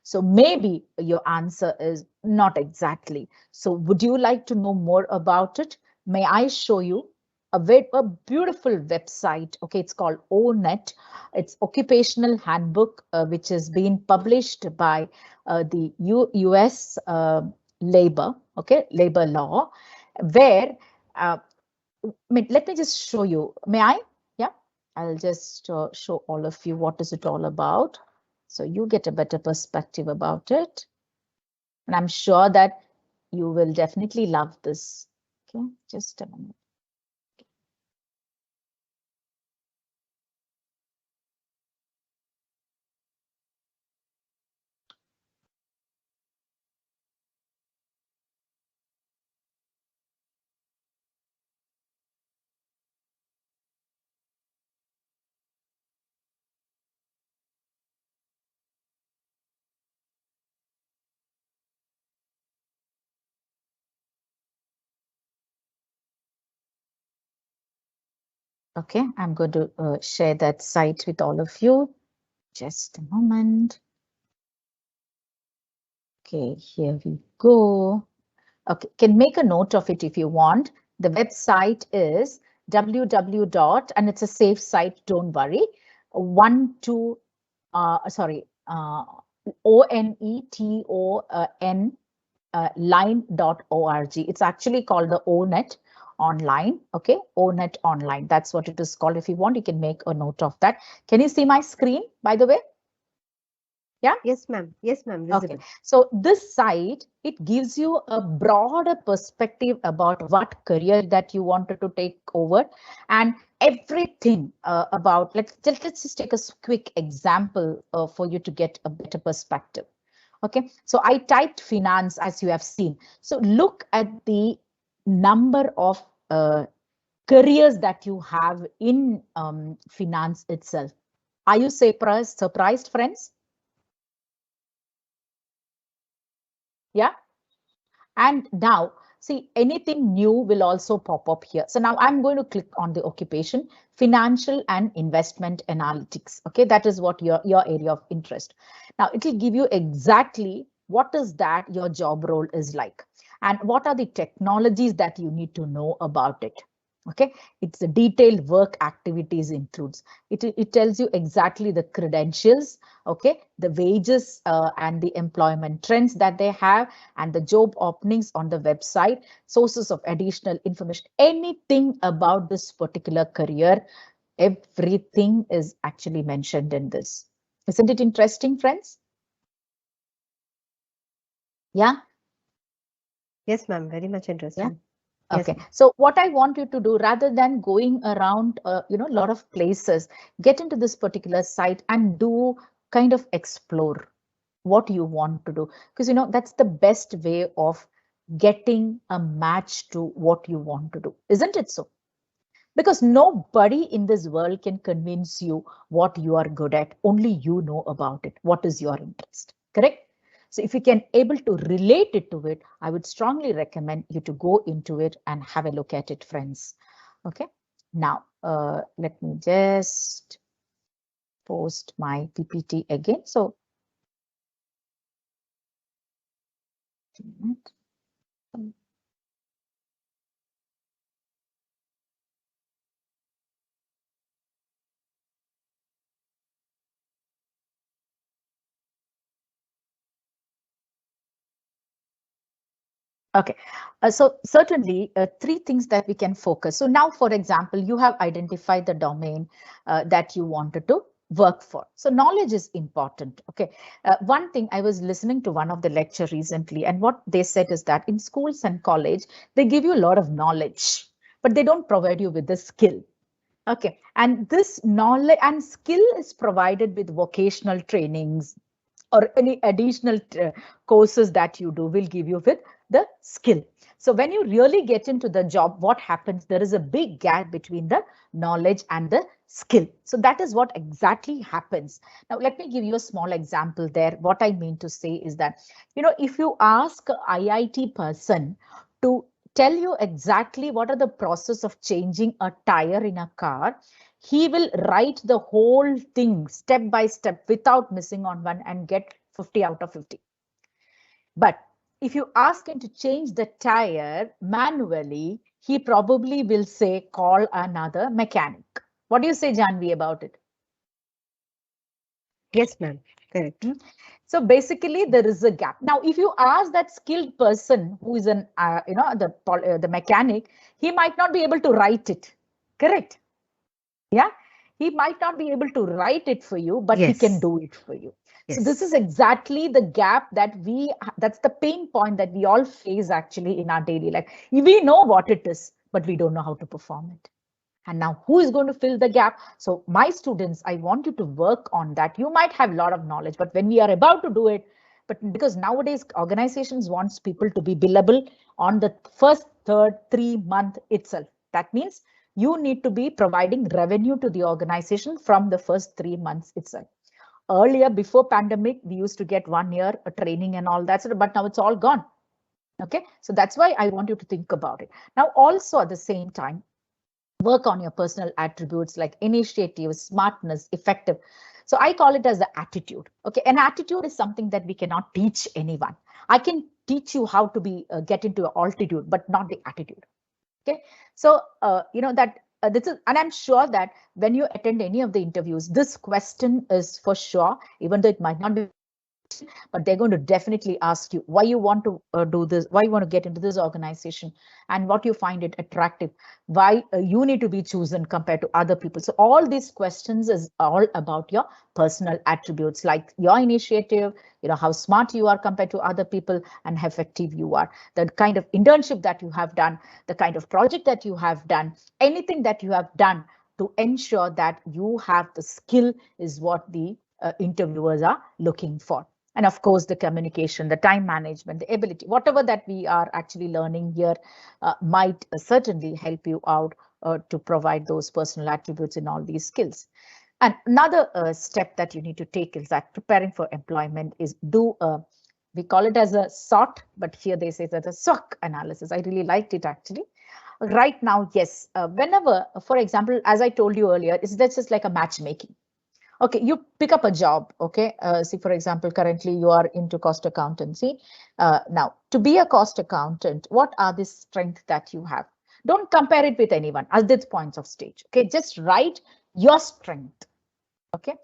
So maybe your answer is not exactly. So would you like to know more about it? May I show you? a beautiful website. Okay, it's called ONET. It's Occupational Handbook, which has been published by the US labor, okay, labor law, where let me just show you. May I? Yeah, I'll just show all of you what is it all about, so you get a better perspective about it. And I'm sure that you will definitely love this. Okay, just a moment. Okay, I'm going to share that site with all of you. Just a moment. Okay, here we go. Okay, can make a note of it if you want. The website is www. And it's a safe site, don't worry. ONETON line.org. It's actually called the ONET online. Okay, ONET online. That's what it is called. If you want, you can make a note of that. Can you see my screen, by the way? Yeah. Yes, ma'am. Yes, ma'am. Okay. So this site, it gives you a broader perspective about what career that you wanted to take over, and everything about, let's just take a quick example for you to get a better perspective. Okay, so I typed finance, as you have seen. So look at the number of careers that you have in finance itself. Are you surprised, friends? Yeah. And now, see, anything new will also pop up here. So now I'm going to click on the occupation, financial and investment analytics. Okay, that is what your area of interest. Now it will give you exactly what is that your job role is like, and what are the technologies that you need to know about it. Okay, it's the detailed work activities includes. It tells you exactly the credentials, okay, the wages and the employment trends that they have, and the job openings on the website, sources of additional information, anything about this particular career, everything is actually mentioned in this. Isn't it interesting, friends? Yeah. Yes, ma'am. Very much interesting. Yeah. Yes, Okay, so what I want you to do, rather than going around, a lot of places, get into this particular site and do kind of explore what you want to do, because that's the best way of getting a match to what you want to do, isn't it so? Because nobody in this world can convince you what you are good at. Only you know about it. What is your interest? Correct? So if you can able to relate it to it, I would strongly recommend you to go into it and have a look at it, friends. Okay. Now, let me just post my PPT again. So, okay, so certainly three things that we can focus. So now, for example, you have identified the domain that you wanted to work for. So knowledge is important. Okay, one thing, I was listening to one of the lecture recently, and what they said is that in schools and college, they give you a lot of knowledge, but they don't provide you with the skill. Okay, and this knowledge and skill is provided with vocational trainings, or any additional courses that you do will give you with the skill. So when you really get into the job, what happens? There is a big gap between the knowledge and the skill. So that is what exactly happens. Now, let me give you a small example there. What I mean to say is that, if you ask an IIT person to tell you exactly what are the process of changing a tire in a car, he will write the whole thing step by step without missing on one and get 50 out of 50. But if you ask him to change the tire manually, he probably will say, call another mechanic. What do you say, Janvi, about it? Yes, ma'am. Correct. So basically, there is a gap. Now, if you ask that skilled person who is an, the mechanic, he might not be able to write it. Correct? Yeah, he might not be able to write it for you, but he can Yes. do it for you. Yes. So this is exactly the gap that that's the pain point that we all face actually in our daily life. We know what it is, but we don't know how to perform it. And now who is going to fill the gap? So my students, I want you to work on that. You might have a lot of knowledge, but when we are about to do it, but because nowadays organizations wants people to be billable on the first, third, 3 month itself. That means you need to be providing revenue to the organization from the first 3 months itself. Earlier, before pandemic, we used to get 1 year training and all that, but now it's all gone. Okay, so that's why I want you to think about it. Now, also at the same time, work on your personal attributes like initiative, smartness, effective. So I call it as the attitude. Okay, an attitude is something that we cannot teach anyone. I can teach you how to be get into altitude, but not the attitude. Okay, so this is, and I'm sure that when you attend any of the interviews, this question is for sure, even though it might not be, but they're going to definitely ask you why you want to do this, why you want to get into this organization, and what you find it attractive, why you need to be chosen compared to other people. So all these questions is all about your personal attributes, like your initiative, how smart you are compared to other people, and how effective you are, the kind of internship that you have done, the kind of project that you have done, anything that you have done to ensure that you have the skill is what the interviewers are looking for. And of course, the communication, the time management, the ability, whatever that we are actually learning here might certainly help you out to provide those personal attributes in all these skills. And another step that you need to take is that preparing for employment is we call it as a SWOT, but here they say that a SWOT analysis. I really liked it actually. Right now, yes, whenever, for example, as I told you earlier, that's just like a matchmaking. Okay, you pick up a job. Okay, see, for example, currently you are into cost accountancy. Now, to be a cost accountant, what are the strengths that you have? Don't compare it with anyone at this point of stage. Okay, just write your strength. Okay,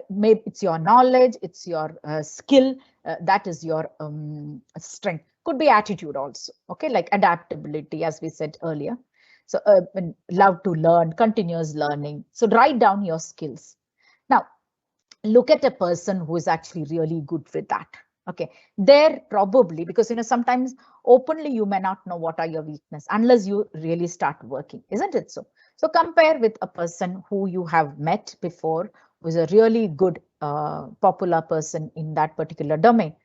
maybe it's your knowledge, it's your skill, that is your strength. Could be attitude also. Okay, like adaptability, as we said earlier. So love to learn, continuous learning. So write down your skills. Now, look at a person who is actually really good with that. Okay, they're probably, because sometimes openly you may not know what are your weaknesses unless you really start working, isn't it so? So compare with a person who you have met before, who is a really good popular person in that particular domain,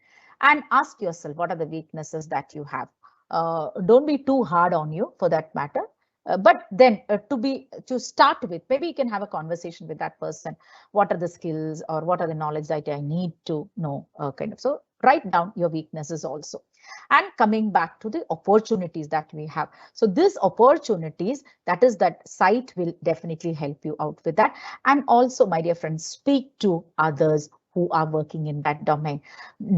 and ask yourself what are the weaknesses that you have. Don't be too hard on you for that matter. But then to start with, maybe you can have a conversation with that person. What are the skills or what are the knowledge that I need to know, kind of. So write down your weaknesses also. And coming back to the opportunities that we have. So these opportunities, that is that site will definitely help you out with that. And also, my dear friends, speak to others who are working in that domain.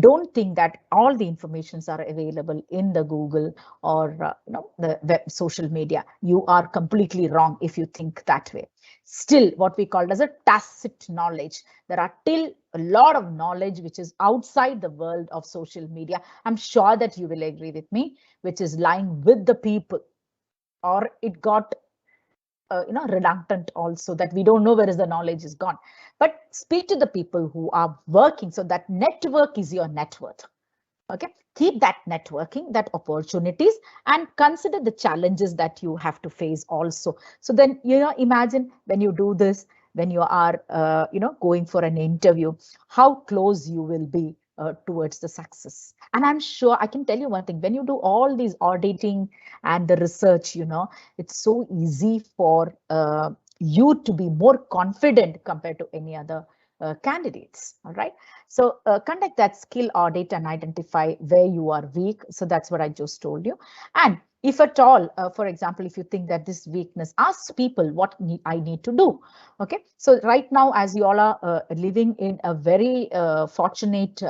Don't think that all the informations are available in the Google or the web social media. You are completely wrong if you think that way. Still, what we call as a tacit knowledge. There are still a lot of knowledge which is outside the world of social media. I'm sure that you will agree with me, which is lying with the people, or it got redundant also, that we don't know where is the knowledge is gone. But speak to the people who are working, so that network is your net worth. Okay, keep that networking, that opportunities, and consider the challenges that you have to face also. So then, imagine when you do this, when you are, going for an interview, how close you will be towards the success. And I'm sure I can tell you one thing, when you do all these auditing and the research, it's so easy for you to be more confident compared to any other candidates. All right. So conduct that skill audit and identify where you are weak. So that's what I just told you. And if at all, for example, if you think that this weakness, ask people what I need to do. Okay. So right now, as you all are living in a very fortunate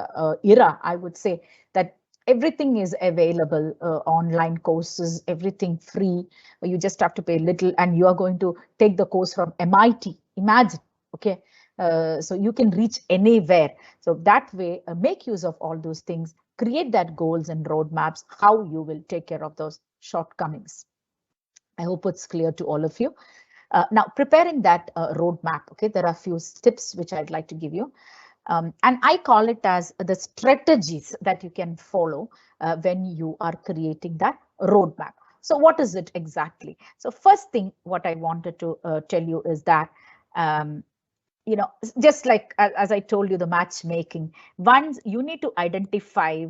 era, I would say that everything is available, online courses, everything free. You just have to pay little, and you are going to take the course from MIT. Imagine, okay? So you can reach anywhere. So that way, make use of all those things, create that goals and roadmaps, how you will take care of those shortcomings. I hope it's clear to all of you. Now, preparing that roadmap, okay, there are a few tips which I'd like to give you. And I call it as the strategies that you can follow when you are creating that roadmap. So what is it exactly? So first thing, what I wanted to tell you is that, you know, just like as I told you, the matchmaking, once you need to identify,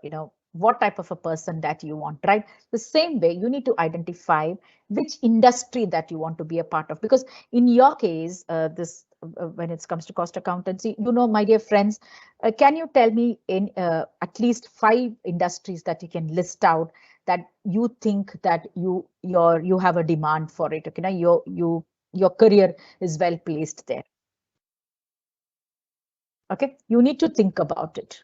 you know, what type of a person that you want, right? The same way you need to identify which industry that you want to be a part of, because in your case, when it comes to cost accountancy, you know, my dear friends, can you tell me in at least 5 industries that you can list out that you think that you have a demand for it? Okay, now your career is well placed there. Okay, you need to think about it.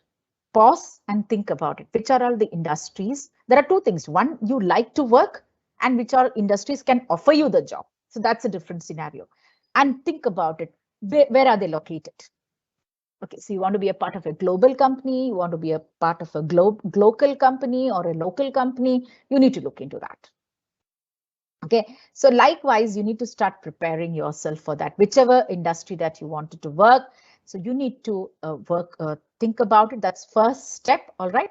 Pause and think about it. Which are all the industries? There are 2 things. One, you like to work, and which are industries can offer you the job. So that's a different scenario. And think about it. Where are they located? Okay, so you want to be a part of a global company, you want to be a part of a local company or a local company, you need to look into that. Okay, so likewise, you need to start preparing yourself for that, whichever industry that you wanted to work. So you need to think about it. That's first step. All right.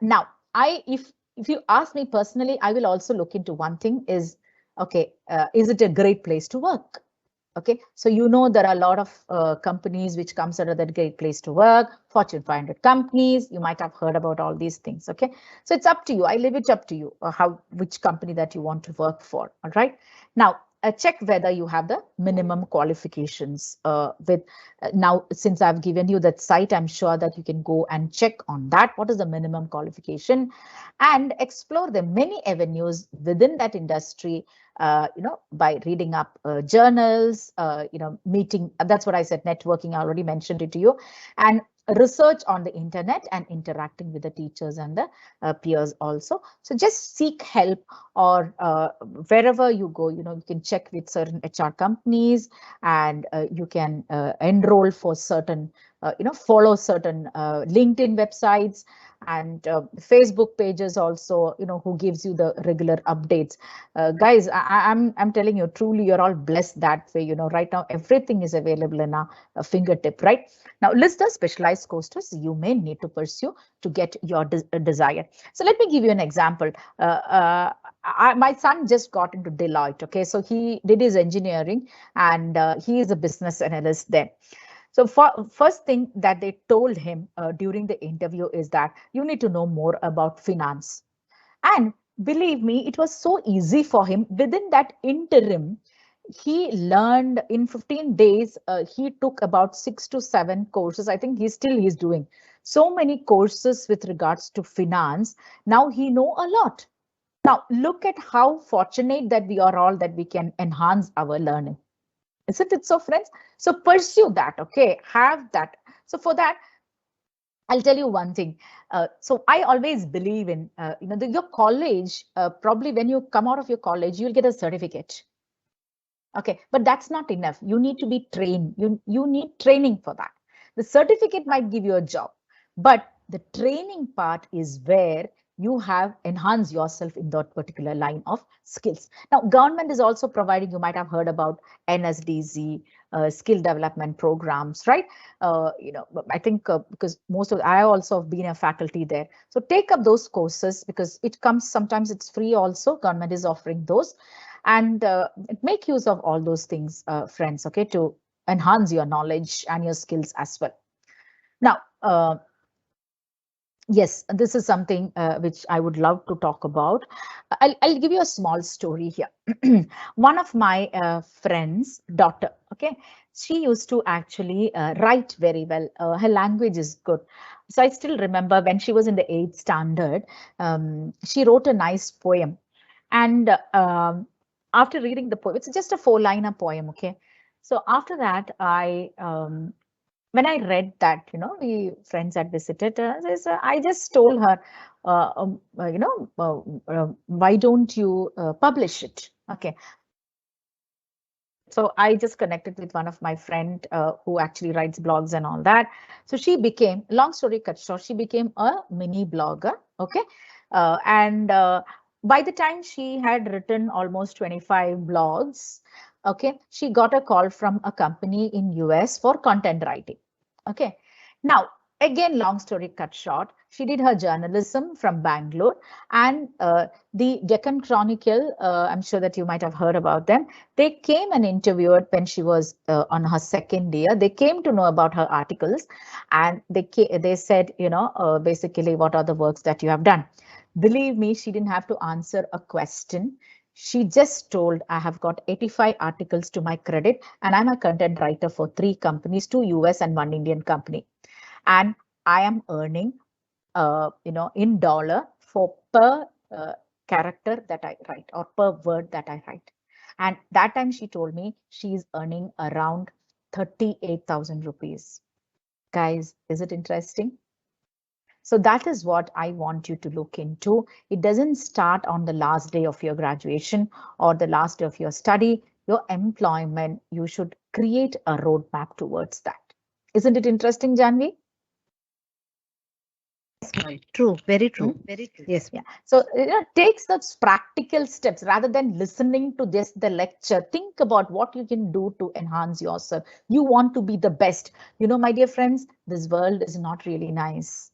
Now, if you ask me personally, I will also look into one thing is, okay, is it a great place to work? Okay, so you know there are a lot of companies which comes under that great place to work, Fortune 500 companies. You might have heard about all these things. Okay, so it's up to you. I leave it up to you which company that you want to work for. All right. Now, check whether you have the minimum qualifications now, since I've given you that site, I'm sure that you can go and check on that. What is the minimum qualification, and explore the many avenues within that industry, you know, by reading up journals, you know, meeting. That's what I said, networking. I already mentioned it to you, and research on the internet and interacting with the teachers and the peers also. So just seek help, or wherever you go, you know, you can check with certain HR companies, and you can enroll for certain, you know, follow certain LinkedIn websites and Facebook pages also, you know, who gives you the regular updates. Guys, I'm telling you, truly, you're all blessed that way. You know, right now everything is available in our fingertip, right? Now, list the specialized courses you may need to pursue to get your desire. So let me give you an example. My son just got into Deloitte. Okay, so he did his engineering, and he is a business analyst there. So first thing that they told him during the interview is that you need to know more about finance. And believe me, it was so easy for him. Within that interim, he learned in 15 days, he took about 6 to 7 courses. I think he's doing so many courses with regards to finance. Now he know a lot. Now look at how fortunate that we are all that we can enhance our learning. Isn't it so, friends? So pursue that, okay? Have that. So for that, I'll tell you one thing. So I always believe in, you know, your college, probably when you come out of your college, you'll get a certificate. Okay, but that's not enough. You need to be trained. You need training for that. The certificate might give you a job, but the training part is where you have enhanced yourself in that particular line of skills. Now, government is also providing, you might have heard about NSDZ, skill development programs, right? You know, I think because I also have been a faculty there. So take up those courses, because it comes, sometimes it's free also. Government is offering those, and make use of all those things, friends, okay, to enhance your knowledge and your skills as well. Now, yes, this is something which I would love to talk about. I'll give you a small story here. One of my friends' daughter, okay, she used to actually write very well. Her language is good. So I still remember when she was in the 8th standard, she wrote a nice poem. And after reading the poem, it's just a 4-liner poem, okay? So after that, I when I read that, we friends had visited us, I just told her, why don't you publish it? Okay. So I just connected with one of my friend who actually writes blogs and all that. So she became, long story cut short, she became a mini blogger. Okay. And by the time she had written almost 25 blogs, okay, she got a call from a company in US for content writing. Okay. Now, again, long story cut short, she did her journalism from Bangalore, and the Deccan Chronicle, I'm sure that you might have heard about them. They came and interviewed when she was on her second year. They came to know about her articles, and they said, basically, what are the works that you have done? Believe me, she didn't have to answer a question. She just told, I have got 85 articles to my credit, and I'm a content writer for 3 companies, 2 US and 1 Indian company. And I am earning, in dollar for per character that I write or per word that I write. And that time she told me she's earning around 38,000 rupees. Guys, is it interesting? So that is what I want you to look into. It doesn't start on the last day of your graduation or the last day of your study. Your employment, you should create a roadmap towards that. Isn't it interesting, Janvi? True, very true. Very true. Yes. Yeah. So take such practical steps rather than listening to just the lecture. Think about what you can do to enhance yourself. You want to be the best. My dear friends, this world is not really nice.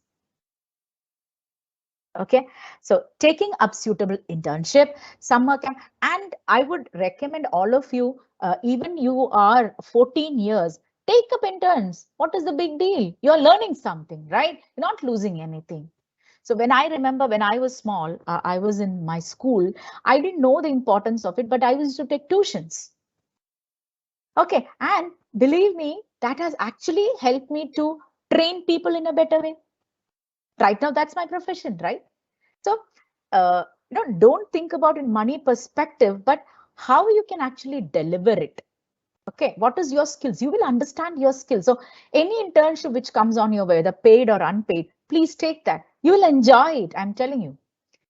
Okay, so taking up suitable internship, summer camp, and I would recommend all of you, even you are 14 years, take up interns. What is the big deal? You're learning something, right? You're not losing anything. So when I remember when I was small, I was in my school, I didn't know the importance of it, but I used to take tuitions. Okay, and believe me, that has actually helped me to train people in a better way. Right now, that's my profession, right? So, don't think about in money perspective, but how you can actually deliver it. Okay, what is your skills? You will understand your skills. So any internship which comes on your way, whether paid or unpaid, please take that. You will enjoy it. I'm telling you.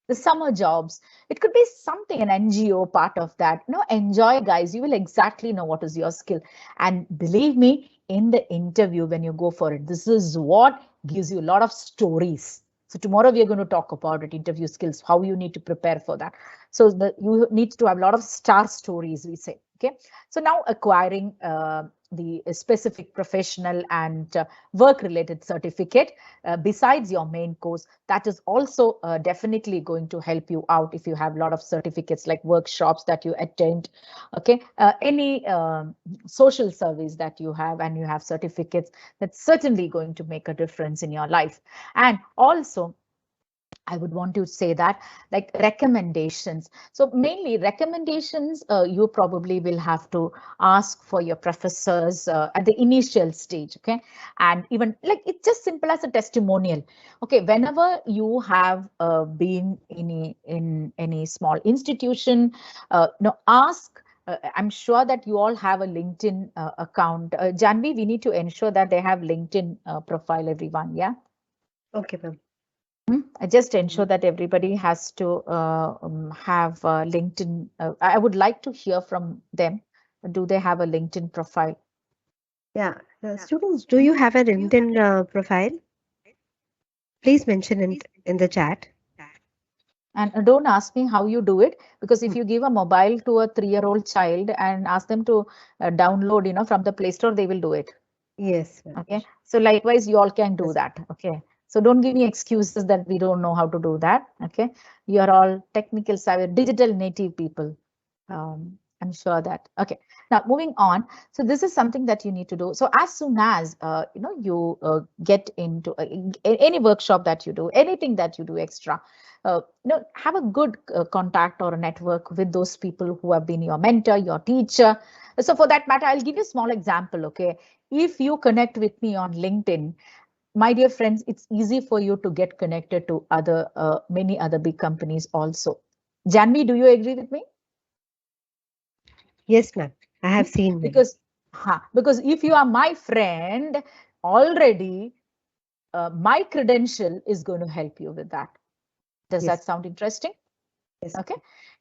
The summer jobs, it could be something, an NGO part of that. Enjoy, guys. You will exactly know what is your skill. And believe me, in the interview, when you go for it, this is what gives you a lot of stories. So tomorrow we are going to talk about it, interview skills, how you need to prepare for that. So you need to have a lot of star stories, we say. Okay. So now acquiring the specific professional and work related certificate besides your main course, that is also definitely going to help you out if you have a lot of certificates like workshops that you attend. Okay, any social service that you have and you have certificates, that's certainly going to make a difference in your life. And also, I would want to say that like recommendations. So mainly recommendations, you probably will have to ask for your professors at the initial stage. Okay. And even like it's just simple as a testimonial. Okay. Whenever you have been in any small institution, ask. I'm sure that you all have a LinkedIn account. Janvi, we need to ensure that they have LinkedIn profile, everyone. Yeah. Okay, ma'am. I just ensure that everybody has to have LinkedIn. I would like to hear from them. Do they have a LinkedIn profile? Yeah. Students, do you have a LinkedIn profile? Please mention it in the chat. And don't ask me how you do it, because if you give a mobile to a 3-year-old child and ask them to download, from the Play Store, they will do it. Yes, ma'am. Okay. So likewise, you all can do that. Okay. So don't give me excuses that we don't know how to do that. Okay. You are all technical savvy, digital native people. I'm sure that. Okay. Now moving on. So this is something that you need to do. So as soon as you get into any workshop that you do, anything that you do extra, have a good contact or a network with those people who have been your mentor, your teacher. So for that matter, I'll give you a small example. Okay. If you connect with me on LinkedIn, my dear friends, it's easy for you to get connected to many other big companies also. Janvi, do you agree with me? Yes, ma'am. I have seen them. Because if you are my friend, already my credential is going to help you with that. Does Yes. that sound interesting? Yes. Okay.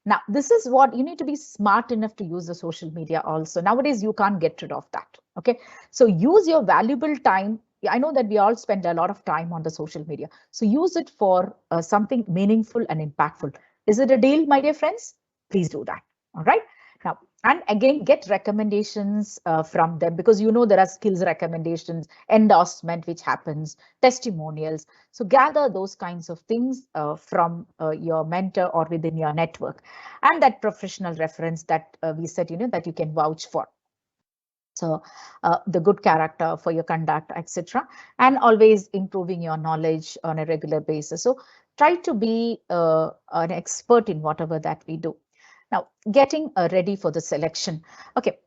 Now, this is what you need to be smart enough to use the social media also. Nowadays, you can't get rid of that. Okay. So use your valuable time. I know that we all spend a lot of time on the social media. So use it for something meaningful and impactful. Is it a deal, my dear friends? Please do that. All right. Now, and again, get recommendations from them, because you know there are skills recommendations, endorsement, which happens, testimonials. So gather those kinds of things from your mentor or within your network, and that professional reference that we said, that you can vouch for. So the good character for your conduct, etc., and always improving your knowledge on a regular basis. So try to be an expert in whatever that we do. Now, getting ready for the selection. Okay,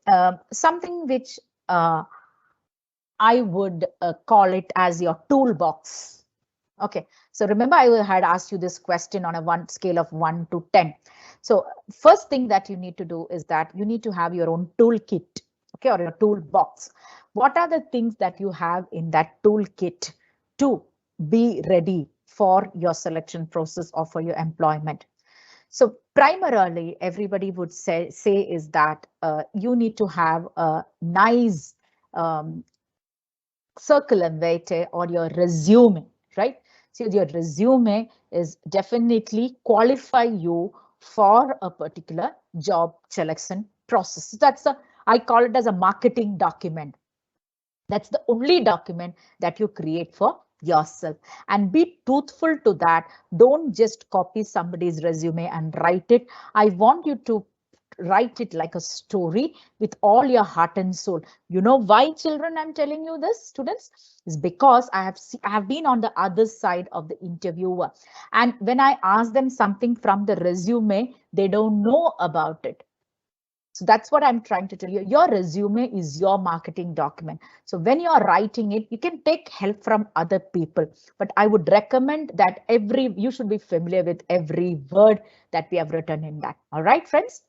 something which I would call it as your toolbox. Okay, so remember I had asked you this question on a scale of 1 to 10. So first thing that you need to do is that you need to have your own toolkit, okay, or your toolbox. What are the things that you have in that toolkit to be ready for your selection process or for your employment? So primarily, everybody would say is that you need to have a nice curriculum vitae or your resume, right? So your resume is definitely qualify you for a particular job selection process. So that's I call it as a marketing document. That's the only document that you create for yourself, and be truthful to that. Don't just copy somebody's resume and write it. I want you to write it like a story with all your heart and soul. You know why, children, I'm telling you this, students, is because I have been on the other side of the interviewer, and when I ask them something from the resume, they don't know about it. So that's what I'm trying to tell you. Your resume is your marketing document. So when you're writing it, you can take help from other people. But I would recommend that you should be familiar with every word that we have written in that. All right, friends?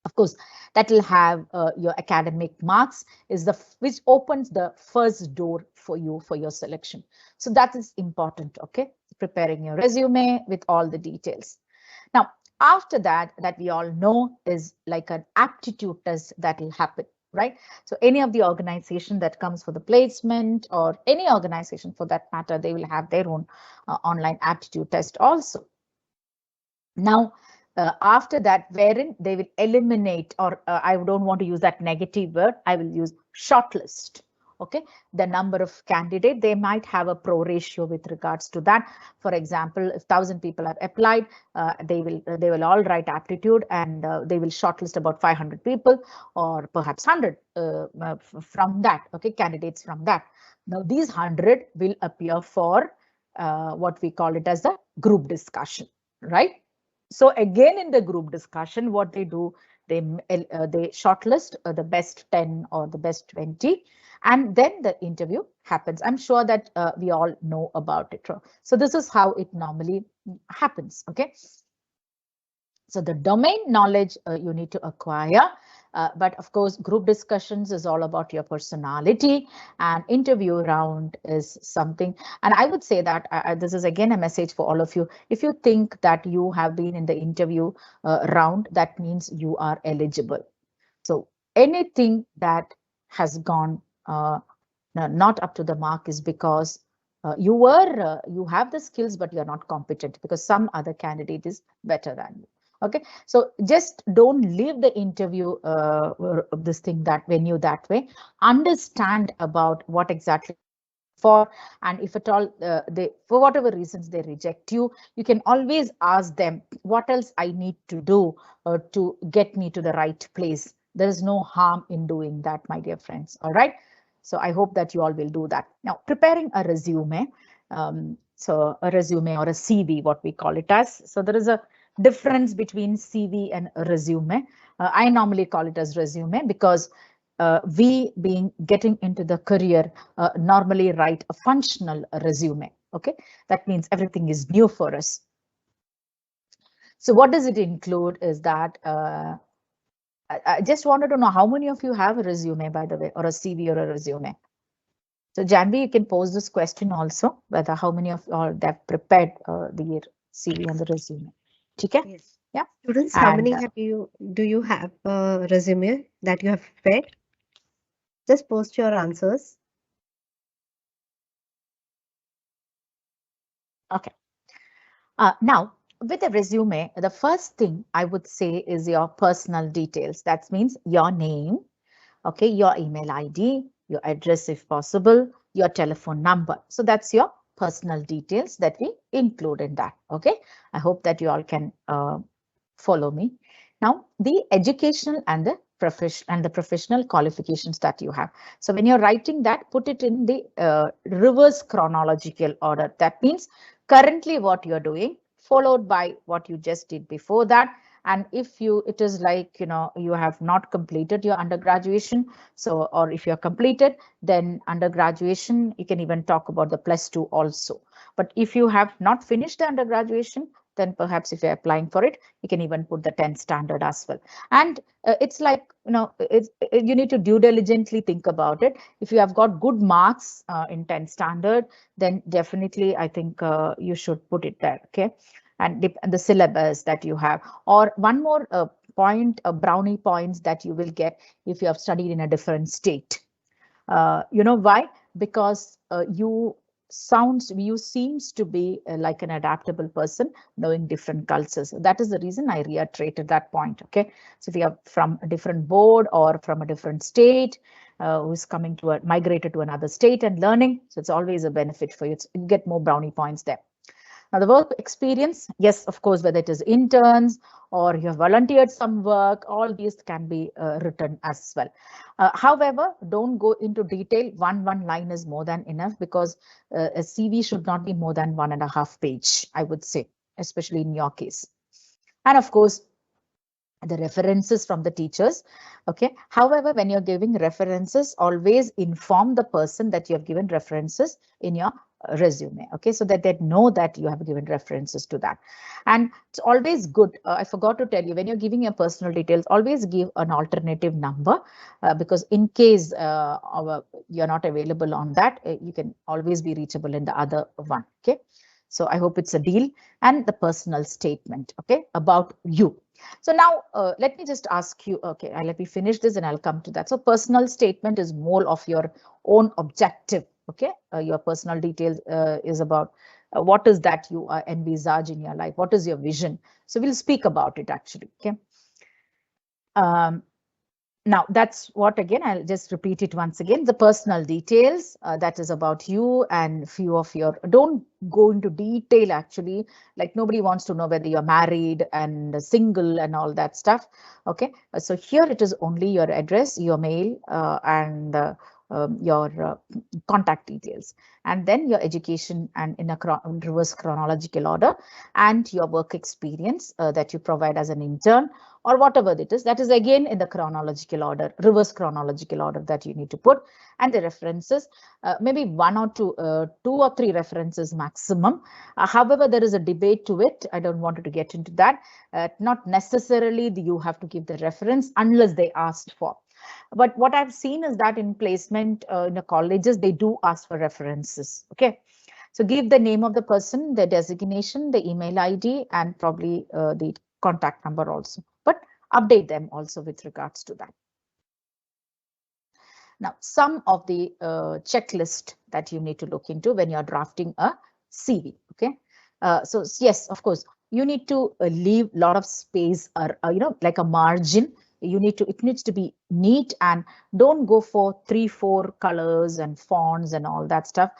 Of course, that will have your academic marks, which opens the first door for you for your selection. So that is important, okay? Preparing your resume with all the details. Now, after that we all know is like an aptitude test that will happen, right? So any of the organization that comes for the placement, or any organization for that matter, they will have their own online aptitude test also. Now, after that, wherein they will eliminate, or I don't want to use that negative word, I will use shortlist. Okay, the number of candidates, they might have a pro ratio with regards to that. For example, if 1,000 people have applied, they will all write aptitude, and they will shortlist about 500 people, or perhaps 100 from that. Okay, candidates from that. Now these 100 will appear for what we call it as the group discussion, right? So again, in the group discussion, what they do, they shortlist the best 10 or the best 20, and then the interview happens. I'm sure that we all know about it. So this is how it normally happens. Okay. So the domain knowledge you need to acquire. But of course, group discussions is all about your personality, and interview round is something. And I would say that this is again a message for all of you. If you think that you have been in the interview round, that means you are eligible. So anything that has gone not up to the mark is because you have the skills, but you're not competent, because some other candidate is better than you. Okay, so just don't leave the interview this thing that venue that way. Understand about what exactly for, and if at all they, for whatever reasons, they reject you, you can always ask them, what else I need to do to get me to the right place. There is no harm in doing that, my dear friends. All right, so I hope that you all will do that. Now, preparing a resume, so a resume or a CV, what we call it as. So there is a difference between CV and a resume. I normally call it as resume because we being getting into the career normally write a functional resume. Okay, that means everything is new for us. So what does it include is that I just wanted to know how many of you have a resume, by the way, or a CV or a resume. So Janvi, you can pose this question also, whether how many of you all they've prepared the CV and the resume. Okay? Yes. Yeah. Students, how many And do you have resume that you have prepared? Just post your answers. okay. Now, with a resume, the first thing I would say is your personal details. That means your name, okay, your email ID, your address if possible, your telephone number. So that's your personal details that we include in that. Okay, I hope that you all can follow me. Now, the educational and the professional qualifications that you have. So when you're writing that, put it in the reverse chronological order. That means currently what you're doing, followed by what you just did before that. And if it is like, you have not completed your undergraduation, so, or if you're completed, then undergraduation, you can even talk about the +2 also. But if you have not finished the undergraduation, then perhaps if you're applying for it, you can even put the 10th standard as well. And it's like, you need to diligently think about it. If you have got good marks in 10th standard, then definitely I think you should put it there. Okay. And the syllabus that you have, or one more point, brownie points that you will get if you have studied in a different state. You know why? Because you seems to be like an adaptable person, knowing different cultures. That is the reason I reiterated that point. Okay, so if you are from a different board or from a different state, who's coming to migrated to another state and learning, so it's always a benefit for you. You get more brownie points there. Now, the work experience, yes, of course, whether it is interns or you have volunteered some work, all these can be written as well. However, don't go into detail. One line is more than enough, because a CV should not be more than 1.5 page, I would say, especially in your case. And of course, the references from the teachers. Okay. However, when you're giving references, always inform the person that you have given references in your resume. Okay, so that they know that you have given references to that. And it's always good. I forgot to tell you, when you're giving your personal details, always give an alternative number, because in case you're not available on that, you can always be reachable in the other one. Okay, so I hope it's a deal. And the personal statement, okay, about you. So now let me just ask you, okay, let me finish this and I'll come to that. So personal statement is more of your own objective. Okay, your personal details is about what is that you envisage in your life, what is your vision. So we'll speak about it actually. Okay. Now that's what, again, I'll just repeat it once again. The personal details, that is about you and few of your, don't go into detail actually, like nobody wants to know whether you're married and single and all that stuff. Okay, so here it is only your address, your mail, and your contact details, and then your education and in a reverse chronological order, and your work experience that you provide as an intern or whatever it is, that is again in the chronological order, reverse chronological order that you need to put. And the references, maybe one or two or three references maximum. However, there is a debate to it. I don't want to get into that. Not necessarily you have to give the reference unless they asked for. But what I've seen is that in placement in the colleges, they do ask for references. Okay. So give the name of the person, the designation, the email ID, and probably the contact number also, but update them also with regards to that. Now, some of the checklist that you need to look into when you're drafting a CV. Okay. So yes, of course, you need to leave a lot of space, or like a margin. It needs to be neat, and don't go for 3-4 colors and fonts and all that stuff.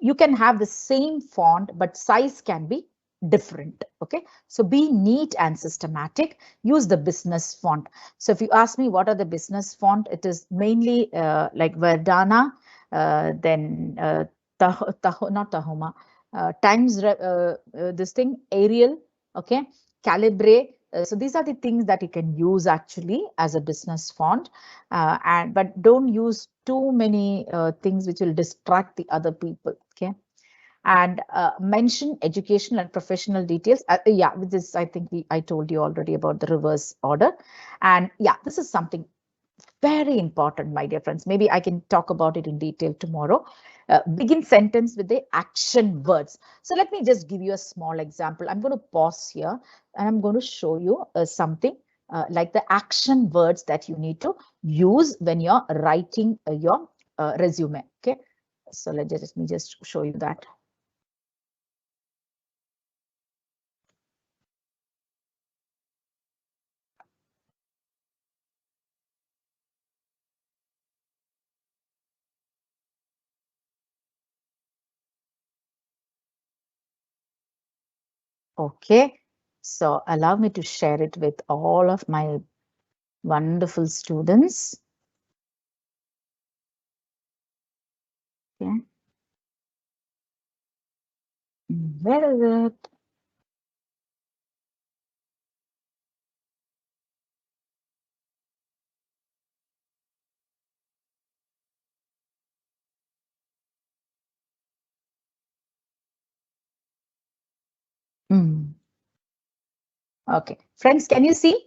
You can have the same font, but size can be different. Okay, so be neat and systematic. Use the business font. So if you ask me what are the business font, it is mainly like Verdana, then not Tahoma, Times, this thing, Arial, okay, Calibre. So these are the things that you can use actually as a business font, but don't use too many things which will distract the other people. Okay. And mention educational and professional details. Yeah, with this, I think I told you already about the reverse order. And yeah, this is something Very important, my dear friends. Maybe I can talk about it in detail tomorrow. Begin sentence with the action words. So let me just give you a small example. I'm going to pause here and I'm going to show you something like the action words that you need to use when you're writing your resume. Okay, so let me just show you that. Okay, so allow me to share it with all of my wonderful students. Okay. Where is it? Okay, friends, can you see?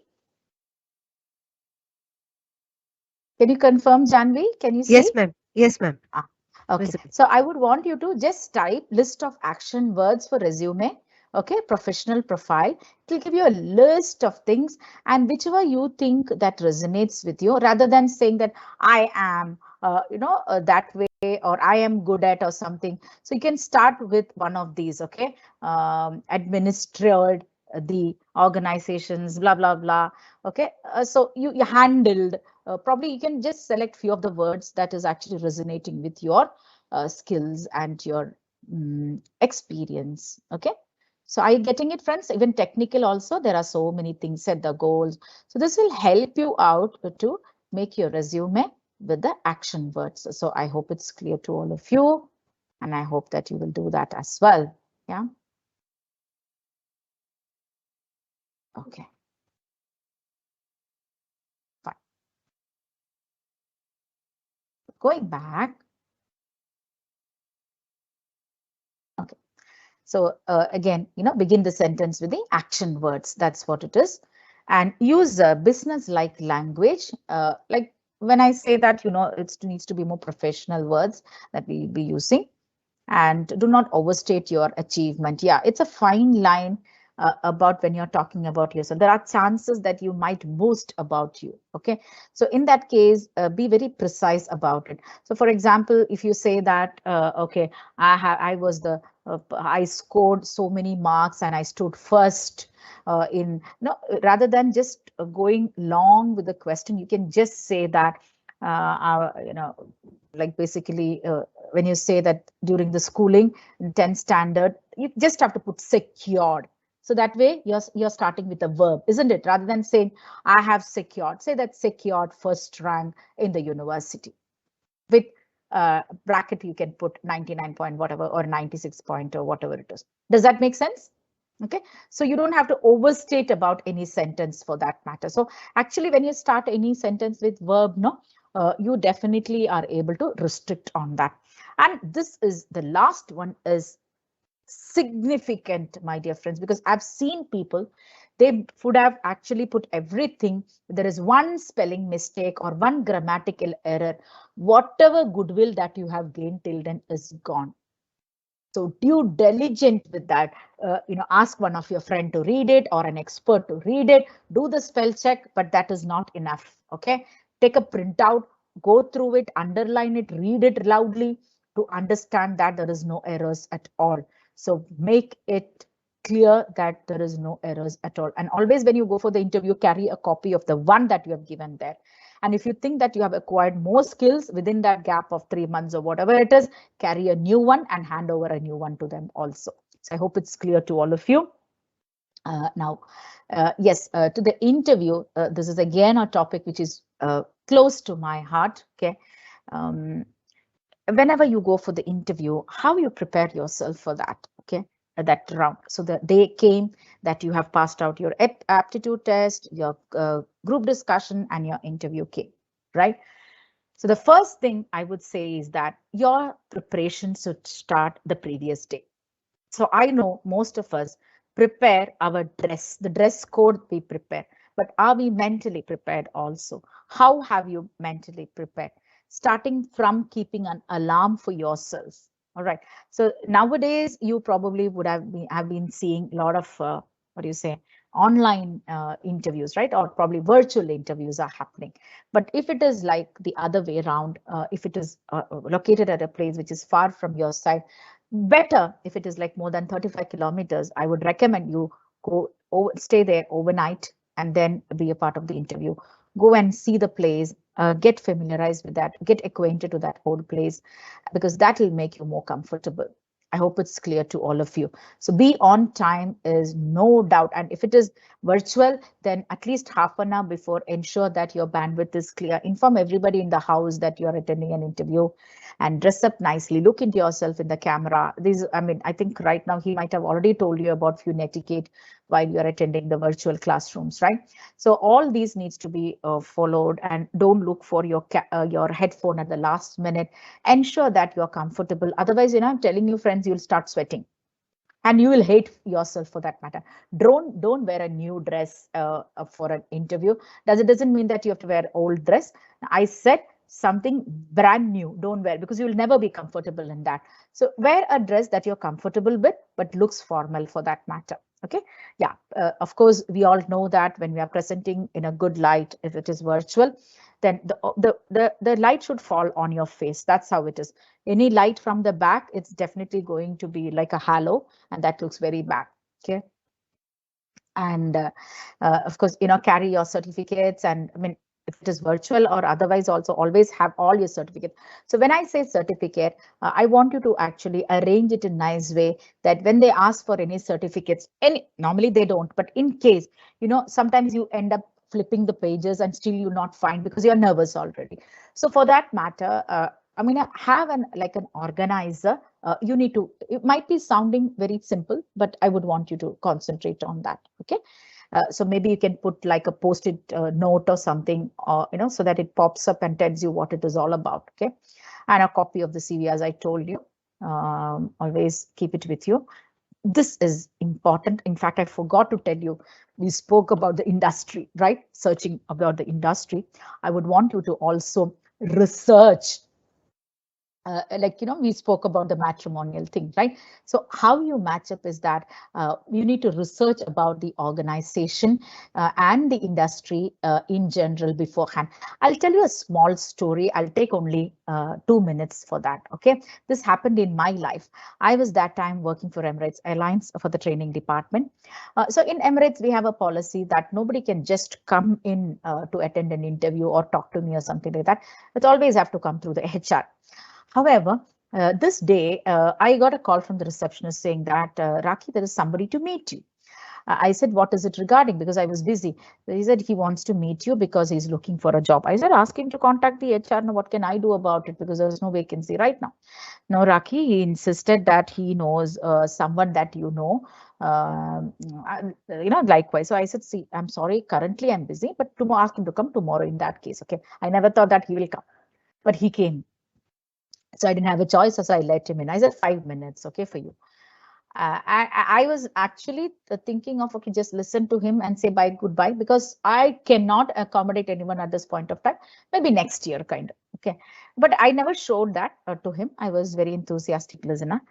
Can you confirm, Janvi? Can you see? Yes, ma'am. Yes, ma'am. Okay, Visible. so I would want you to just type list of action words for resume. Okay, professional profile. It will give you a list of things, and whichever you think that resonates with you, rather than saying that I am, that way, or I am good at or something. So you can start with one of these. Okay, administered the organizations, blah blah blah. Okay, so you handled. Probably you can just select few of the words that is actually resonating with your skills and your experience. Okay, so are you getting it, friends? Even technical also, there are so many things, set the goals. So this will help you out to make your resume with the action words. So I hope it's clear to all of you, and I hope that you will do that as well. Yeah. Okay. Fine. Going back. Okay. So again, begin the sentence with the action words. That's what it is. And use business-like language. Like when I say that, it needs to be more professional words that we'll be using. And do not overstate your achievement. Yeah, it's a fine line about when you're talking about yourself. There are chances that you might boast about you. Okay, so in that case, be very precise about it. So for example, if you say that, okay, I scored so many marks and I stood first in, rather than just going long with the question, you can just say that, like basically when you say that during the schooling in 10th standard, you just have to put secured. So that way you're starting with a verb, isn't it? Rather than saying I have secured, say that secured first rank in the university. With bracket, you can put 99 point whatever or 96 point or whatever it is. Does that make sense? Okay, so you don't have to overstate about any sentence for that matter. So actually, when you start any sentence with verb, you definitely are able to restrict on that. And this is the last one is significant, my dear friends, because I've seen people, they would have actually put everything. There is one spelling mistake or one grammatical error. Whatever goodwill that you have gained till then is gone. So due diligent with that, ask one of your friend to read it or an expert to read it, do the spell check, but that is not enough. Okay, take a printout, go through it, underline it, read it loudly to understand that there is no errors at all. So make it clear that there is no errors at all. And always when you go for the interview, carry a copy of the one that you have given there. And if you think that you have acquired more skills within that gap of 3 months or whatever it is, carry a new one and hand over a new one to them also. So I hope it's clear to all of you. Now, yes, to the interview, this is again a topic which is close to my heart. Okay. Whenever you go for the interview, how you prepare yourself for that, okay, that round. So the day came that you have passed out your aptitude test, your group discussion, and your interview came, right? So the first thing I would say is that your preparation should start the previous day. So I know most of us prepare our dress, the dress code we prepare. but are we mentally prepared also? How have you mentally prepared? Starting from keeping an alarm for yourself. All right. So nowadays you probably would have been seeing a lot of what do you say, online interviews, right? Or probably virtual interviews are happening. But if it is like the other way around, if it is located at a place which is far from your side, better if it is like more than 35 kilometers, I would recommend you go stay there overnight and then be a part of the interview. Go and see the place, get familiarized with that, get acquainted to that whole place, because that will make you more comfortable. I hope it's clear to all of you. So be on time is no doubt. And if it is virtual, then at least half an hour before, ensure that your bandwidth is clear. Inform everybody in the house that you're attending an interview, and dress up nicely. Look into yourself in the camera. I think right now he might have already told you about few etiquette while you're attending the virtual classrooms, right? So all these needs to be followed, and don't look for your headphone at the last minute. Ensure that you're comfortable. Otherwise, I'm telling you, friends, you'll start sweating and you will hate yourself for that matter. Don't wear a new dress for an interview. Doesn't mean that you have to wear old dress. I said something brand new. Don't wear, because you will never be comfortable in that. So wear a dress that you're comfortable with, but looks formal for that matter. Okay. Yeah. Of course, we all know that when we are presenting in a good light, if it is virtual, then the light should fall on your face. That's how it is. Any light from the back, it's definitely going to be like a halo, and that looks very bad. Okay. And of course, carry your certificates. And I mean, if it is virtual or otherwise, also always have all your certificates. So when I say certificate, I want you to actually arrange it in a nice way that when they ask for any certificates, normally they don't, but in case, sometimes you end up flipping the pages and still you not find because you're nervous already. So for that matter, have an organizer. You need to, it might be sounding very simple, but I would want you to concentrate on that. Okay. So maybe you can put like a post-it note or something, so that it pops up and tells you what it is all about. Okay. And a copy of the CV, as I told you, always keep it with you. This is important. In fact, I forgot to tell you, we spoke about the industry, right? Searching about the industry. I would want you to also research. We spoke about the matrimonial thing, right? So how you match up is that you need to research about the organization and the industry in general beforehand. I'll tell you a small story. I'll take only 2 minutes for that. Okay. This happened in my life. I was that time working for Emirates Airlines for the training department. So in Emirates, we have a policy that nobody can just come in to attend an interview or talk to me or something like that. It always have to come through the HR. However, this day, I got a call from the receptionist saying that, Rakhi, there is somebody to meet you. I said, what is it regarding? Because I was busy. He said he wants to meet you because he's looking for a job. I said, ask him to contact the HR. Now, what can I do about it? Because there's no vacancy right now. No, Rakhi, he insisted that he knows someone that you know. Likewise. So I said, see, I'm sorry, currently I'm busy, but tomorrow, ask him to come tomorrow in that case. Okay. I never thought that he will come, but he came. So I didn't have a choice, so I let him in. I said 5 minutes, okay, for you. I was actually thinking of, okay, just listen to him and say bye, goodbye, because I cannot accommodate anyone at this point of time. Maybe next year, kind of, okay. But I never showed that to him. I was very enthusiastic listener.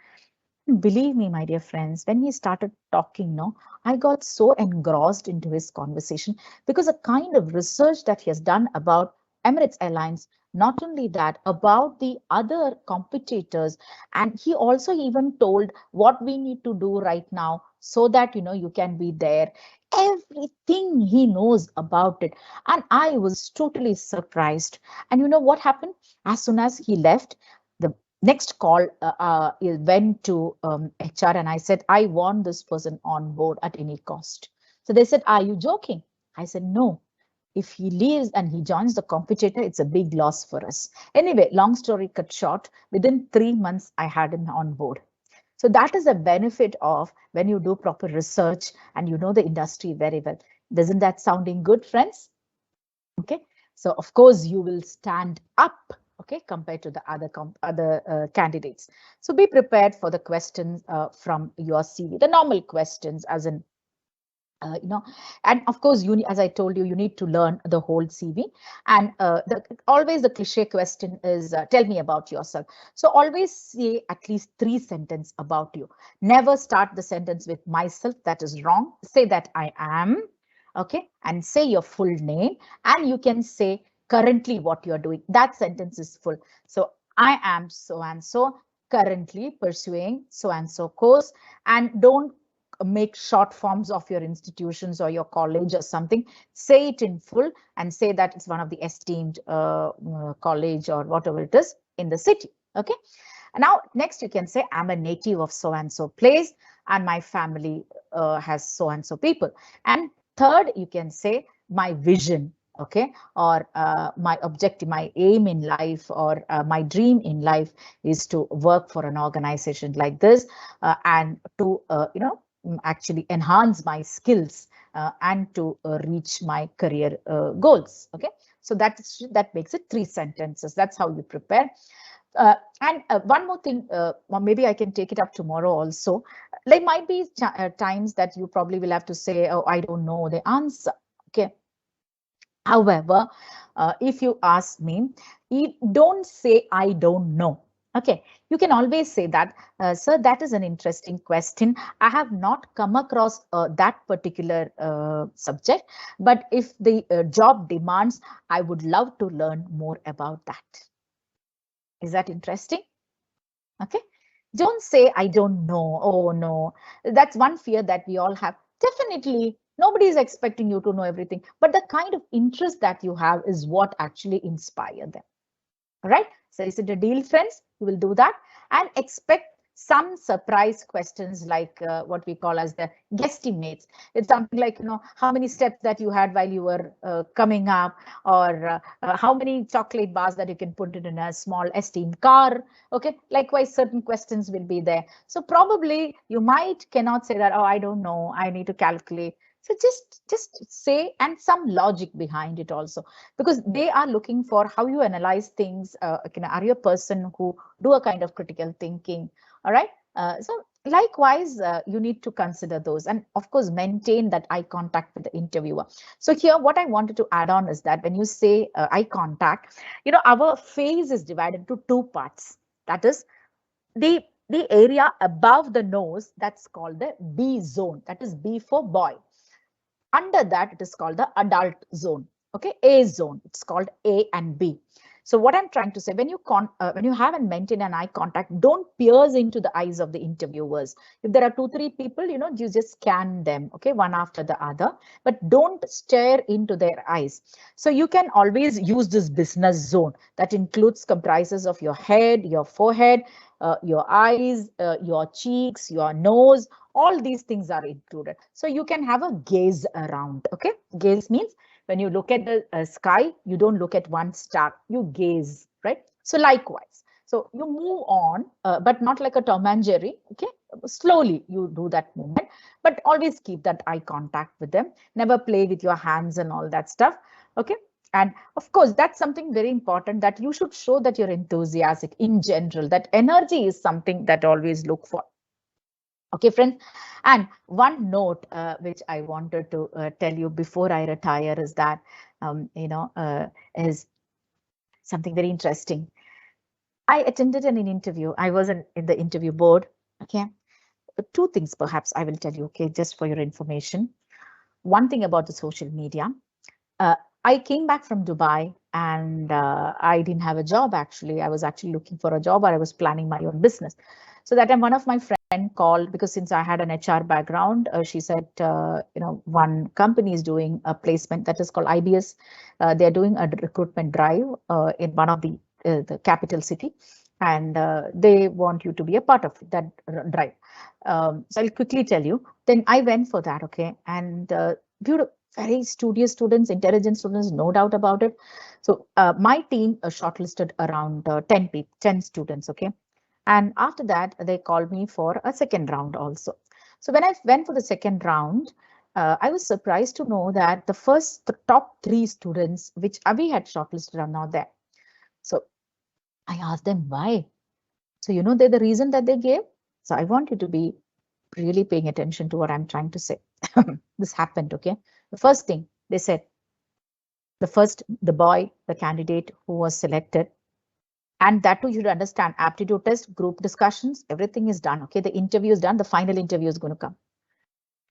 Believe me, my dear friends, when he started talking, I got so engrossed into his conversation because the kind of research that he has done about Emirates Airlines, not only that, about the other competitors, and he also even told what we need to do right now so that you can be there. Everything he knows about it, and I was totally surprised. And you know what happened? As soon as he left, the next call went to HR, and I said, I want this person on board at any cost. So they said, are you joking? I said, no. If he leaves and he joins the competitor, it's a big loss for us. Anyway, long story cut short, within 3 months, I had him on board. So that is the benefit of when you do proper research and you know the industry very well. Doesn't that sounding good, friends? Okay. So of course you will stand up, okay, compared to the other candidates. So be prepared for the questions from your CV, the normal questions, as in And of course, as I told you, you need to learn the whole CV. And always the cliche question is, tell me about yourself. So always say at least 3 sentences about you. Never start the sentence with myself. That is wrong. Say that I am, okay, and say your full name. And you can say currently what you're doing. That sentence is full. So I am so and so, currently pursuing so and so course. And don't make short forms of your institutions or your college or something. Say it in full and say that it's one of the esteemed college or whatever it is in the city. Okay. And now next you can say I'm a native of so and so place and my family has so and so people. And third, you can say my vision. Okay, or my objective, my aim in life, or my dream in life is to work for an organization like this and to actually enhance my skills and to reach my career goals. Okay, so that makes it 3 sentences. That's how you prepare. And one more thing, or maybe I can take it up tomorrow also. There might be times that you probably will have to say, oh, I don't know the answer. Okay. However, if you ask me, don't say I don't know. Okay, you can always say that, sir, that is an interesting question. I have not come across that particular subject, but if the job demands, I would love to learn more about that. Is that interesting? Okay, don't say I don't know. Oh no, that's one fear that we all have. Definitely, nobody is expecting you to know everything, but the kind of interest that you have is what actually inspires them. All right. So is it a deal, friends? You will do that and expect some surprise questions like what we call as the guesstimates. It's something like, how many steps that you had while you were coming up, or how many chocolate bars that you can put it in a small esteemed car. Okay. Likewise, certain questions will be there. So probably you cannot say that, oh, I don't know, I need to calculate. So just say, and some logic behind it also, because they are looking for how you analyze things. Are you a person who do a kind of critical thinking? All right. So likewise, you need to consider those, and of course, maintain that eye contact with the interviewer. So here, what I wanted to add on is that when you say eye contact, our face is divided into 2 parts. That is the area above the nose, that's called the B zone. That is B for boy. Under that, it is called the adult zone. Okay, A zone. It's called A and B. So what I'm trying to say, when you have and maintain an eye contact, don't pierce into the eyes of the interviewers. If there are 2-3 people, you just scan them, okay, one after the other, but don't stare into their eyes. So you can always use this business zone that comprises of your head, your forehead, your eyes, your cheeks, your nose. All these things are included. So you can have a gaze around. Okay, gaze means when you look at the sky, you don't look at one star, you gaze, right? So likewise, so you move on, but not like a Tom and Jerry. Okay, slowly you do that movement, but always keep that eye contact with them. Never play with your hands and all that stuff. Okay. And of course, that's something very important, that you should show that you're enthusiastic in general. That energy is something that always look for. Okay, friends. And one note which I wanted to tell you before I retire is that, is something very interesting. I attended an interview. I was in the interview board. Okay. 2 things perhaps I will tell you, okay, just for your information. One thing about the social media. I came back from Dubai and I didn't have a job actually. I was actually looking for a job, or I was planning my own business. So that time one of my friend called, because since I had an HR background, she said, one company is doing a placement that is called IBS. They're doing a recruitment drive in one of the capital city, and they want you to be a part of that drive. So I'll quickly tell you. Then I went for that, okay, and beautiful. Very studious students, intelligent students, no doubt about it. So my team shortlisted around 10 students, okay. And after that, they called me for a second round also. So when I went for the second round, I was surprised to know that the top 3 students which we had shortlisted are not there. So I asked them why. So the reason that they gave. So I want you to be really paying attention to what I'm trying to say. This happened, okay? The first thing they said, the boy, the candidate who was selected, and that too, you should understand, aptitude test, group discussions, everything is done, okay? The interview is done, the final interview is going to come.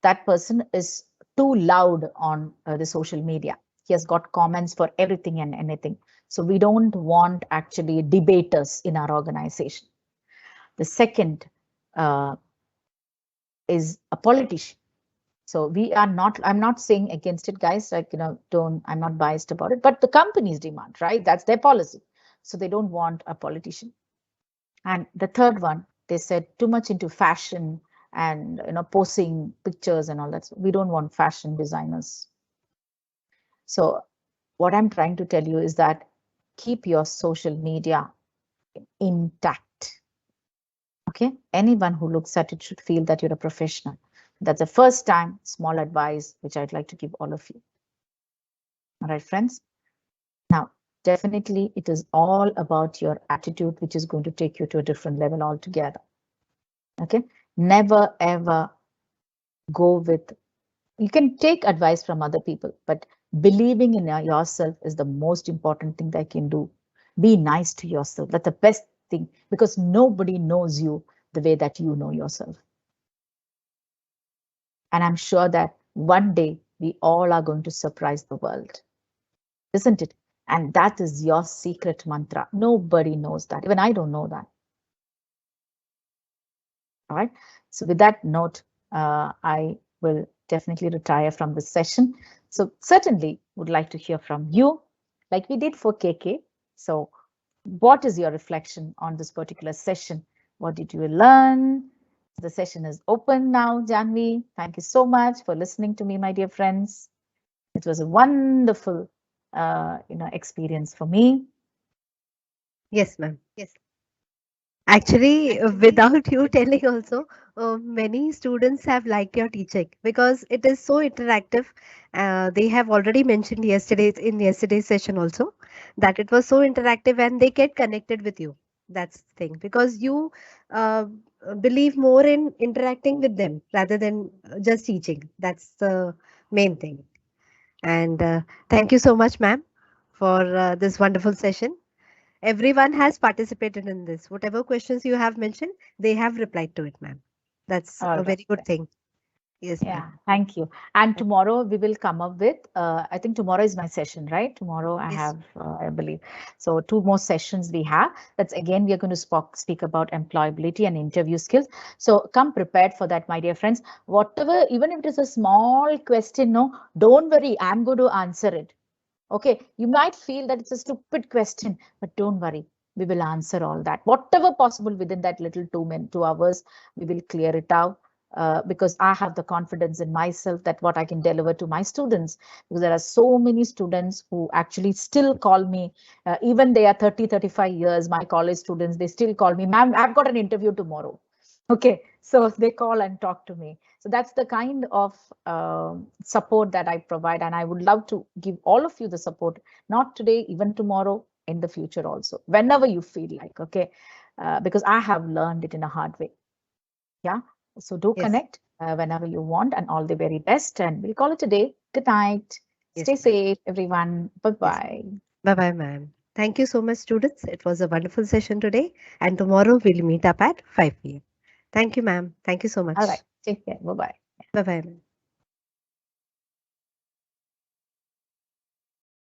That person is too loud on the social media. He has got comments for everything and anything. So we don't want actually debaters in our organization. The second is a politician. So we are not, I'm not saying against it, guys, like, I'm not biased about it, but the company's demand, right? That's their policy. So they don't want a politician. And the third one, they said too much into fashion and, posing pictures and all that. So we don't want fashion designers. So what I'm trying to tell you is that keep your social media intact. Okay, anyone who looks at it should feel that you're a professional. That's the first time, small advice, which I'd like to give all of you. All right, friends. Now, definitely it is all about your attitude, which is going to take you to a different level altogether. Okay, never ever go with, you can take advice from other people, but believing in yourself is the most important thing that you can do. Be nice to yourself. That's the best thing, because nobody knows you the way that you know yourself. And I'm sure that one day we all are going to surprise the world, isn't it? And that is your secret mantra. Nobody knows that. Even I don't know that. All right. So with that note, I will definitely retire from this session. So certainly would like to hear from you, like we did for KK. So what is your reflection on this particular session? What did you learn? The session is open now, Janvi. Thank you so much for listening to me, my dear friends. It was a wonderful, experience for me. Yes, ma'am. Yes. Actually, without you telling also, many students have liked your teaching because it is so interactive. They have already mentioned in yesterday's session also that it was so interactive and they get connected with you. That's the thing, because you uh, believe more in interacting with them rather than just teaching. That's the main thing. And thank you so much, ma'am, for this wonderful session. Everyone has participated in this. Whatever questions you have mentioned, they have replied to it, ma'am. That's All a right. very good thing. Yes, Yeah, ma'am. thank you. And tomorrow we will come up with, I think tomorrow is my session, right? Tomorrow I Yes. have, I believe. So 2 more sessions we have. That's again, we are going to speak about employability and interview skills. So come prepared for that, my dear friends. Whatever, even if it is a small question, no, don't worry, I'm going to answer it. Okay, you might feel that it's a stupid question, but don't worry. We will answer all that. Whatever possible within that little 2 hours, we will clear it out. Because I have the confidence in myself that what I can deliver to my students, because there are so many students who actually still call me, even they are 30, 35 years, my college students, they still call me, ma'am, I've got an interview tomorrow. Okay, so they call and talk to me. So that's the kind of support that I provide. And I would love to give all of you the support, not today, even tomorrow, in the future also, whenever you feel like, okay, because I have learned it in a hard way. Yeah. So do Yes. connect whenever you want, and all the very best. And we'll call it a day. Good night. Yes, Stay ma'am. safe, everyone. Bye-bye. Bye-bye, ma'am. Thank you so much, students. It was a wonderful session today. And tomorrow we'll meet up at 5 p.m. Thank you, ma'am. Thank you so much. All right. Take care. Bye-bye. Bye-bye, ma'am.